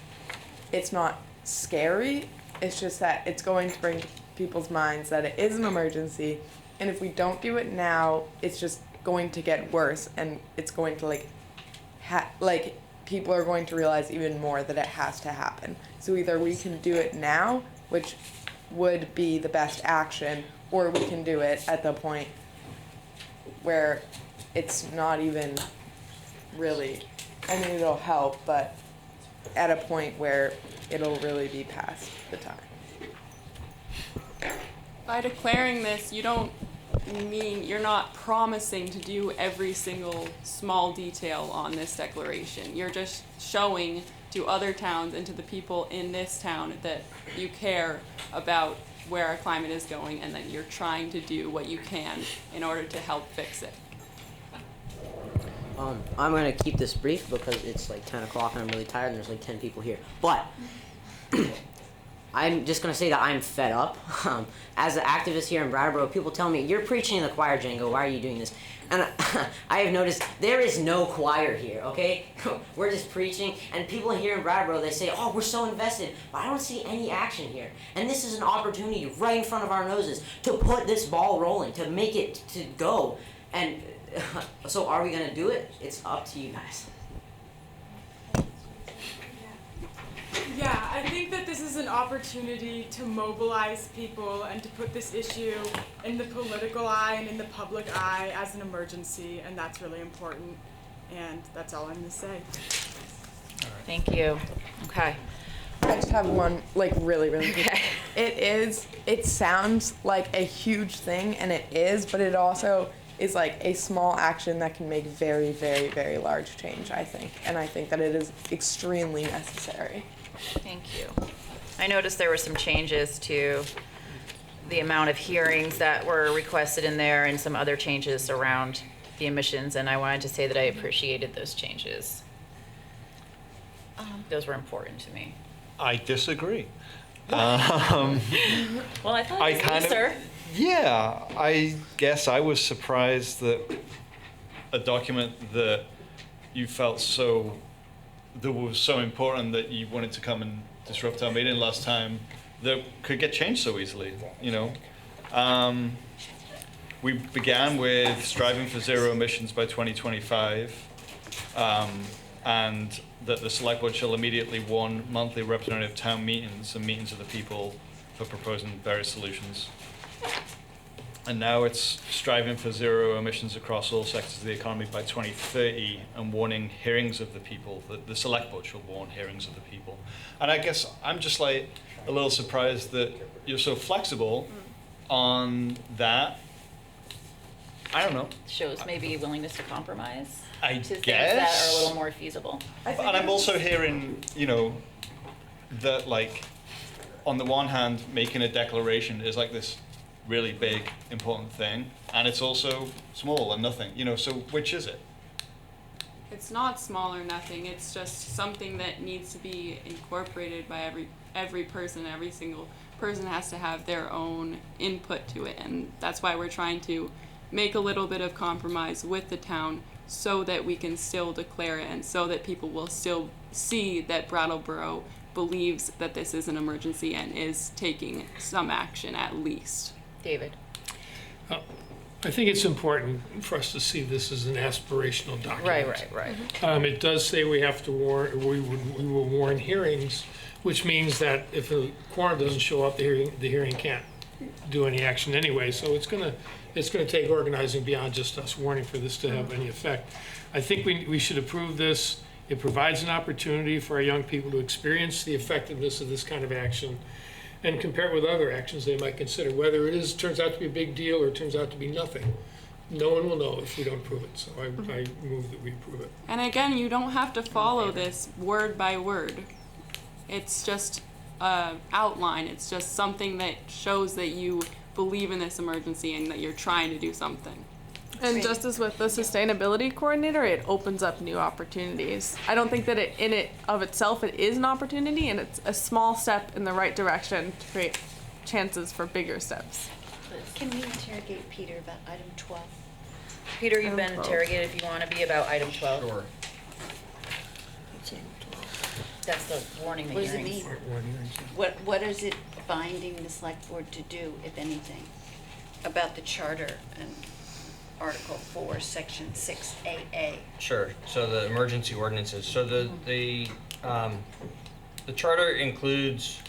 Speaker 19: it's not scary. It's just that it's going to bring to people's minds that it is an emergency, and if we don't do it now, it's just going to get worse, and it's going to people are going to realize even more that it has to happen. So either we can do it now, which would be the best action, or we can do it at the point where it's not even really, I mean, it'll help, but at a point where it'll really be past the time.
Speaker 18: By declaring this, you don't mean you're not promising to do every single small detail on this declaration. You're just showing to other towns and to the people in this town that you care about where our climate is going and that you're trying to do what you can in order to help fix it.
Speaker 20: I'm going to keep this brief because it's like 10 o'clock and I'm really tired and there's like 10 people here. But I'm just going to say that I'm fed up. As an activist here in Brattleboro, people tell me, you're preaching in the choir, Django. Why are you doing this? And I have noticed there is no choir here, okay? We're just preaching. And people here in Brattleboro, they say, oh, we're so invested. But I don't see any action here. And this is an opportunity right in front of our noses to put this ball rolling, to make it to go. And so are we going to do it? It's up to you guys.
Speaker 23: Yeah, I think that this is an opportunity to mobilize people and to put this issue in the political eye and in the public eye as an emergency, and that's really important. And that's all I'm going to say.
Speaker 1: Thank you. Okay.
Speaker 19: just have one, like, really quick. It sounds like a huge thing, and it is, but it also is like a small action that can make very, very, very large change, I think. And I think that it is extremely necessary.
Speaker 1: Thank you. I noticed there were some changes to the amount of hearings that were requested in there and some other changes around the emissions, and I wanted to say that I appreciated those changes. Those were important to me.
Speaker 15: I disagree.
Speaker 1: Well, I thought it was looser.
Speaker 15: Yeah, I guess I was surprised that a document that you felt that was so important that you wanted to come and disrupt our meeting last time, that could get changed so easily, you know. We began with striving for zero emissions by 2025, and that the select board shall immediately warn monthly representative town meetings and meetings of the people for proposing various solutions. And now it's striving for zero emissions across all sectors of the economy by 2030 and warning hearings of the people, that the select board shall warn hearings of the people. And I guess I'm just like a little surprised that you're so flexible on that. I don't know.
Speaker 1: Shows maybe willingness to compromise.
Speaker 15: I
Speaker 1: to things
Speaker 15: guess.
Speaker 1: that are a little more feasible.
Speaker 15: And I'm also hearing, you know, that like, on the one hand, making a declaration is like this really big, important thing, and it's also small and nothing, you know, so which is it?
Speaker 17: It's not small or nothing, it's just something that needs to be incorporated by every person. Every single person has to have their own input to it, and that's why we're trying to make a little bit of compromise with the town so that we can still declare it and so that people will still see that Brattleboro believes that this is an emergency and is taking some action at least.
Speaker 1: David.
Speaker 10: I think it's important for us to see this as an aspirational document.
Speaker 1: Right.
Speaker 10: It does say we have to warn, we will warn hearings, which means that if a quorum doesn't show up, the hearing can't do any action anyway. So it's gonna take organizing beyond just us warning for this to have any effect. I think we should approve this. It provides an opportunity for our young people to experience the effectiveness of this kind of action and compare it with other actions they might consider, whether it turns out to be a big deal or turns out to be nothing. No one will know if we don't prove it, so I move that we approve it.
Speaker 17: And again, you don't have to follow this word by word. It's just an outline. It's just something that shows that you believe in this emergency and that you're trying to do something.
Speaker 18: And just as with the sustainability coordinator, it opens up new opportunities. I don't think that in it of itself it is an opportunity, and it's a small step in the right direction to create chances for bigger steps.
Speaker 8: Can we interrogate Peter about item 12?
Speaker 1: Peter, you've been interrogated if you want to be about item 12.
Speaker 5: Sure.
Speaker 1: That's the warning the
Speaker 8: What does it
Speaker 1: hearings.
Speaker 8: mean? What is it binding the select board to do, if anything, about the charter and Article 4, Section 6AA?
Speaker 5: Sure. So the emergency ordinances. So the charter includes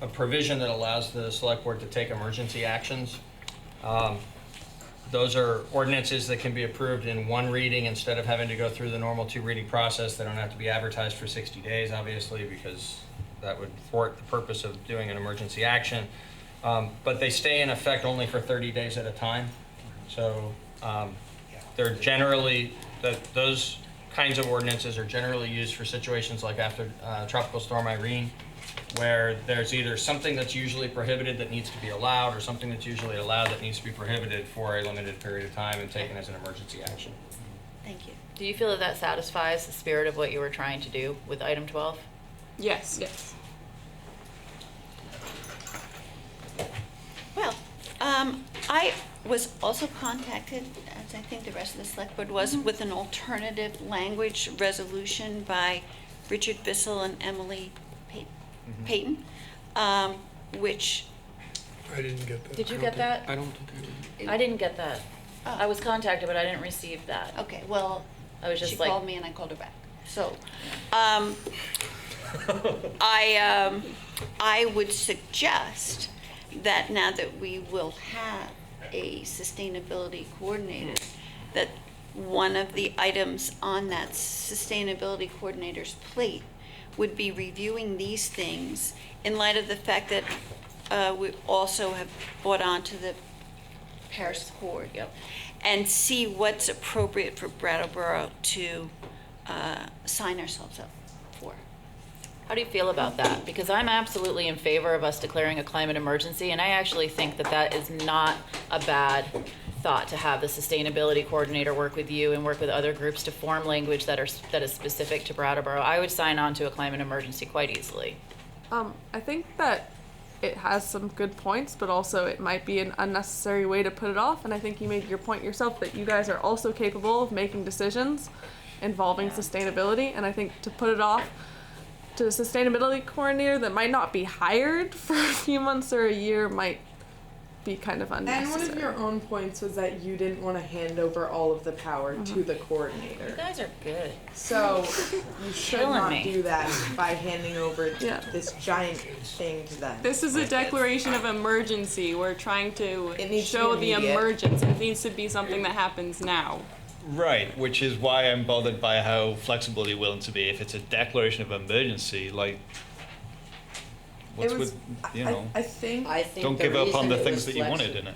Speaker 5: a provision that allows the select board to take emergency actions. Those are ordinances that can be approved in one reading instead of having to go through the normal two-reading process. They don't have to be advertised for 60 days, obviously, because that would thwart the purpose of doing an emergency action. But they stay in effect only for 30 days at a time. So they're generally, those kinds of ordinances are generally used for situations like after Tropical Storm Irene, where there's either something that's usually prohibited that needs to be allowed or something that's usually allowed that needs to be prohibited for a limited period of time and taken as an emergency action.
Speaker 8: Thank you.
Speaker 1: Do you feel that that satisfies the spirit of what you were trying to do with item 12?
Speaker 18: Yes.
Speaker 8: Well, I was also contacted, as I think the rest of the select board was, with an alternative language resolution by Richard Bissell and Emily Payton, which...
Speaker 10: I didn't get that.
Speaker 1: Did you get that?
Speaker 10: I don't think I did.
Speaker 1: I didn't get that.
Speaker 8: Oh.
Speaker 1: I was contacted, but I didn't receive that.
Speaker 8: Okay, well,
Speaker 1: I was just
Speaker 8: she
Speaker 1: like...
Speaker 8: called me and I called her back. So, I would suggest that now that we will have a sustainability coordinator, that one of the items on that sustainability coordinator's plate would be reviewing these things in light of the fact that we also have brought on to the Paris Accord. And see what's appropriate for Brattleboro to sign ourselves up for.
Speaker 1: How do you feel about that? Because I'm absolutely in favor of us declaring a climate emergency, and I actually think that that is not a bad thought to have the sustainability coordinator work with you and work with other groups to form language that is specific to Brattleboro. I would sign on to a climate emergency quite easily.
Speaker 18: I think that it has some good points, but also it might be an unnecessary way to put it off. And I think you made your point yourself that you guys are also capable of making decisions involving sustainability. And I think to put it off to a sustainability coordinator that might not be hired for a few months or a year might be kind of unnecessary.
Speaker 19: And one of your own points was that you didn't want to hand over all of the power to the coordinator.
Speaker 1: You guys are good.
Speaker 19: So you should
Speaker 1: Killing
Speaker 19: not
Speaker 1: me.
Speaker 19: do that by handing over this giant thing to them.
Speaker 17: This is a declaration of emergency. We're trying to
Speaker 19: needs to
Speaker 17: show
Speaker 19: be
Speaker 17: the
Speaker 19: immediate.
Speaker 17: emergence. It needs to be something that happens now.
Speaker 15: Right, which is why I'm bothered by how flexible you're willing to be. If it's a declaration of emergency, like, what's
Speaker 19: It was-
Speaker 15: with, you know,
Speaker 19: I think
Speaker 15: don't give up on the things that you wanted in it.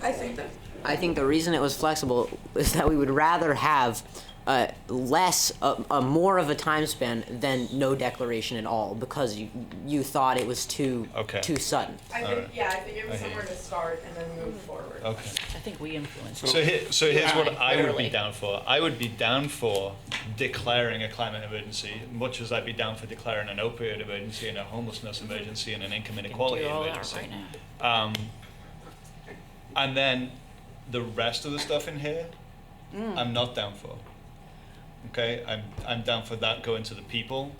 Speaker 19: I think that
Speaker 20: I think the reason it was flexible is that we would rather have more of a time span than no declaration at all, because you thought it was too sudden.
Speaker 19: I think it was somewhere to start and then move forward.
Speaker 15: Okay.
Speaker 1: I think we influence.
Speaker 15: So here's what I would
Speaker 1: Literally.
Speaker 15: be down for. I would be down for declaring a climate emergency, much as I'd be down for declaring an opioid emergency and a homelessness emergency and an income inequality
Speaker 1: do all that
Speaker 15: emergency.
Speaker 1: right now.
Speaker 15: And then the rest of the stuff in here, I'm not down for. Okay, I'm down for that going to the people.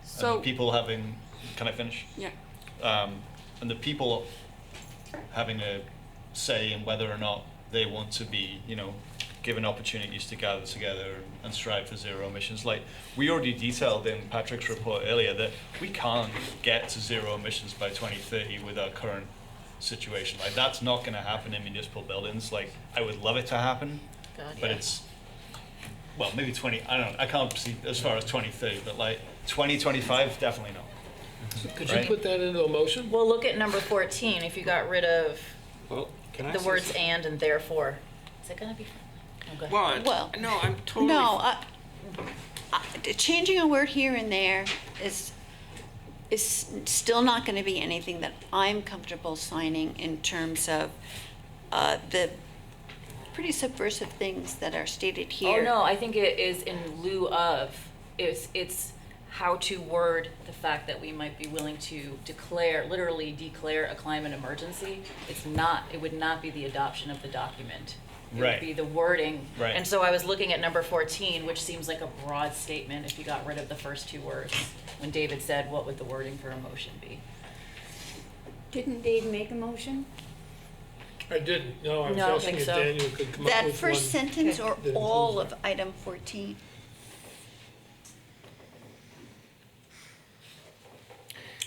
Speaker 17: So-
Speaker 15: and the people having, can I finish?
Speaker 17: Yeah.
Speaker 15: And the people having a say in whether or not they want to be, given opportunities to gather together and strive for zero emissions. Like, we already detailed in Patrick's report earlier that we can't get to zero emissions by 2030 with our current situation. Like, that's not going to happen in municipal buildings. Like, I would love it to happen, but it's, well, maybe 20, I don't know, I can't see as far as 2030, but like 2025, definitely not.
Speaker 10: Could
Speaker 15: Right?
Speaker 10: you put that into a motion?
Speaker 1: Well, look at number 14, if you got rid of
Speaker 7: Well, can I
Speaker 1: the
Speaker 7: say
Speaker 1: words
Speaker 7: something?
Speaker 1: and therefore. Is it gonna be? Oh, go ahead.
Speaker 7: Well, no, I'm totally.
Speaker 8: No, changing a word here and there is still not going to be anything that I'm comfortable signing in terms of the pretty subversive things that are stated here.
Speaker 1: Oh, no, I think it is in lieu of, it's how to word the fact that we might be willing to literally declare a climate emergency. It would not be the adoption of the document. It
Speaker 15: Right.
Speaker 1: would be the wording.
Speaker 15: Right.
Speaker 1: And so I was looking at number 14, which seems like a broad statement if you got rid of the first two words. When David said, what would the wording for a motion be?
Speaker 12: Didn't Dave make a motion?
Speaker 10: I didn't. No, I was
Speaker 1: No, I don't
Speaker 10: asking
Speaker 1: think
Speaker 10: if
Speaker 1: so.
Speaker 10: Daniel could come up
Speaker 8: That
Speaker 10: with
Speaker 8: first
Speaker 10: one.
Speaker 8: sentence or
Speaker 10: that
Speaker 8: all
Speaker 10: includes
Speaker 8: of item 14?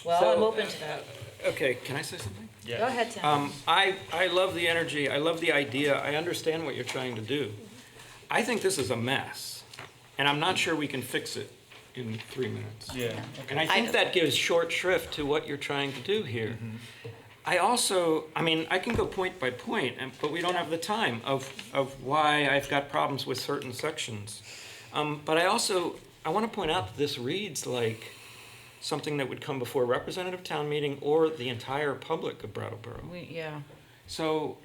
Speaker 1: Well,
Speaker 7: So,
Speaker 1: I'm open to that.
Speaker 7: Okay, can I say something?
Speaker 1: Go ahead, Tim.
Speaker 7: I love the energy. I love the idea. I understand what you're trying to do. I think this is a mess, and I'm not sure we can fix it in 3 minutes.
Speaker 15: Yeah.
Speaker 7: And I think that gives short shrift to what you're trying to do here. I mean, I can go point by point, but we don't have the time of why I've got problems with certain sections. But I want to point out that this reads like something that would come before a representative town meeting or the entire public of Brattleboro.
Speaker 1: Yeah.
Speaker 7: So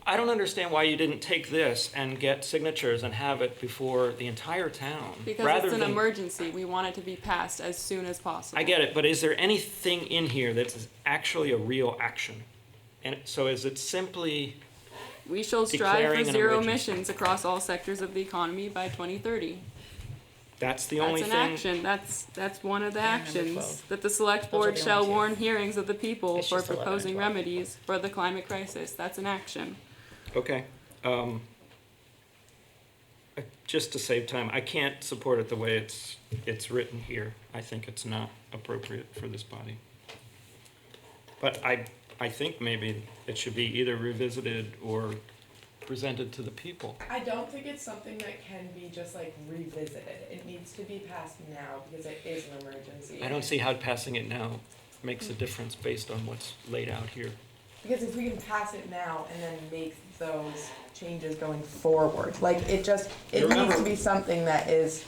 Speaker 7: I don't understand why you didn't take this and get signatures and have it before the entire town.
Speaker 17: Because
Speaker 7: rather
Speaker 17: it's an
Speaker 7: than,
Speaker 17: emergency. We want it to be passed as soon as possible.
Speaker 7: I get it, but is there anything in here that's actually a real action? And so is it simply
Speaker 17: We shall strive
Speaker 7: declaring
Speaker 17: for
Speaker 7: an
Speaker 17: zero
Speaker 7: emergency?
Speaker 17: emissions across all sectors of the economy by 2030.
Speaker 7: That's the only
Speaker 17: That's an
Speaker 7: thing?
Speaker 17: action. That's one of the
Speaker 1: Yeah, number
Speaker 17: actions.
Speaker 1: 12.
Speaker 17: That the select
Speaker 1: Those are
Speaker 17: board
Speaker 1: the
Speaker 17: shall
Speaker 1: only two.
Speaker 17: warn hearings of the people
Speaker 1: It's
Speaker 17: for
Speaker 1: just 11 and
Speaker 17: proposing
Speaker 1: 12.
Speaker 17: remedies for the climate crisis. That's an action.
Speaker 7: Okay. Just to save time, I can't support it the way it's written here. I think it's not appropriate for this body. But I think maybe it should be either revisited or presented to the people.
Speaker 19: I don't think it's something that can be just like revisited. It needs to be passed now because it is an emergency.
Speaker 7: I don't see how passing it now makes a difference based on what's laid out here.
Speaker 19: Because if we can pass it now and then make those changes going forward, like it needs to be something that is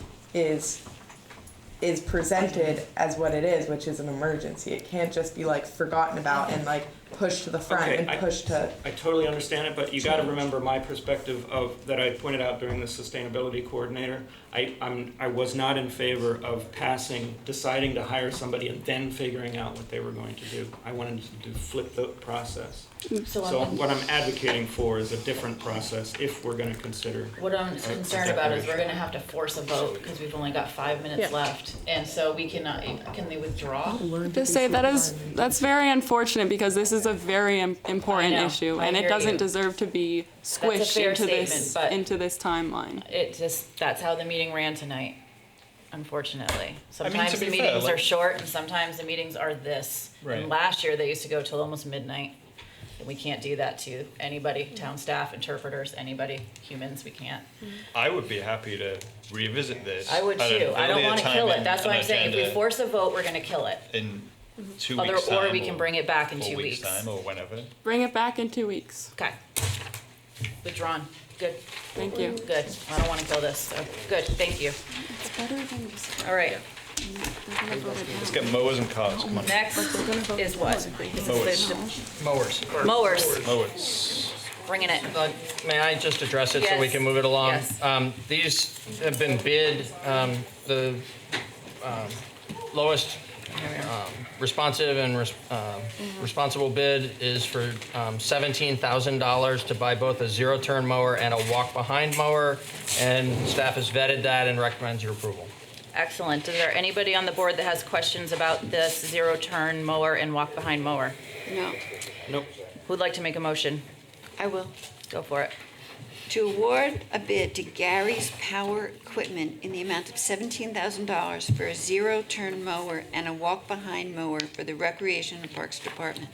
Speaker 19: presented as what it is, which is an emergency. It can't just be like forgotten about and like pushed to the front and pushed to.
Speaker 7: I totally understand it, but you got to remember my perspective of that I pointed out during the sustainability coordinator. I was not in favor of deciding to hire somebody and then figuring out what they were going to do. I wanted to flip the process. So what I'm advocating for is a different process if we're going to consider.
Speaker 1: What I'm concerned about is we're gonna have to force a vote because we've only got 5 minutes left. And so we cannot, can they withdraw?
Speaker 17: To say that's very unfortunate because this is a very important
Speaker 1: I know.
Speaker 17: issue
Speaker 1: I
Speaker 17: and it
Speaker 1: hear
Speaker 17: doesn't
Speaker 1: you.
Speaker 17: deserve to be squished
Speaker 1: fair
Speaker 17: into this timeline.
Speaker 1: That's how the meeting ran tonight, unfortunately. Sometimes
Speaker 15: to
Speaker 1: the
Speaker 15: be fair,
Speaker 1: meetings
Speaker 15: like-
Speaker 1: are short and sometimes the meetings are this.
Speaker 15: Right.
Speaker 1: And last year, they used to go till almost midnight. And we can't do that to anybody, town staff, interpreters, anybody, humans, we can't.
Speaker 15: I would be happy to revisit this.
Speaker 1: I would
Speaker 15: at an
Speaker 1: too. I don't
Speaker 15: earlier
Speaker 1: wanna
Speaker 15: time
Speaker 1: kill it.
Speaker 15: in
Speaker 1: That's why
Speaker 15: an
Speaker 1: I'm saying if we
Speaker 15: agenda
Speaker 1: force a vote, we're gonna kill it.
Speaker 15: in 2 weeks' time.
Speaker 1: Or we can bring it back in 2
Speaker 15: 4 weeks'
Speaker 1: weeks.
Speaker 15: time or whenever.
Speaker 17: Bring it back in 2 weeks.
Speaker 1: Okay. Withdrawn. Good.
Speaker 17: Thank you.
Speaker 1: Good. I don't wanna kill this. So, good, thank you.
Speaker 17: It's better than
Speaker 1: All right.
Speaker 15: Let's get mowers and cars. Come on.
Speaker 1: Next is what? This is
Speaker 5: Mowers.
Speaker 1: the Mowers,
Speaker 15: Mowers.
Speaker 1: bringing it.
Speaker 5: May I just address it so we
Speaker 1: Yes.
Speaker 5: can move it along?
Speaker 1: Yes.
Speaker 5: These have been bid, the lowest responsive and responsible bid is for $17,000 to buy both a zero-turn mower and a walk-behind mower, and staff has vetted that and recommends your approval.
Speaker 1: Excellent. Is there anybody on the board that has questions about this zero-turn mower and walk-behind mower?
Speaker 8: No,
Speaker 7: Nope.
Speaker 1: Who'd like to make a motion?
Speaker 8: I will.
Speaker 1: Go for it.
Speaker 8: To award a bid to Gary's Power Equipment in the amount of $17,000 for a zero-turn mower and a walk-behind mower for the Recreation and Parks Department.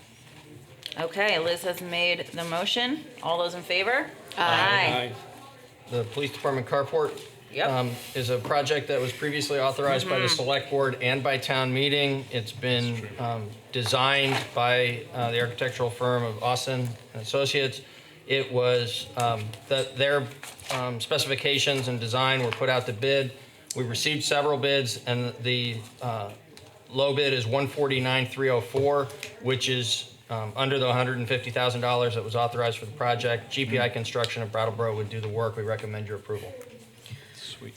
Speaker 1: Okay, Liz has made the motion. All those in favor?
Speaker 7: Aye.
Speaker 5: The police department carport
Speaker 1: Yep.
Speaker 5: is a project that was previously authorized by the select board and by town meeting. It's been designed by the architectural firm of Austin and Associates. It was, their specifications and design were put out to bid. We received several bids, and the low bid is $149,304, which is under the $150,000 that was authorized for the project. GPI Construction of Brattleboro would do the work. We recommend your approval.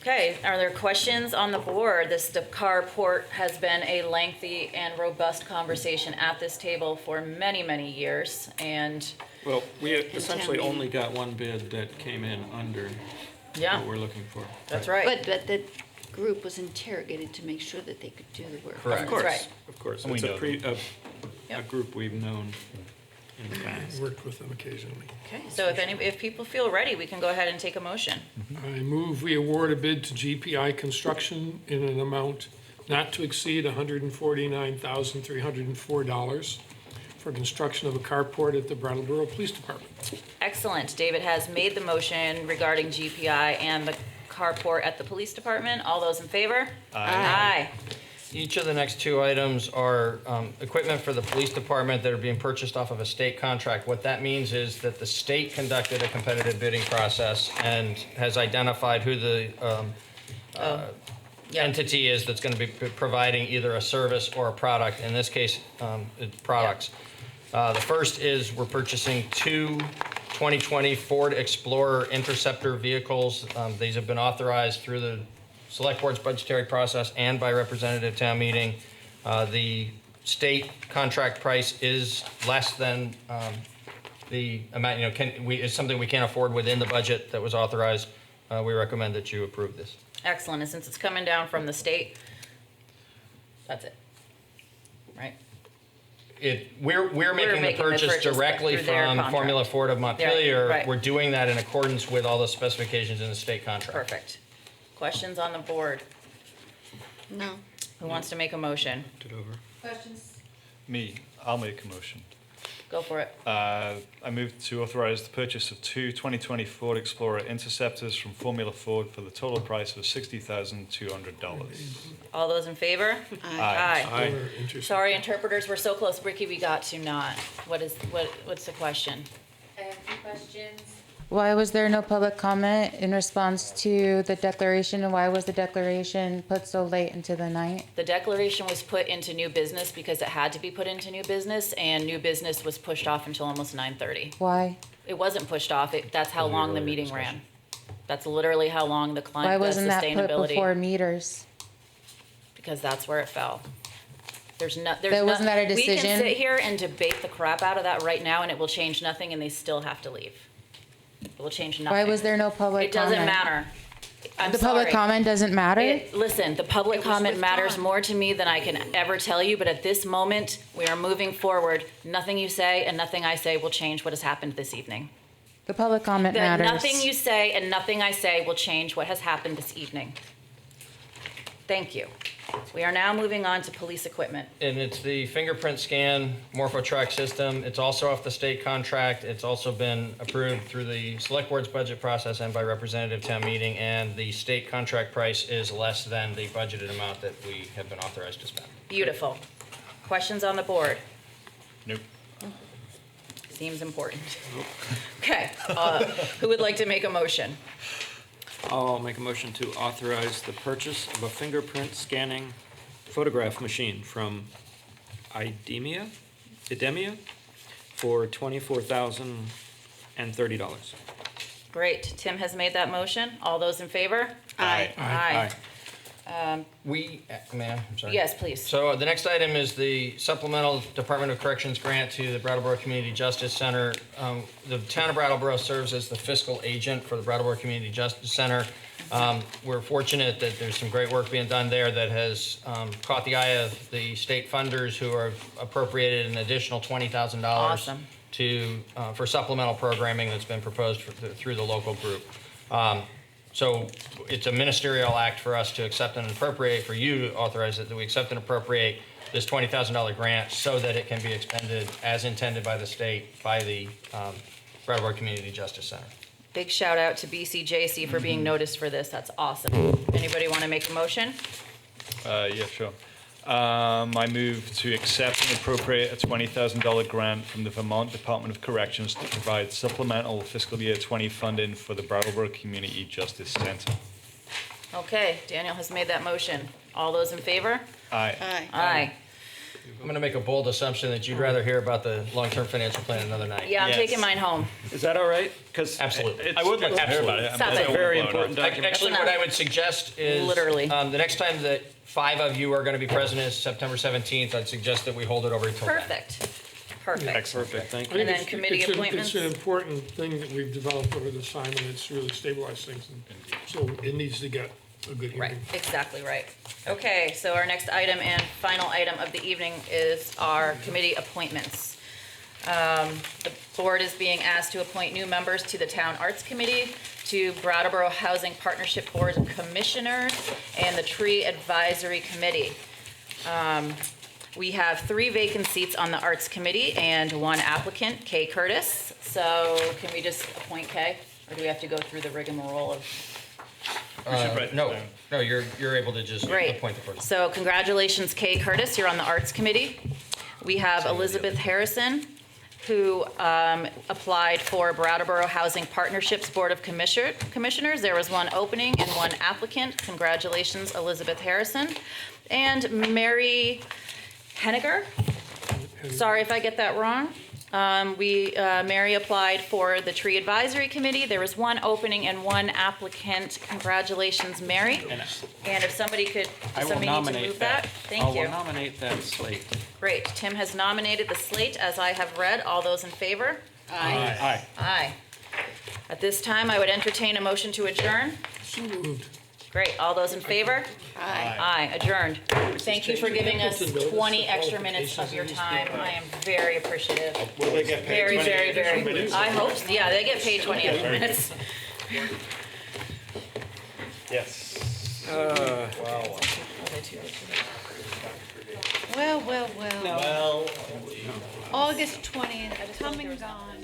Speaker 1: Okay, are there questions on the board? The carport has been a lengthy and robust conversation at this table for many, many years, and
Speaker 7: Well, we essentially only got one bid that came in under
Speaker 1: yeah,
Speaker 7: what we're looking for.
Speaker 1: that's right.
Speaker 8: But the group was interrogated to make sure that they could do the work.
Speaker 5: Correct.
Speaker 7: Of course,
Speaker 1: right.
Speaker 7: of course.
Speaker 15: And we
Speaker 7: It's
Speaker 15: know
Speaker 7: a group we've known in the past.
Speaker 10: Worked with them occasionally.
Speaker 1: Okay, so if people feel ready, we can go ahead and take a motion.
Speaker 10: I move we award a bid to GPI Construction in an amount not to exceed $149,304 for construction of a carport at the Brattleboro Police Department.
Speaker 1: Excellent. David has made the motion regarding GPI and the carport at the police department. All those in favor? Aye.
Speaker 5: Each of the next two items are equipment for the police department that are being purchased off of a state contract. What that means is that the state conducted a competitive bidding process and has identified who the entity is that's going to be providing either a service or a product. In this case, it's products. The first is we're purchasing two 2020 Ford Explorer Interceptor vehicles. These have been authorized through the Select Board's budgetary process and by representative town meeting. The state contract price is less than the amount, it's something we can't afford within the budget that was authorized. We recommend that you approve this.
Speaker 1: Excellent. And since it's coming down from the state, that's it. Right?
Speaker 5: We're making the purchase directly
Speaker 1: through their
Speaker 5: from
Speaker 1: contract.
Speaker 5: Formula Ford of Montpelier.
Speaker 1: Right.
Speaker 5: We're doing that in accordance with all the specifications in the state contract.
Speaker 1: Perfect. Questions on the board?
Speaker 8: No.
Speaker 1: Who wants to make a motion?
Speaker 7: It over.
Speaker 11: Questions?
Speaker 15: Me, I'll make a motion.
Speaker 1: Go for it.
Speaker 15: I move to authorize the purchase of two 2020 Ford Explorer Interceptors from Formula Ford for the total price of $60,200.
Speaker 1: All those in favor?
Speaker 15: Aye.
Speaker 1: Sorry, interpreters, we're so close. Ricky, we got to not. What's the question?
Speaker 21: I have two questions. Why was there no public comment in response to the declaration, and why was the declaration put so late into the night?
Speaker 1: The declaration was put into new business because it had to be put into new business, and new business was pushed off until almost 9:30.
Speaker 21: Why?
Speaker 1: It wasn't pushed off. That's how long the meeting ran. That's literally how long the
Speaker 21: Why
Speaker 1: client, the
Speaker 21: wasn't that put
Speaker 1: sustainability.
Speaker 21: before meters?
Speaker 1: Because that's where it fell.
Speaker 21: Wasn't that a
Speaker 1: We
Speaker 21: decision?
Speaker 1: can sit here and debate the crap out of that right now, and it will change nothing, and they still have to leave. It will change nothing.
Speaker 21: Why was there no public comment?
Speaker 1: It doesn't matter. I'm
Speaker 21: The public
Speaker 1: sorry.
Speaker 21: comment doesn't matter?
Speaker 1: Listen, the public comment matters more to me than I can ever tell you, but at this moment, we are moving forward. Nothing you say and nothing I say will change what has happened this evening.
Speaker 21: The public comment matters.
Speaker 1: Nothing you say and nothing I say will change what has happened this evening. Thank you. We are now moving on to police equipment.
Speaker 5: And it's the fingerprint scan Morpho-Trac system. It's also off the state contract. It's also been approved through the select board's budget process and by representative town meeting. And the state contract price is less than the budgeted amount that we have been authorized to spend.
Speaker 1: Beautiful. Questions on the board?
Speaker 15: Nope.
Speaker 1: Seems important. Okay, who would like to make a motion?
Speaker 7: I'll make a motion to authorize the purchase of a fingerprint scanning photograph machine from IDEMIA for $24,030.
Speaker 1: Great, Tim has made that motion. All those in favor? Aye. Aye.
Speaker 5: Ma'am, I'm sorry.
Speaker 1: Yes, please.
Speaker 5: So the next item is the supplemental Department of Corrections grant to the Brattleboro Community Justice Center. The town of Brattleboro serves as the fiscal agent for the Brattleboro Community Justice Center. We're fortunate that there's some great work being done there that has caught the eye of the state funders who have appropriated an additional $20,000
Speaker 1: Awesome.
Speaker 5: for supplemental programming that's been proposed through the local group. So it's a ministerial act for us to accept and appropriate, for you to authorize it, that we accept and appropriate this $20,000 grant so that it can be expended as intended by the state, by the Brattleboro Community Justice Center.
Speaker 1: Big shout out to BCJC for being noticed for this. That's awesome. Anybody want to make a motion?
Speaker 15: Yeah, sure. I move to accept and appropriate a $20,000 grant from the Vermont Department of Corrections to provide supplemental fiscal year 20 funding for the Brattleboro Community Justice Center.
Speaker 1: Okay, Daniel has made that motion. All those in favor?
Speaker 15: Aye.
Speaker 1: Aye.
Speaker 5: I'm going to make a bold assumption that you'd rather hear about the long-term financial plan another night.
Speaker 1: Yeah, I'm taking mine home.
Speaker 7: Is that all right? Because
Speaker 5: Absolutely.
Speaker 15: I would like to hear about it.
Speaker 1: Stop
Speaker 7: it's
Speaker 1: it.
Speaker 7: a very important document.
Speaker 5: Actually, what I would suggest is
Speaker 1: Literally.
Speaker 5: The next time that 5 of you are going to be present is September 17th. I'd suggest that we hold it over until then.
Speaker 1: Perfect. Perfect.
Speaker 7: Perfect, thank
Speaker 10: I
Speaker 7: you.
Speaker 1: And
Speaker 10: think
Speaker 1: then committee appointments?
Speaker 10: It's an important thing that we've developed over this time, and it's really stabilized things, and so it needs to get a good
Speaker 1: Right,
Speaker 10: hearing.
Speaker 1: exactly right. Okay, so our next item and final item of the evening is our committee appointments. The board is being asked to appoint new members to the Town Arts Committee, to Brattleboro Housing Partnership Board of Commissioners, and the Tree Advisory Committee. We have 3 vacant seats on the Arts Committee and 1 applicant, Kay Curtis. So can we just appoint Kay, or do we have to go through the rigmarole of?
Speaker 5: No, you're able to just
Speaker 1: Great.
Speaker 5: appoint the person.
Speaker 1: So congratulations, Kay Curtis, you're on the Arts Committee. We have Elizabeth Harrison, who applied for Brattleboro Housing Partnerships Board of Commissioners. There was 1 opening and 1 applicant. Congratulations, Elizabeth Harrison. And Mary Henniger. Sorry if I get that wrong. Mary applied for the Tree Advisory Committee. There was 1 opening and 1 applicant. Congratulations, Mary. And if somebody could,
Speaker 7: I will
Speaker 1: somebody need to
Speaker 7: nominate
Speaker 1: move
Speaker 7: that.
Speaker 1: that. Thank
Speaker 7: I
Speaker 1: you.
Speaker 7: will nominate that slate.
Speaker 1: Great. Tim has nominated the slate as I have read. All those in favor?
Speaker 7: Aye.
Speaker 1: Aye. At this time, I would entertain a motion to adjourn.
Speaker 10: So moved.
Speaker 1: Great. All those in favor? Aye. Adjourned. Thank you for giving us 20 extra minutes of your time. I am very appreciative.
Speaker 13: Will they get paid?
Speaker 1: Very, very, very. I hope, so. Yeah, they get paid 20 extra minutes.
Speaker 13: Yes.
Speaker 1: What
Speaker 8: Well. August 20th, come and gone.